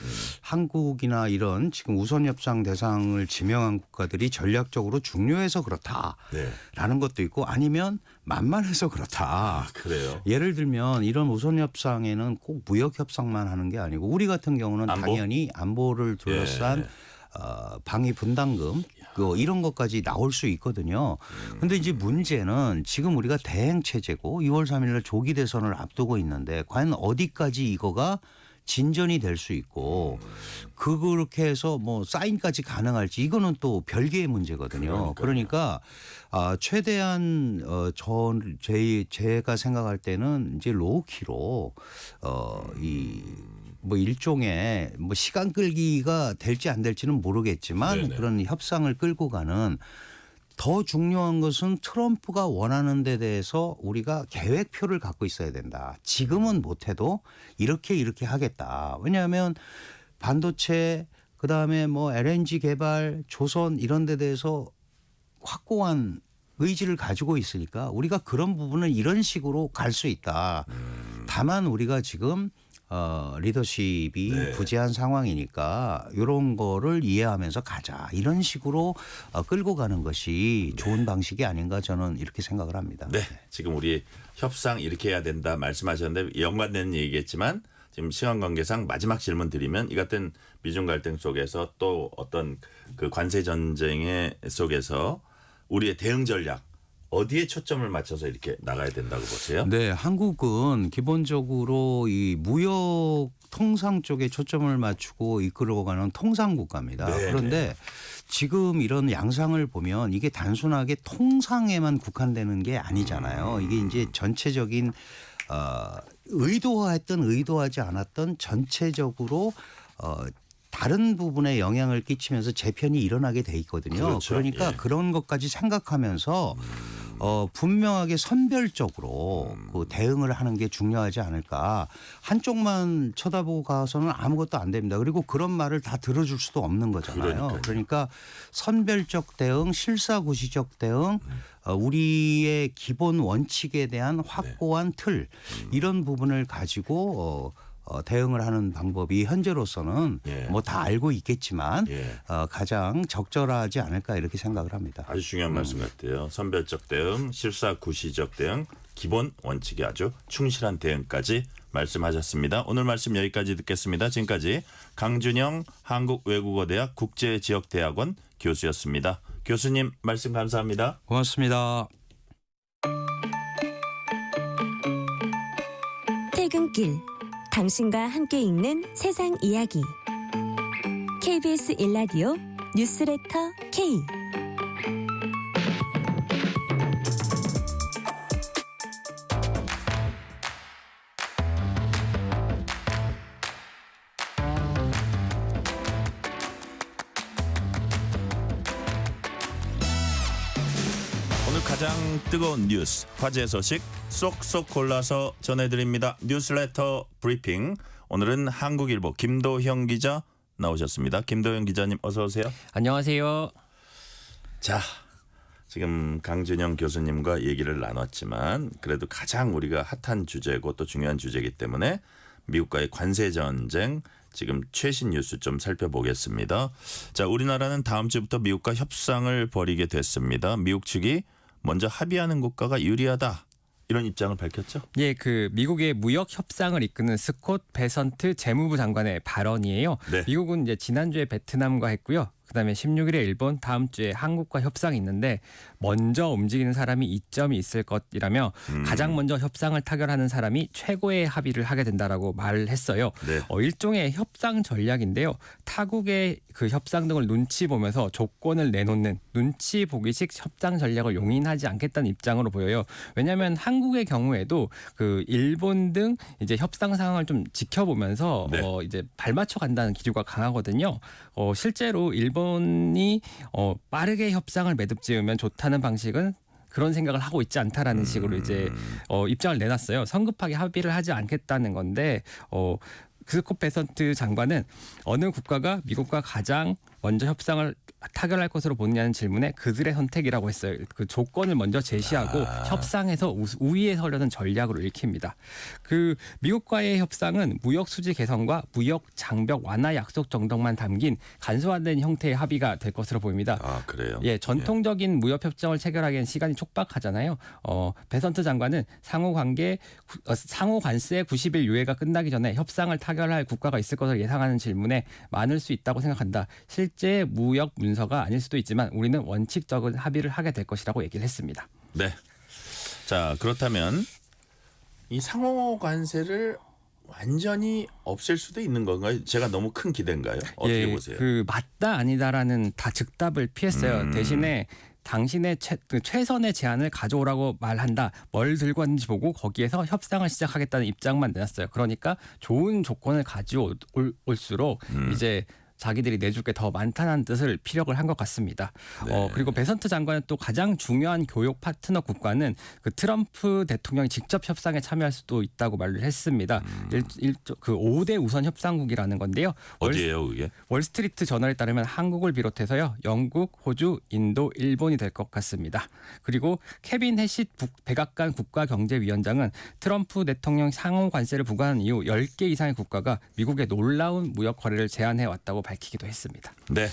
[SPEAKER 16] 한국이나 이런 지금 우선 협상 대상을 지명한 국가들이 전략적으로 중요해서 그렇다라는 것도 있고 아니면 만만해서 그렇다.
[SPEAKER 2] 그래요.
[SPEAKER 16] 예를 들면 이런 우선 협상에는 꼭 무역 협상만 하는 게 아니고 우리 같은 경우는 당연히 안보를 둘러싼 방위 분담금 이런 것까지 나올 수 있거든요. 그런데 이제 문제는 지금 우리가 대행 체제고 2월 3일 날 조기 대선을 앞두고 있는데 과연 어디까지 이거가 진전이 될 수 있고 그렇게 해서 뭐 사인까지 가능할지 이거는 또 별개의 문제거든요. 그러니까 최대한 제가 생각할 때는 이제 로우키로 뭐 일종의 뭐 시간 끌기가 될지 안 될지는 모르겠지만
[SPEAKER 9] 네네.
[SPEAKER 16] 그런 협상을 끌고 가는 더 중요한 것은 트럼프가 원하는 데 대해서 우리가 계획표를 갖고 있어야 된다. 지금은 못해도 이렇게 하겠다. 왜냐하면 반도체 그다음에 뭐 LNG 개발, 조선 이런 데 대해서 확고한 의지를 가지고 있으니까 우리가 그런 부분은 이런 식으로 갈 수 있다. 다만 우리가 지금 리더십이
[SPEAKER 9] 네.
[SPEAKER 16] 부재한 상황이니까 이런 거를 이해하면서 가자. 이런 식으로 끌고 가는 것이 좋은 방식이 아닌가 저는 이렇게 생각을 합니다.
[SPEAKER 2] 네, 지금 우리 협상 이렇게 해야 된다 말씀하셨는데 연관되는 얘기겠지만 지금 시간 관계상 마지막 질문 드리면 이 같은 미중 갈등 속에서 또 어떤 그 관세 전쟁의 속에서 우리의 대응 전략 어디에 초점을 맞춰서 이렇게 나가야 된다고 보세요?
[SPEAKER 16] 네, 한국은 기본적으로 이 무역 통상 쪽에 초점을 맞추고 이끌어가는 통상 국가입니다.
[SPEAKER 2] 네,
[SPEAKER 16] 그런데 지금 이런 양상을 보면 이게 단순하게 통상에만 국한되는 게 아니잖아요. 이게 이제 전체적인 의도했던 의도하지 않았던 전체적으로 다른 부분에 영향을 끼치면서 재편이 일어나게 돼 있거든요.
[SPEAKER 2] 그렇죠.
[SPEAKER 16] 그러니까
[SPEAKER 2] 예.
[SPEAKER 16] 그런 것까지 생각하면서 분명하게 선별적으로 그 대응을 하는 게 중요하지 않을까. 한쪽만 쳐다보고 가서는 아무것도 안 됩니다. 그리고 그런 말을 다 들어줄 수도 없는 거잖아요.
[SPEAKER 2] 그러니까요.
[SPEAKER 16] 그러니까 선별적 대응, 실사구시적 대응, 우리의 기본 원칙에 대한 확고한 틀 이런 부분을 가지고 대응을 하는 방법이 현재로서는
[SPEAKER 2] 예.
[SPEAKER 16] 뭐 다 알고 있겠지만
[SPEAKER 2] 예.
[SPEAKER 16] 가장 적절하지 않을까 이렇게 생각을 합니다.
[SPEAKER 2] 아주 중요한 말씀 같아요. 선별적 대응, 실사구시적 대응, 기본 원칙에 아주 충실한 대응까지 말씀하셨습니다. 오늘 말씀 여기까지 듣겠습니다. 지금까지 강준영 한국외국어대학 국제지역대학원 교수였습니다. 교수님 말씀 감사합니다.
[SPEAKER 16] 고맙습니다.
[SPEAKER 1] 퇴근길 당신과 함께 읽는 세상 이야기 KBS 1라디오 뉴스레터 K
[SPEAKER 2] 오늘 가장 뜨거운 뉴스, 화제 소식 쏙쏙 골라서 전해드립니다. 뉴스레터 브리핑. 오늘은 한국일보 김도형 기자 나오셨습니다. 김도형 기자님 어서 오세요.
[SPEAKER 17] 안녕하세요.
[SPEAKER 2] 자, 지금 강준영 교수님과 얘기를 나눴지만 그래도 가장 우리가 핫한 주제고 또 중요한 주제이기 때문에 미국과의 관세 전쟁 지금 최신 뉴스 좀 살펴보겠습니다. 자, 우리나라는 다음 주부터 미국과 협상을 벌이게 됐습니다. 미국 측이 먼저 합의하는 국가가 유리하다. 이런 입장을 밝혔죠.
[SPEAKER 17] 예, 그 미국의 무역 협상을 이끄는 스콧 베선트 재무부 장관의 발언이에요.
[SPEAKER 2] 네.
[SPEAKER 17] 미국은 이제 지난주에 베트남과 했고요. 그다음에 16일에 일본, 다음 주에 한국과 협상이 있는데 먼저 움직이는 사람이 이점이 있을 것이라며 가장 먼저 협상을 타결하는 사람이 최고의 합의를 하게 된다라고 말을 했어요.
[SPEAKER 2] 네.
[SPEAKER 17] 일종의 협상 전략인데요. 타국의 그 협상 등을 눈치 보면서 조건을 내놓는 눈치 보기식 협상 전략을 용인하지 않겠다는 입장으로 보여요. 왜냐하면 한국의 경우에도 그 일본 등 이제 협상 상황을 좀 지켜보면서
[SPEAKER 2] 네.
[SPEAKER 17] 이제 발맞춰 간다는 기류가 강하거든요. 실제로 일본이 빠르게 협상을 매듭지으면 좋다는 방식은 그런 생각을 하고 있지 않다라는 식으로 이제 입장을 내놨어요. 성급하게 합의를 하지 않겠다는 건데 스콧 베선트 장관은 어느 국가가 미국과 가장 먼저 협상을 타결할 것으로 보느냐는 질문에 그들의 선택이라고 했어요. 그 조건을 먼저 제시하고 협상에서 우위에 서려는 전략으로 읽힙니다. 그 미국과의 협상은 무역 수지 개선과 무역 장벽 완화 약속 정도만 담긴 간소화된 형태의 합의가 될 것으로 보입니다.
[SPEAKER 2] 아, 그래요?
[SPEAKER 17] 예, 전통적인 무역 협정을 체결하기엔 시간이 촉박하잖아요. 베선트 장관은 상호 관세 90일 유예가 끝나기 전에 협상을 타결할 국가가 있을 것을 예상하는 질문에 많을 수 있다고 생각한다. 실제 무역 문서가 아닐 수도 있지만 우리는 원칙적인 합의를 하게 될 것이라고 얘기를 했습니다.
[SPEAKER 2] 네. 자, 그렇다면 이 상호 관세를 완전히 없앨 수도 있는 건가요? 제가 너무 큰 기대인가요? 어떻게 보세요?
[SPEAKER 17] 그 맞다 아니다라는 다 즉답을 피했어요. 대신에 당신의 최선의 제안을 가져오라고 말한다. 뭘 들고 왔는지 보고 거기에서 협상을 시작하겠다는 입장만 내놨어요. 그러니까 좋은 조건을 가져올수록 이제 자기들이 내줄 게 더 많다는 뜻을 피력을 한 것 같습니다.
[SPEAKER 2] 네.
[SPEAKER 17] 그리고 베선트 장관은 또 가장 중요한 교역 파트너 국가는 그 트럼프 대통령이 직접 협상에 참여할 수도 있다고 말을 했습니다. 그 5대 우선 협상국이라는 건데요.
[SPEAKER 2] 어디예요, 그게?
[SPEAKER 17] 월스트리트 저널에 따르면 한국을 비롯해서요. 영국, 호주, 인도, 일본이 될 것 같습니다. 그리고 케빈 해시 백악관 국가경제위원장은 트럼프 대통령 상호 관세를 부과한 이후 10개 이상의 국가가 미국의 놀라운 무역 거래를 제한해 왔다고 밝히기도 했습니다.
[SPEAKER 2] 네.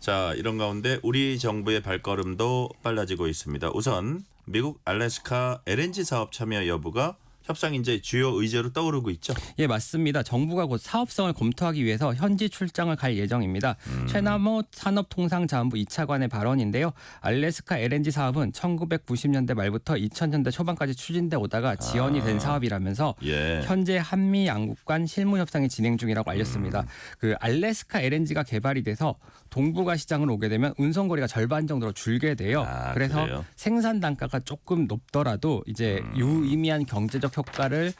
[SPEAKER 2] 자, 이런 가운데 우리 정부의 발걸음도 빨라지고 있습니다. 우선 미국 알래스카 LNG 사업 참여 여부가 협상 이제 주요 의제로 떠오르고 있죠.
[SPEAKER 17] 예, 맞습니다. 정부가 곧 사업성을 검토하기 위해서 현지 출장을 갈 예정입니다. 최남호 산업통상자원부 2차관의 발언인데요. 알래스카 LNG 사업은 1990년대 말부터 2000년대 초반까지 추진돼 오다가 지연이 된 사업이라면서
[SPEAKER 2] 예.
[SPEAKER 17] 현재 한미 양국 간 실무 협상이 진행 중이라고 알렸습니다. 그 알래스카 LNG가 개발이 돼서 동북아 시장을 오게 되면 운송 거리가 절반 정도로 줄게 돼요. 그래서
[SPEAKER 2] 그래요?
[SPEAKER 17] 생산 단가가 조금 높더라도 이제 유의미한 경제적 효과를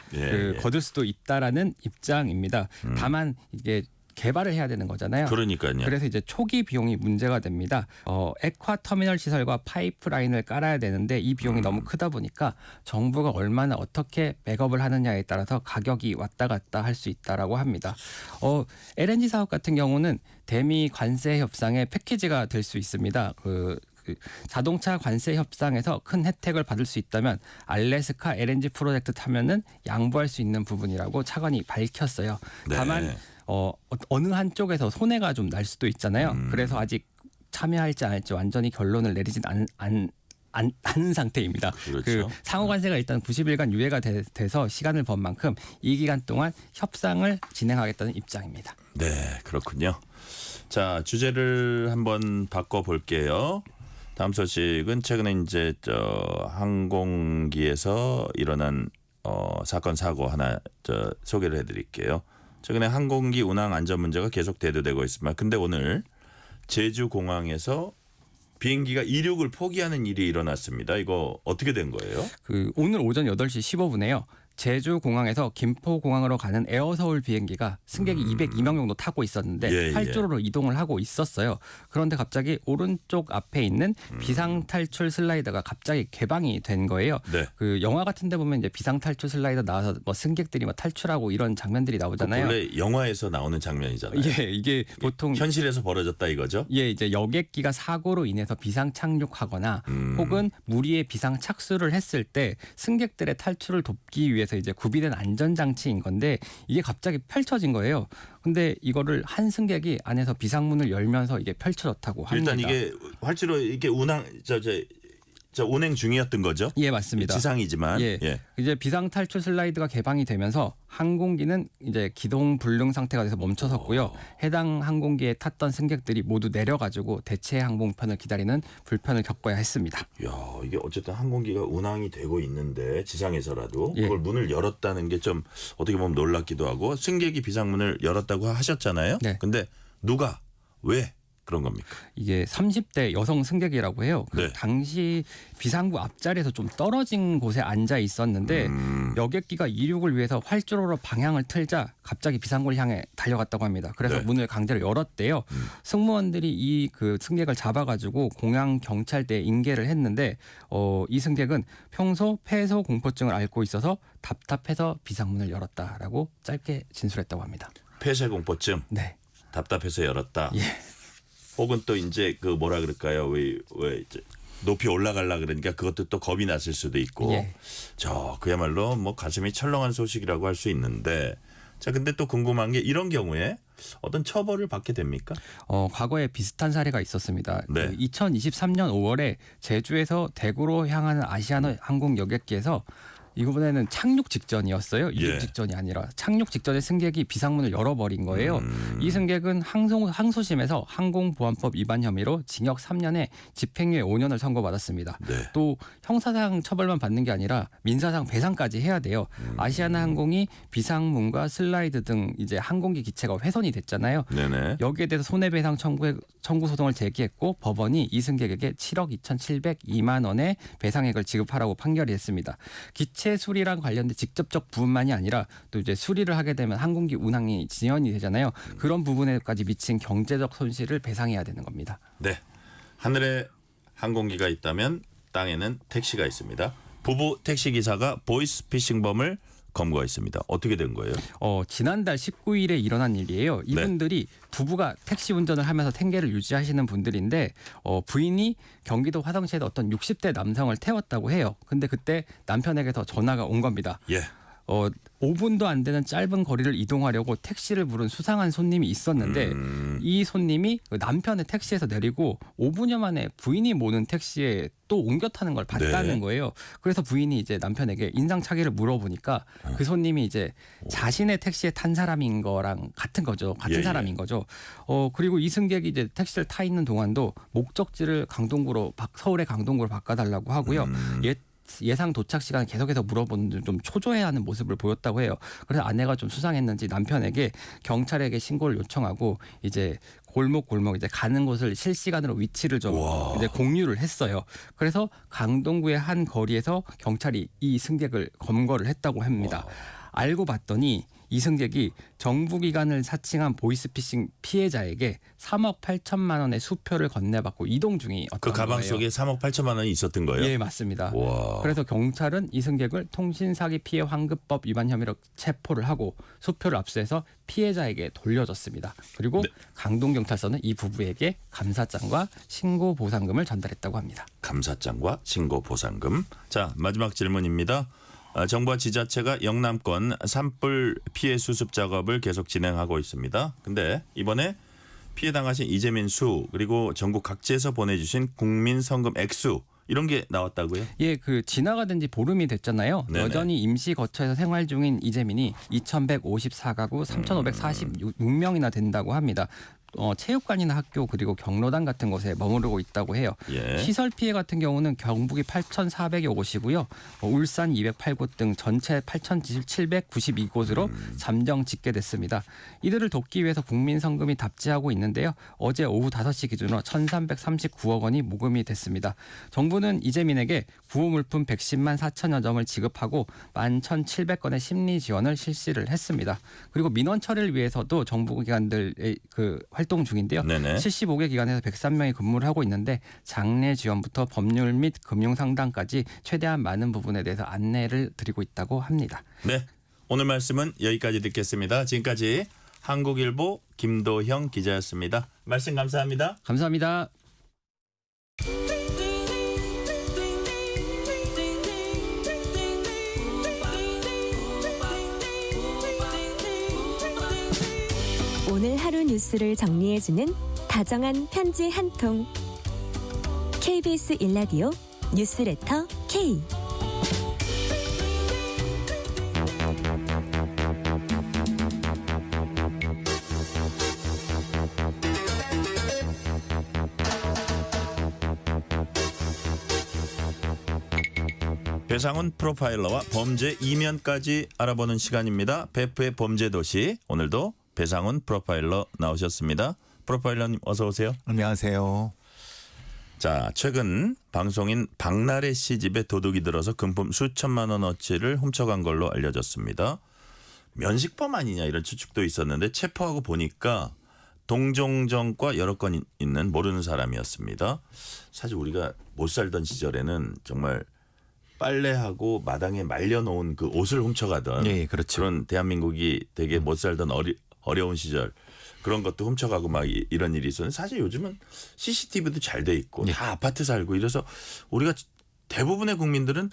[SPEAKER 17] 거둘 수도 있다라는 입장입니다. 다만 이게 개발을 해야 되는 거잖아요.
[SPEAKER 2] 그러니까요.
[SPEAKER 17] 그래서 이제 초기 비용이 문제가 됩니다. 액화 터미널 시설과 파이프라인을 깔아야 되는데 이 비용이 너무 크다 보니까 정부가 얼마나 어떻게 백업을 하느냐에 따라서 가격이 왔다 갔다 할 수 있다라고 합니다. LNG 사업 같은 경우는 대미 관세 협상의 패키지가 될 수 있습니다. 그 자동차 관세 협상에서 큰 혜택을 받을 수 있다면 알래스카 LNG 프로젝트 타면은 양보할 수 있는 부분이라고 차관이 밝혔어요.
[SPEAKER 2] 네.
[SPEAKER 17] 다만 어느 한쪽에서 손해가 좀 날 수도 있잖아요. 그래서 아직 참여할지 안 할지 완전히 결론을 내리진 않은 상태입니다.
[SPEAKER 2] 그렇죠.
[SPEAKER 17] 그 상호 관세가 일단 90일간 유예가 돼서 시간을 번 만큼 이 기간 동안 협상을 진행하겠다는 입장입니다.
[SPEAKER 2] 네, 그렇군요. 자, 주제를 한번 바꿔볼게요. 다음 소식은 최근에 이제 항공기에서 일어난 사건 사고 하나 소개를 해드릴게요. 최근에 항공기 운항 안전 문제가 계속 대두되고 있습니다. 근데 오늘 제주 공항에서 비행기가 이륙을 포기하는 일이 일어났습니다. 이거 어떻게 된 거예요?
[SPEAKER 17] 오늘 오전 8시 15분에요. 제주 공항에서 김포 공항으로 가는 에어서울 비행기가 승객이 202명 정도 타고 있었는데 활주로로 이동을 하고 있었어요. 그런데 갑자기 오른쪽 앞에 있는 비상탈출 슬라이더가 갑자기 개방이 된 거예요.
[SPEAKER 2] 네.
[SPEAKER 17] 그 영화 같은 데 보면 이제 비상탈출 슬라이더 나와서 뭐 승객들이 뭐 탈출하고 이런 장면들이 나오잖아요.
[SPEAKER 2] 원래 영화에서 나오는 장면이잖아요.
[SPEAKER 17] 예, 이게 보통
[SPEAKER 2] 현실에서 벌어졌다 이거죠?
[SPEAKER 17] 예, 이제 여객기가 사고로 인해서 비상 착륙하거나 혹은 무리의 비상 착수를 했을 때 승객들의 탈출을 돕기 위해서 이제 구비된 안전장치인 건데 이게 갑자기 펼쳐진 거예요. 근데 이거를 한 승객이 안에서 비상문을 열면서 이게 펼쳐졌다고 합니다.
[SPEAKER 2] 일단 이게 활주로 이게 운항 운행 중이었던 거죠?
[SPEAKER 17] 예, 맞습니다.
[SPEAKER 2] 지상이지만.
[SPEAKER 17] 예. 이제 비상 탈출 슬라이드가 개방이 되면서 항공기는 이제 기동 불능 상태가 돼서 멈춰섰고요. 해당 항공기에 탔던 승객들이 모두 내려가지고 대체 항공편을 기다리는 불편을 겪어야 했습니다.
[SPEAKER 2] 야, 이게 어쨌든 항공기가 운항이 되고 있는데 지상에서라도
[SPEAKER 17] 예.
[SPEAKER 2] 그걸 문을 열었다는 게 좀 어떻게 보면 놀랍기도 하고 승객이 비상문을 열었다고 하셨잖아요.
[SPEAKER 17] 네.
[SPEAKER 2] 근데 누가 왜 그런 겁니까?
[SPEAKER 17] 이게 30대 여성 승객이라고 해요.
[SPEAKER 2] 네.
[SPEAKER 17] 당시 비상구 앞자리에서 좀 떨어진 곳에 앉아 있었는데 여객기가 이륙을 위해서 활주로로 방향을 틀자 갑자기 비상구를 향해 달려갔다고 합니다. 그래서
[SPEAKER 2] 네.
[SPEAKER 17] 문을 강제로 열었대요. 승무원들이 이 그 승객을 잡아가지고 공항 경찰대에 인계를 했는데 이 승객은 평소 폐소 공포증을 앓고 있어서 답답해서 비상문을 열었다라고 짧게 진술했다고 합니다.
[SPEAKER 2] 폐쇄 공포증.
[SPEAKER 17] 네.
[SPEAKER 2] 답답해서 열었다.
[SPEAKER 17] 예.
[SPEAKER 2] 혹은 또 이제 그 뭐라 그럴까요? 왜 이제 높이 올라가려 그러니까 그것도 또 겁이 났을 수도 있고.
[SPEAKER 17] 예.
[SPEAKER 2] 그야말로 뭐 가슴이 철렁한 소식이라고 할 수 있는데. 자, 근데 또 궁금한 게 이런 경우에 어떤 처벌을 받게 됩니까?
[SPEAKER 17] 과거에 비슷한 사례가 있었습니다.
[SPEAKER 2] 네.
[SPEAKER 17] 2023년 5월에 제주에서 대구로 향하는 아시아나 항공 여객기에서 이번에는 착륙 직전이었어요. 이륙 직전이 아니라 착륙 직전에 승객이 비상문을 열어버린 거예요. 이 승객은 항소심에서 항공보안법 위반 혐의로 징역 3년에 집행유예 5년을 선고받았습니다. 또 형사상 처벌만 받는 게 아니라 민사상 배상까지 해야 돼요. 아시아나항공이 비상문과 슬라이드 등 이제 항공기 기체가 훼손이 됐잖아요.
[SPEAKER 2] 네네.
[SPEAKER 17] 여기에 대해서 손해배상 청구 소송을 제기했고 법원이 이 승객에게 7억 2,702만 원의 배상액을 지급하라고 판결이 했습니다. 기체 수리랑 관련된 직접적 부분만이 아니라 또 이제 수리를 하게 되면 항공기 운항이 지연이 되잖아요. 그런 부분에까지 미친 경제적 손실을 배상해야 되는 겁니다.
[SPEAKER 2] 네. 하늘에 항공기가 있다면 땅에는 택시가 있습니다. 부부 택시기사가 보이스피싱범을 검거했습니다. 어떻게 된 거예요?
[SPEAKER 17] 지난달 19일에 일어난 일이에요. 이분들이 부부가 택시 운전을 하면서 생계를 유지하시는 분들인데 부인이 경기도 화성시에서 어떤 60대 남성을 태웠다고 해요. 근데 그때 남편에게서 전화가 온 겁니다. 5분도 안 되는 짧은 거리를 이동하려고 택시를 부른 수상한 손님이 있었는데 이 손님이 남편의 택시에서 내리고 5분여 만에 부인이 모는 택시에 또 옮겨 타는 걸 봤다는 거예요. 그래서 부인이 이제 남편에게 인상착의를 물어보니까 그 손님이 이제 자신의 택시에 탄 사람인 거랑 같은 거죠. 같은 사람인 거죠. 그리고 이 승객이 이제 택시를 타 있는 동안도 목적지를 서울의 강동구로 바꿔달라고 하고요. 예상 도착 시간 계속해서 물어보는데 좀 초조해하는 모습을 보였다고 해요. 그래서 아내가 좀 수상했는지 남편에게 경찰에게 신고를 요청하고 이제 골목 이제 가는 곳을 실시간으로 위치를 좀 이제 공유를 했어요. 그래서 강동구의 한 거리에서 경찰이 이 승객을 검거를 했다고 합니다. 알고 봤더니 이 승객이 정부기관을 사칭한 보이스피싱 피해자에게 3억 8천만 원의 수표를 건네받고 이동 중이었던 거예요.
[SPEAKER 2] 그 가방 속에 3억 8천만 원이 있었던 거예요?
[SPEAKER 17] 예, 맞습니다. 그래서 경찰은 이 승객을 통신사기 피해 환급법 위반 혐의로 체포를 하고 수표를 압수해서 피해자에게 돌려줬습니다. 그리고 강동경찰서는 이 부부에게 감사장과 신고보상금을 전달했다고 합니다.
[SPEAKER 2] 감사장과 신고보상금. 자, 마지막 질문입니다. 정부와 지자체가 영남권 산불 피해 수습 작업을 계속 진행하고 있습니다. 근데 이번에 피해 당하신 이재민 수 그리고 전국 각지에서 보내주신 국민 성금 액수 이런 게 나왔다고요?
[SPEAKER 17] 예, 지나가던 지 보름이 됐잖아요.
[SPEAKER 2] 네네.
[SPEAKER 17] 여전히 임시 거처에서 생활 중인 이재민이 2,154가구 3,546명이나 된다고 합니다. 체육관이나 학교 그리고 경로당 같은 곳에 머무르고 있다고 해요. 시설 피해 같은 경우는 경북이 8,400여 곳이고요. 울산 208곳 등 전체 8,792곳으로 잠정 집계됐습니다. 이들을 돕기 위해서 국민성금이 답지하고 있는데요. 어제 오후 5시 기준으로 1,339억 원이 모금이 됐습니다. 정부는 이재민에게 구호 물품 110만 4천여 점을 지급하고 11,700건의 심리 지원을 실시를 했습니다. 그리고 민원 처리를 위해서도 정부기관들의 활동 중인데요. 75개 기관에서 103명이 근무를 하고 있는데 장례 지원부터 법률 및 금융 상담까지 최대한 많은 부분에 대해서 안내를 드리고 있다고 합니다.
[SPEAKER 2] 네, 오늘 말씀은 여기까지 듣겠습니다. 지금까지 한국일보 김도형 기자였습니다. 말씀 감사합니다.
[SPEAKER 17] 감사합니다.
[SPEAKER 1] 오늘 하루 뉴스를 정리해주는 다정한 편지 한 통. KBS 1라디오 뉴스레터 K.
[SPEAKER 2] 배상훈 프로파일러와 범죄 이면까지 알아보는 시간입니다. 베프의 범죄도시 오늘도 배상훈 프로파일러 나오셨습니다. 프로파일러님 어서 오세요.
[SPEAKER 10] 안녕하세요.
[SPEAKER 2] 자, 최근 방송인 박나래 씨 집에 도둑이 들어서 금품 수천만 원어치를 훔쳐간 걸로 알려졌습니다. 면식범 아니냐 이런 추측도 있었는데 체포하고 보니까 동종정과 여러 건 있는 모르는 사람이었습니다. 사실 우리가 못 살던 시절에는 정말 빨래하고 마당에 말려놓은 그 옷을 훔쳐가던 그런 대한민국이 되게 못 살던 어려운 시절 그런 것도 훔쳐가고 막 이런 일이 있었는데 사실 요즘은 CCTV도 잘 돼 있고 다 아파트 살고 이래서 우리가 대부분의 국민들은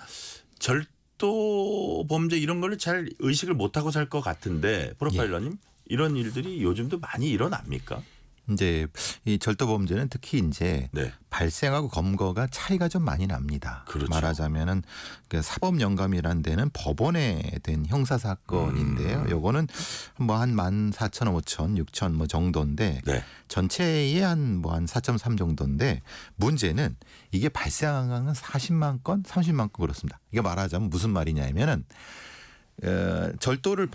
[SPEAKER 2] 절도 범죄 이런 거를 잘 의식을 못하고 살 것 같은데 프로파일러님 이런 일들이 요즘도 많이 일어납니까?
[SPEAKER 10] 이제 이 절도 범죄는 특히 이제
[SPEAKER 2] 네.
[SPEAKER 10] 발생하고 검거가 차이가 좀 많이 납니다.
[SPEAKER 2] 그렇죠.
[SPEAKER 10] 말하자면은 그 사법 영감이라는 데는 법원에 된 형사 사건인데요. 요거는 뭐 한 14,000, 5,000, 6,000 뭐 정도인데
[SPEAKER 2] 네.
[SPEAKER 10] 전체에 한 4.3 정도인데 문제는 이게 발생한 건 40만 건, 30만 건 그렇습니다. 이게 말하자면 무슨 말이냐면은 절도를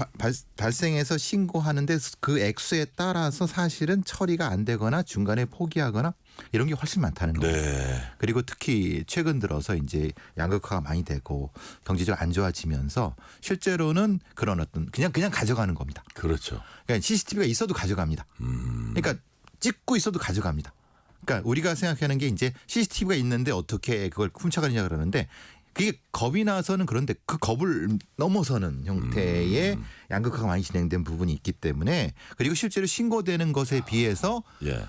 [SPEAKER 10] 발생해서 신고하는데 그 액수에 따라서 사실은 처리가 안 되거나 중간에 포기하거나 이런 게 훨씬 많다는 거예요.
[SPEAKER 2] 네.
[SPEAKER 10] 그리고 특히 최근 들어서 이제 양극화가 많이 되고 경제적으로 안 좋아지면서 실제로는 그런 어떤 그냥 가져가는 겁니다.
[SPEAKER 2] 그렇죠.
[SPEAKER 10] 그러니까 CCTV가 있어도 가져갑니다. 그러니까 찍고 있어도 가져갑니다. 그러니까 우리가 생각하는 게 이제 CCTV가 있는데 어떻게 그걸 훔쳐가느냐 그러는데 그게 겁이 나서는 그런데 그 겁을 넘어서는 형태의 양극화가 많이 진행된 부분이 있기 때문에 그리고 실제로 신고되는 것에 비해서
[SPEAKER 2] 예.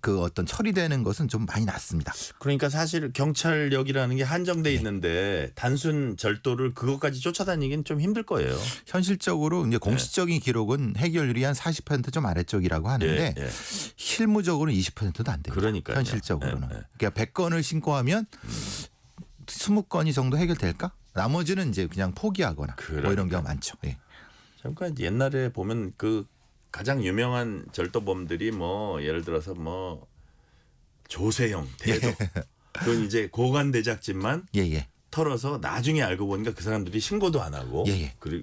[SPEAKER 10] 그 어떤 처리되는 것은 좀 많이 낮습니다.
[SPEAKER 2] 그러니까 사실 경찰력이라는 게 한정돼 있는데 단순 절도를 그것까지 쫓아다니기는 좀 힘들 거예요.
[SPEAKER 10] 현실적으로 이제 공식적인 기록은 해결률이 한 40%좀 아래쪽이라고 하는데
[SPEAKER 2] 예, 예.
[SPEAKER 10] 실무적으로는 20%도 안 됩니다.
[SPEAKER 2] 그러니까요.
[SPEAKER 10] 현실적으로는.
[SPEAKER 2] 예, 예.
[SPEAKER 10] 그러니까 100건을 신고하면 20건이 정도 해결될까? 나머지는 이제 그냥 포기하거나 뭐 이런 경우가 많죠. 예.
[SPEAKER 2] 잠깐 옛날에 보면 그 가장 유명한 절도범들이 뭐 예를 들어서 뭐 조세형, 대도 그건 이제 고관 대작진만 털어서 나중에 알고 보니까 그 사람들이 신고도 안 하고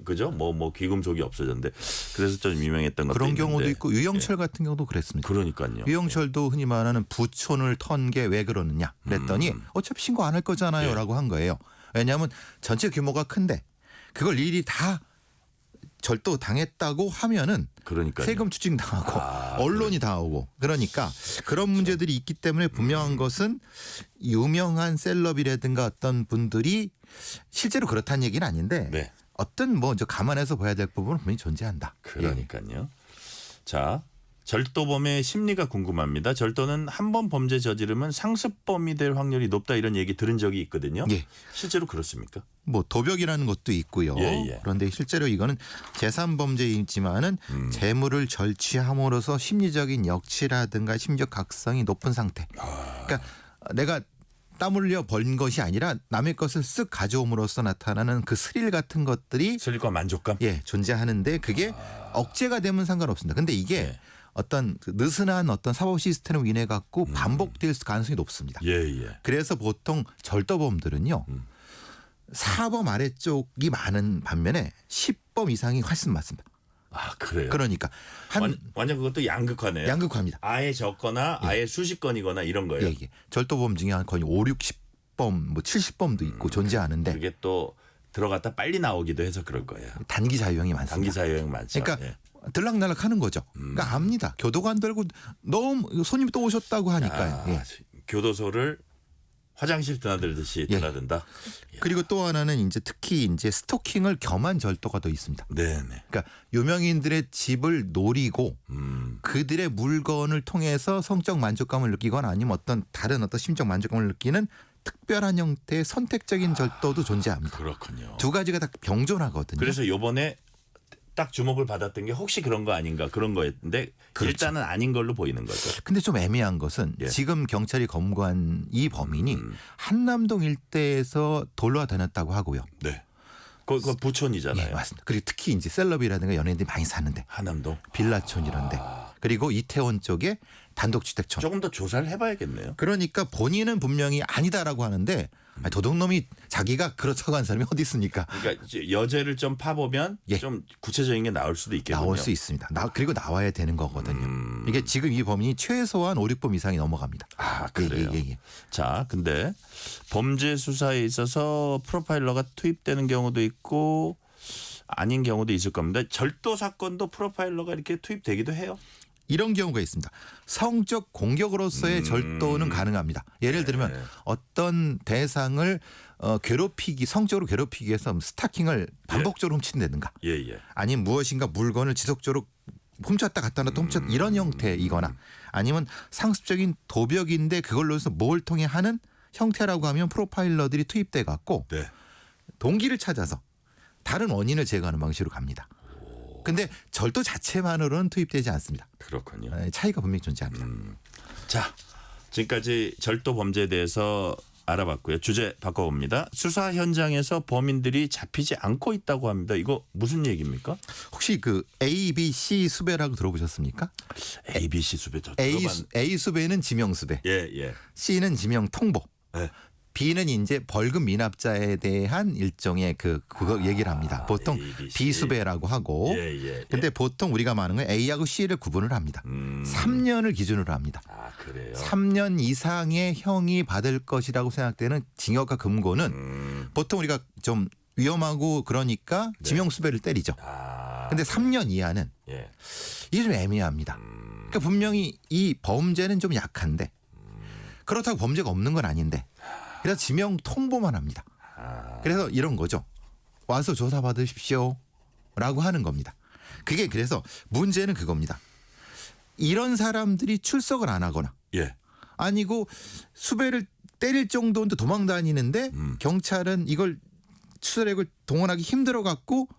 [SPEAKER 2] 그죠? 뭐 귀금속이 없어졌는데 그래서 좀 유명했던 것도
[SPEAKER 10] 그런
[SPEAKER 2] 있는데.
[SPEAKER 10] 경우도 있고 유영철 같은 경우도 그랬습니다.
[SPEAKER 2] 그러니까요.
[SPEAKER 10] 유영철도 흔히 말하는 부촌을 턴 게 왜 그러느냐 그랬더니 어차피 신고 안 할 거잖아요 라고 한 거예요. 왜냐하면 전체 규모가 큰데 그걸 일일이 다 절도 당했다고 하면은
[SPEAKER 2] 그러니까요.
[SPEAKER 10] 세금 추징 당하고 언론이 다 오고 그러니까 그런 문제들이 있기 때문에 분명한 것은 유명한 셀럽이라든가 어떤 분들이 실제로 그렇다는 얘기는 아닌데 어떤 뭐 감안해서 봐야 될 부분은 분명히 존재한다.
[SPEAKER 2] 그러니까요. 자, 절도범의 심리가 궁금합니다. 절도는 한 번 범죄 저지르면 상습범이 될 확률이 높다 이런 얘기 들은 적이 있거든요. 실제로 그렇습니까?
[SPEAKER 10] 뭐 도벽이라는 것도 있고요. 그런데 실제로 이거는 재산범죄이지만은 재물을 절취함으로써 심리적인 역치라든가 심적 각성이 높은 상태. 그러니까 내가 땀 흘려 번 것이 아니라 남의 것을 쓱 가져옴으로써 나타나는 그 스릴 같은 것들이
[SPEAKER 2] 스릴과 만족감
[SPEAKER 10] 존재하는데 그게 억제가 되면 상관없습니다. 근데 이게 어떤 느슨한 어떤 사법 시스템으로 인해 갖고 반복될 가능성이 높습니다. 그래서 보통 절도범들은요. 4범 아래쪽이 많은 반면에 10범 이상이 훨씬 많습니다.
[SPEAKER 2] 아, 그래요?
[SPEAKER 10] 그러니까
[SPEAKER 2] 완전 그것도 양극화네요.
[SPEAKER 10] 양극화입니다.
[SPEAKER 2] 아예 적거나 아예 수십 건이거나 이런 거예요.
[SPEAKER 10] 절도범 중에 한 거의 5, 60범, 뭐 70범도 있고 존재하는데
[SPEAKER 2] 그게 또 들어갔다 빨리 나오기도 해서 그럴 거예요.
[SPEAKER 10] 단기 자유형이 많습니다.
[SPEAKER 2] 단기 자유형 많죠.
[SPEAKER 10] 그러니까 들락날락 하는 거죠. 그러니까 압니다. 교도관 안 들고 너무 손님이 또 오셨다고 하니까요.
[SPEAKER 2] 교도소를 화장실 드나들듯이 드나든다.
[SPEAKER 10] 그리고 또 하나는 이제 특히 이제 스토킹을 겸한 절도가 더 있습니다. 그러니까 유명인들의 집을 노리고 그들의 물건을 통해서 성적 만족감을 느끼거나 아니면 어떤 다른 어떤 심적 만족감을 느끼는 특별한 형태의 선택적인 절도도 존재합니다.
[SPEAKER 2] 그렇군요.
[SPEAKER 10] 두 가지가 다 병존하거든요.
[SPEAKER 2] 그래서 요번에 딱 주목을 받았던 게 혹시 그런 거 아닌가 그런 거였는데 일단은 아닌 걸로 보이는 거죠.
[SPEAKER 10] 근데 좀 애매한 것은 지금 경찰이 검거한 이 범인이 한남동 일대에서 돌아다녔다고 하고요.
[SPEAKER 2] 그거 부촌이잖아요.
[SPEAKER 10] 맞습니다. 그리고 특히 이제 셀럽이라든가 연예인들이 많이 사는데
[SPEAKER 2] 한남동
[SPEAKER 10] 빌라촌 이런데 그리고 이태원 쪽에 단독주택촌.
[SPEAKER 2] 조금 더 조사를 해봐야겠네요.
[SPEAKER 10] 그러니까 본인은 분명히 아니다라고 하는데 도둑놈이 자기가 그렇다고 한 사람이 어디 있습니까?
[SPEAKER 2] 그러니까 여죄를 좀 파보면 좀 구체적인 게 나올 수도 있겠군요.
[SPEAKER 10] 나올 수 있습니다. 그리고 나와야 되는 거거든요. 이게 지금 이 범인이 최소한 5, 6범 이상이 넘어갑니다.
[SPEAKER 2] 아, 그래요? 자, 근데 범죄 수사에 있어서 프로파일러가 투입되는 경우도 있고 아닌 경우도 있을 겁니다. 절도 사건도 프로파일러가 이렇게 투입되기도 해요?
[SPEAKER 10] 이런 경우가 있습니다. 성적 공격으로서의 절도는 가능합니다. 예를 들면 어떤 대상을 괴롭히기, 성적으로 괴롭히기 위해서 스타킹을 반복적으로 훔친다든가 아니면 무엇인가 물건을 지속적으로 훔쳤다 갖다 놨다 훔쳤다 이런 형태이거나 아니면 상습적인 도벽인데 그걸로 해서 뭘 통해 하는 형태라고 하면 프로파일러들이 투입돼 갖고 동기를 찾아서 다른 원인을 제거하는 방식으로 갑니다. 근데 절도 자체만으로는 투입되지 않습니다.
[SPEAKER 2] 그렇군요.
[SPEAKER 10] 차이가 분명히 존재합니다.
[SPEAKER 2] 자, 지금까지 절도 범죄에 대해서 알아봤고요. 주제 바꿔봅니다. 수사 현장에서 범인들이 잡히지 않고 있다고 합니다. 이거 무슨 얘기입니까?
[SPEAKER 10] 혹시 그 A, B, C 수배라고 들어보셨습니까?
[SPEAKER 2] A, B, C 수배
[SPEAKER 10] A 수배는 지명 수배.
[SPEAKER 2] 예.
[SPEAKER 10] C는 지명 통보.
[SPEAKER 2] 네.
[SPEAKER 10] B는 이제 벌금 미납자에 대한 일종의 그거 얘기를 합니다. 보통 B 수배라고 하고. 근데 보통 우리가 말하는 건 A하고 C를 구분을 합니다. 3년을 기준으로 합니다.
[SPEAKER 2] 그래요.
[SPEAKER 10] 3년 이상의 형이 받을 것이라고 생각되는 징역과 금고는 보통 우리가 좀 위험하고 그러니까 지명 수배를 때리죠. 근데 3년 이하는 이게 좀 애매합니다. 그러니까 분명히 이 범죄는 좀 약한데 그렇다고 범죄가 없는 건 아닌데 그래서 지명 통보만 합니다. 그래서 이런 거죠. 와서 조사 받으십시오 라고 하는 겁니다. 그게 그래서 문제는 그겁니다. 이런 사람들이 출석을 안 하거나 아니고 수배를 때릴 정도인데 도망 다니는데 경찰은 이걸 수사력을 동원하기 힘들어 갖고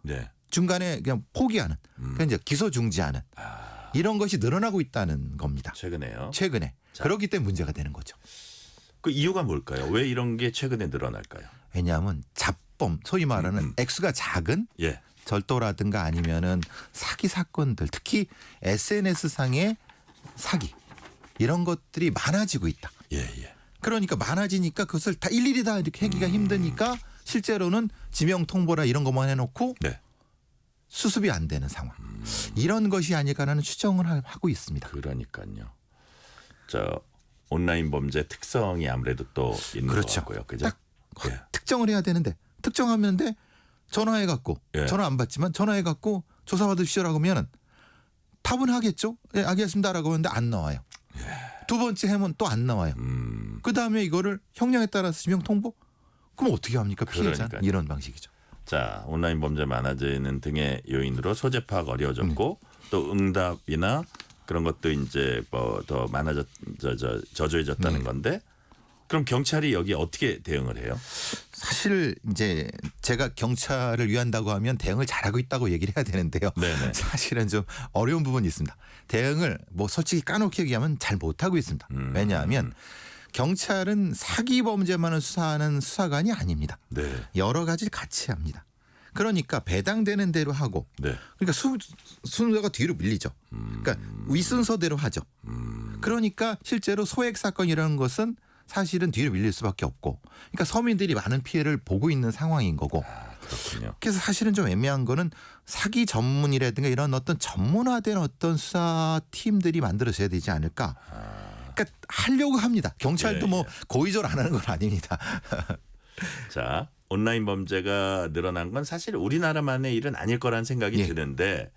[SPEAKER 10] 중간에 그냥 포기하는 그러니까 이제 기소 중지하는 이런 것이 늘어나고 있다는 겁니다.
[SPEAKER 2] 최근에요.
[SPEAKER 10] 최근에. 그렇기 때문에 문제가 되는 거죠.
[SPEAKER 2] 그 이유가 뭘까요? 왜 이런 게 최근에 늘어날까요?
[SPEAKER 10] 왜냐하면 잡범, 소위 말하는 액수가 작은 절도라든가 아니면은 사기 사건들, 특히 SNS상의 사기 이런 것들이 많아지고 있다. 그러니까 많아지니까 그것을 다 일일이 다 이렇게 하기가 힘드니까 실제로는 지명 통보라 이런 것만 해놓고 수습이 안 되는 상황. 이런 것이 아닐까라는 추정을 하고 있습니다.
[SPEAKER 2] 그러니까요. 온라인 범죄 특성이 아무래도 또 있는 것 같고요. 그죠?
[SPEAKER 10] 딱 특정을 해야 되는데 특정하는데 전화해 갖고 전화 안 받지만 전화해 갖고 조사 받으십시오라고 하면은 답은 하겠죠. 알겠습니다라고 하는데 안 나와요. 두 번째 해면 또 안 나와요. 그다음에 이거를 형량에 따라서 지명 통보? 그럼 어떻게 합니까? 피해자 이런 방식이죠.
[SPEAKER 2] 자, 온라인 범죄 많아지는 등의 요인으로 소재 파악 어려워졌고 또 응답이나 그런 것도 이제 뭐 더 저조해졌다는 건데 그럼 경찰이 여기 어떻게 대응을 해요?
[SPEAKER 10] 사실 이제 제가 경찰을 위한다고 하면 대응을 잘하고 있다고 얘기를 해야 되는데요. 사실은 좀 어려운 부분이 있습니다. 대응을 뭐 솔직히 까놓게 얘기하면 잘 못하고 있습니다. 왜냐하면 경찰은 사기 범죄만을 수사하는 수사관이 아닙니다. 여러 가지를 같이 합니다. 그러니까 배당되는 대로 하고 그러니까 순서가 뒤로 밀리죠. 그러니까 윗순서대로 하죠. 그러니까 실제로 소액 사건이라는 것은 사실은 뒤로 밀릴 수밖에 없고 그러니까 서민들이 많은 피해를 보고 있는 상황인 거고
[SPEAKER 2] 그렇군요.
[SPEAKER 10] 그래서 사실은 좀 애매한 거는 사기 전문이라든가 이런 어떤 전문화된 어떤 수사팀들이 만들어져야 되지 않을까. 그러니까 하려고 합니다. 경찰도 뭐 고의적으로 안 하는 건 아닙니다.
[SPEAKER 2] 자, 온라인 범죄가 늘어난 건 사실 우리나라만의 일은 아닐 거라는 생각이 드는데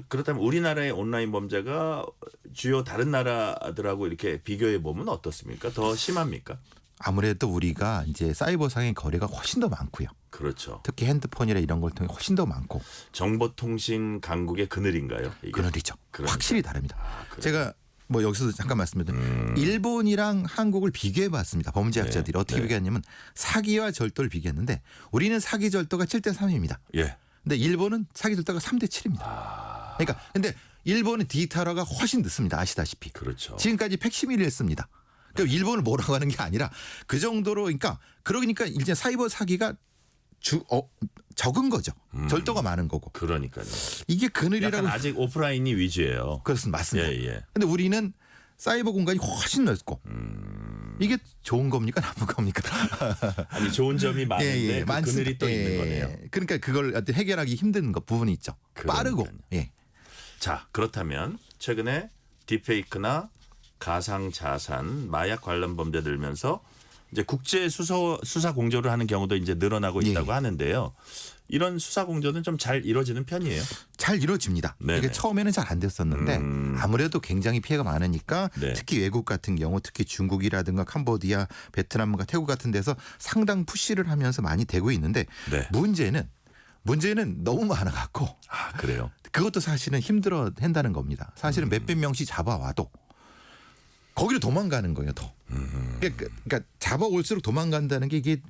[SPEAKER 2] 그렇다면 우리나라의 온라인 범죄가 주요 다른 나라들하고 이렇게 비교해 보면 어떻습니까? 더 심합니까?
[SPEAKER 10] 아무래도 우리가 이제 사이버상의 거래가 훨씬 더 많고요.
[SPEAKER 2] 그렇죠.
[SPEAKER 10] 특히 핸드폰이나 이런 걸 통해 훨씬 더 많고.
[SPEAKER 2] 정보통신 강국의 그늘인가요? 이게?
[SPEAKER 10] 그늘이죠.
[SPEAKER 2] 그러니까.
[SPEAKER 10] 확실히 다릅니다. 제가 뭐 여기서도 잠깐 말씀드리면 일본이랑 한국을 비교해봤습니다. 범죄학자들이 어떻게 비교했냐면 사기와 절도를 비교했는데 우리는 사기 절도가 7대 3입니다. 근데 일본은 사기 절도가 3대 7입니다. 그러니까 근데 일본은 디지털화가 훨씬 늦습니다. 아시다시피.
[SPEAKER 2] 그렇죠.
[SPEAKER 10] 지금까지 팩시밀리를 씁니다. 그러니까 일본을 뭐라고 하는 게 아니라 그 정도로 그러니까 이제 사이버 사기가 적은 거죠. 절도가 많은 거고.
[SPEAKER 2] 그러니까요.
[SPEAKER 10] 이게 그늘이라고.
[SPEAKER 2] 약간 아직 오프라인이 위주예요.
[SPEAKER 10] 그렇습니다. 맞습니다. 근데 우리는 사이버 공간이 훨씬 넓고 이게 좋은 겁니까 나쁜 겁니까?
[SPEAKER 2] 아니 좋은 점이 많은데 그 그늘이 또 있는 거네요.
[SPEAKER 10] 그러니까 그걸 해결하기 힘든 부분이 있죠. 빠르고.
[SPEAKER 2] 자, 그렇다면 최근에 딥페이크나 가상 자산, 마약 관련 범죄 늘면서 이제 국제 수사 공조를 하는 경우도 이제 늘어나고 있다고 하는데요. 이런 수사 공조는 좀 잘 이루어지는 편이에요?
[SPEAKER 10] 잘 이루어집니다. 이게 처음에는 잘 안 됐었는데 아무래도 굉장히 피해가 많으니까 특히 외국 같은 경우 특히 중국이라든가 캄보디아, 베트남과 태국 같은 데서 상당 푸시를 하면서 많이 되고 있는데 문제는 너무 많아갖고
[SPEAKER 2] 그래요?
[SPEAKER 10] 그것도 사실은 힘들어 한다는 겁니다. 사실은 몇백 명씩 잡아와도 거기로 도망가는 거예요, 더. 그러니까 잡아올수록 도망간다는 게 이게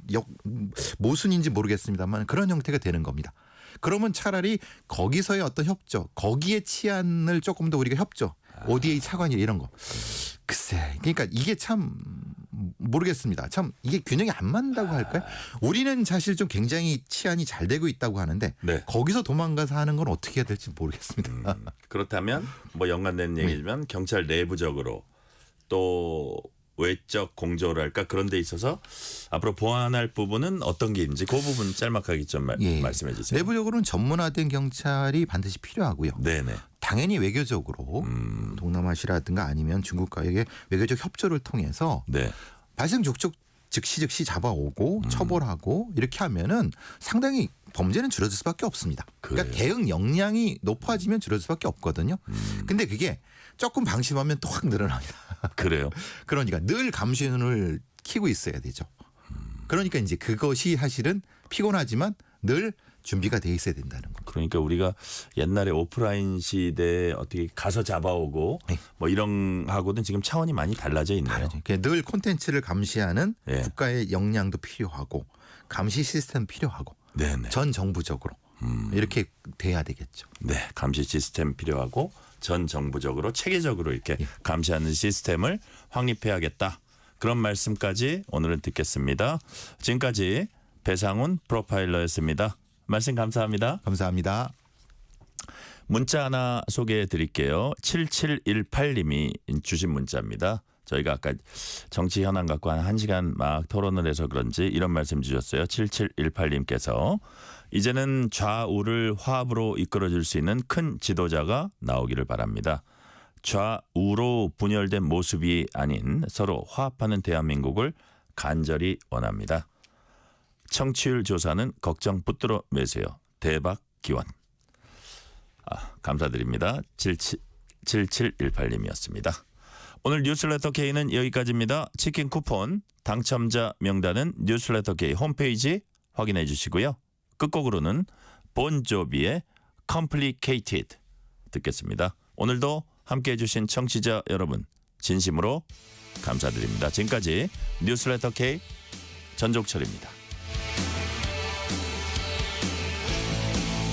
[SPEAKER 10] 모순인지 모르겠습니다만 그런 형태가 되는 겁니다. 그러면 차라리 거기서의 어떤 협조, 거기에 치안을 조금 더 우리가 협조, ODA 차관이 이런 거. 글쎄, 그러니까 이게 참 모르겠습니다. 참 이게 균형이 안 맞는다고 할까요? 우리는 사실 좀 굉장히 치안이 잘 되고 있다고 하는데
[SPEAKER 2] 네.
[SPEAKER 10] 거기서 도망가서 하는 건 어떻게 해야 될지 모르겠습니다.
[SPEAKER 2] 그렇다면 뭐 연관된 얘기지만 경찰 내부적으로 또 외적 공조를 할까 그런 데 있어서 앞으로 보완할 부분은 어떤 게 있는지 그 부분 짤막하게 좀 말씀해 주세요.
[SPEAKER 10] 내부적으로는 전문화된 경찰이 반드시 필요하고요.
[SPEAKER 2] 네네.
[SPEAKER 10] 당연히 외교적으로 동남아시아라든가 아니면 중국과의 외교적 협조를 통해서 발생 족족 즉시 잡아오고 처벌하고 이렇게 하면은 상당히 범죄는 줄어들 수밖에 없습니다. 그러니까 대응 역량이 높아지면 줄어들 수밖에 없거든요. 근데 그게 조금 방심하면 또 확 늘어납니다.
[SPEAKER 2] 그래요?
[SPEAKER 10] 그러니까 늘 감시눈을 키고 있어야 되죠. 그러니까 이제 그것이 사실은 피곤하지만 늘 준비가 돼 있어야 된다는 거.
[SPEAKER 2] 그러니까 우리가 옛날에 오프라인 시대에 어떻게 가서 잡아오고 뭐 이런 하고는 지금 차원이 많이 달라져 있네요.
[SPEAKER 10] 늘 콘텐츠를 감시하는 국가의 역량도 필요하고 감시 시스템 필요하고 전 정부적으로 이렇게 돼야 되겠죠.
[SPEAKER 2] 네, 감시 시스템 필요하고 전 정부적으로 체계적으로 이렇게 감시하는 시스템을 확립해야겠다. 그런 말씀까지 오늘은 듣겠습니다. 지금까지 배상훈 프로파일러였습니다. 말씀 감사합니다.
[SPEAKER 10] 감사합니다.
[SPEAKER 2] 문자 하나 소개해 드릴게요. 7718님이 주신 문자입니다. 저희가 아까 정치 현안 갖고 한 1시간 막 토론을 해서 그런지 이런 말씀 주셨어요. 7718님께서 이제는 좌우를 화합으로 이끌어줄 수 있는 큰 지도자가 나오기를 바랍니다. 좌우로 분열된 모습이 아닌 서로 화합하는 대한민국을 간절히 원합니다. 청취율 조사는 걱정 붙들어 매세요. 대박 기원. 감사드립니다. 7718님이었습니다. 오늘 뉴스레터 K는 여기까지입니다. 치킨 쿠폰 당첨자 명단은 뉴스레터 K 홈페이지 확인해 주시고요. 끝곡으로는 본조비의 Complicated 듣겠습니다. 오늘도 함께해 주신 청취자 여러분 진심으로 감사드립니다. 지금까지 뉴스레터 K 전종철입니다.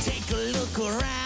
[SPEAKER 18] Take a look around.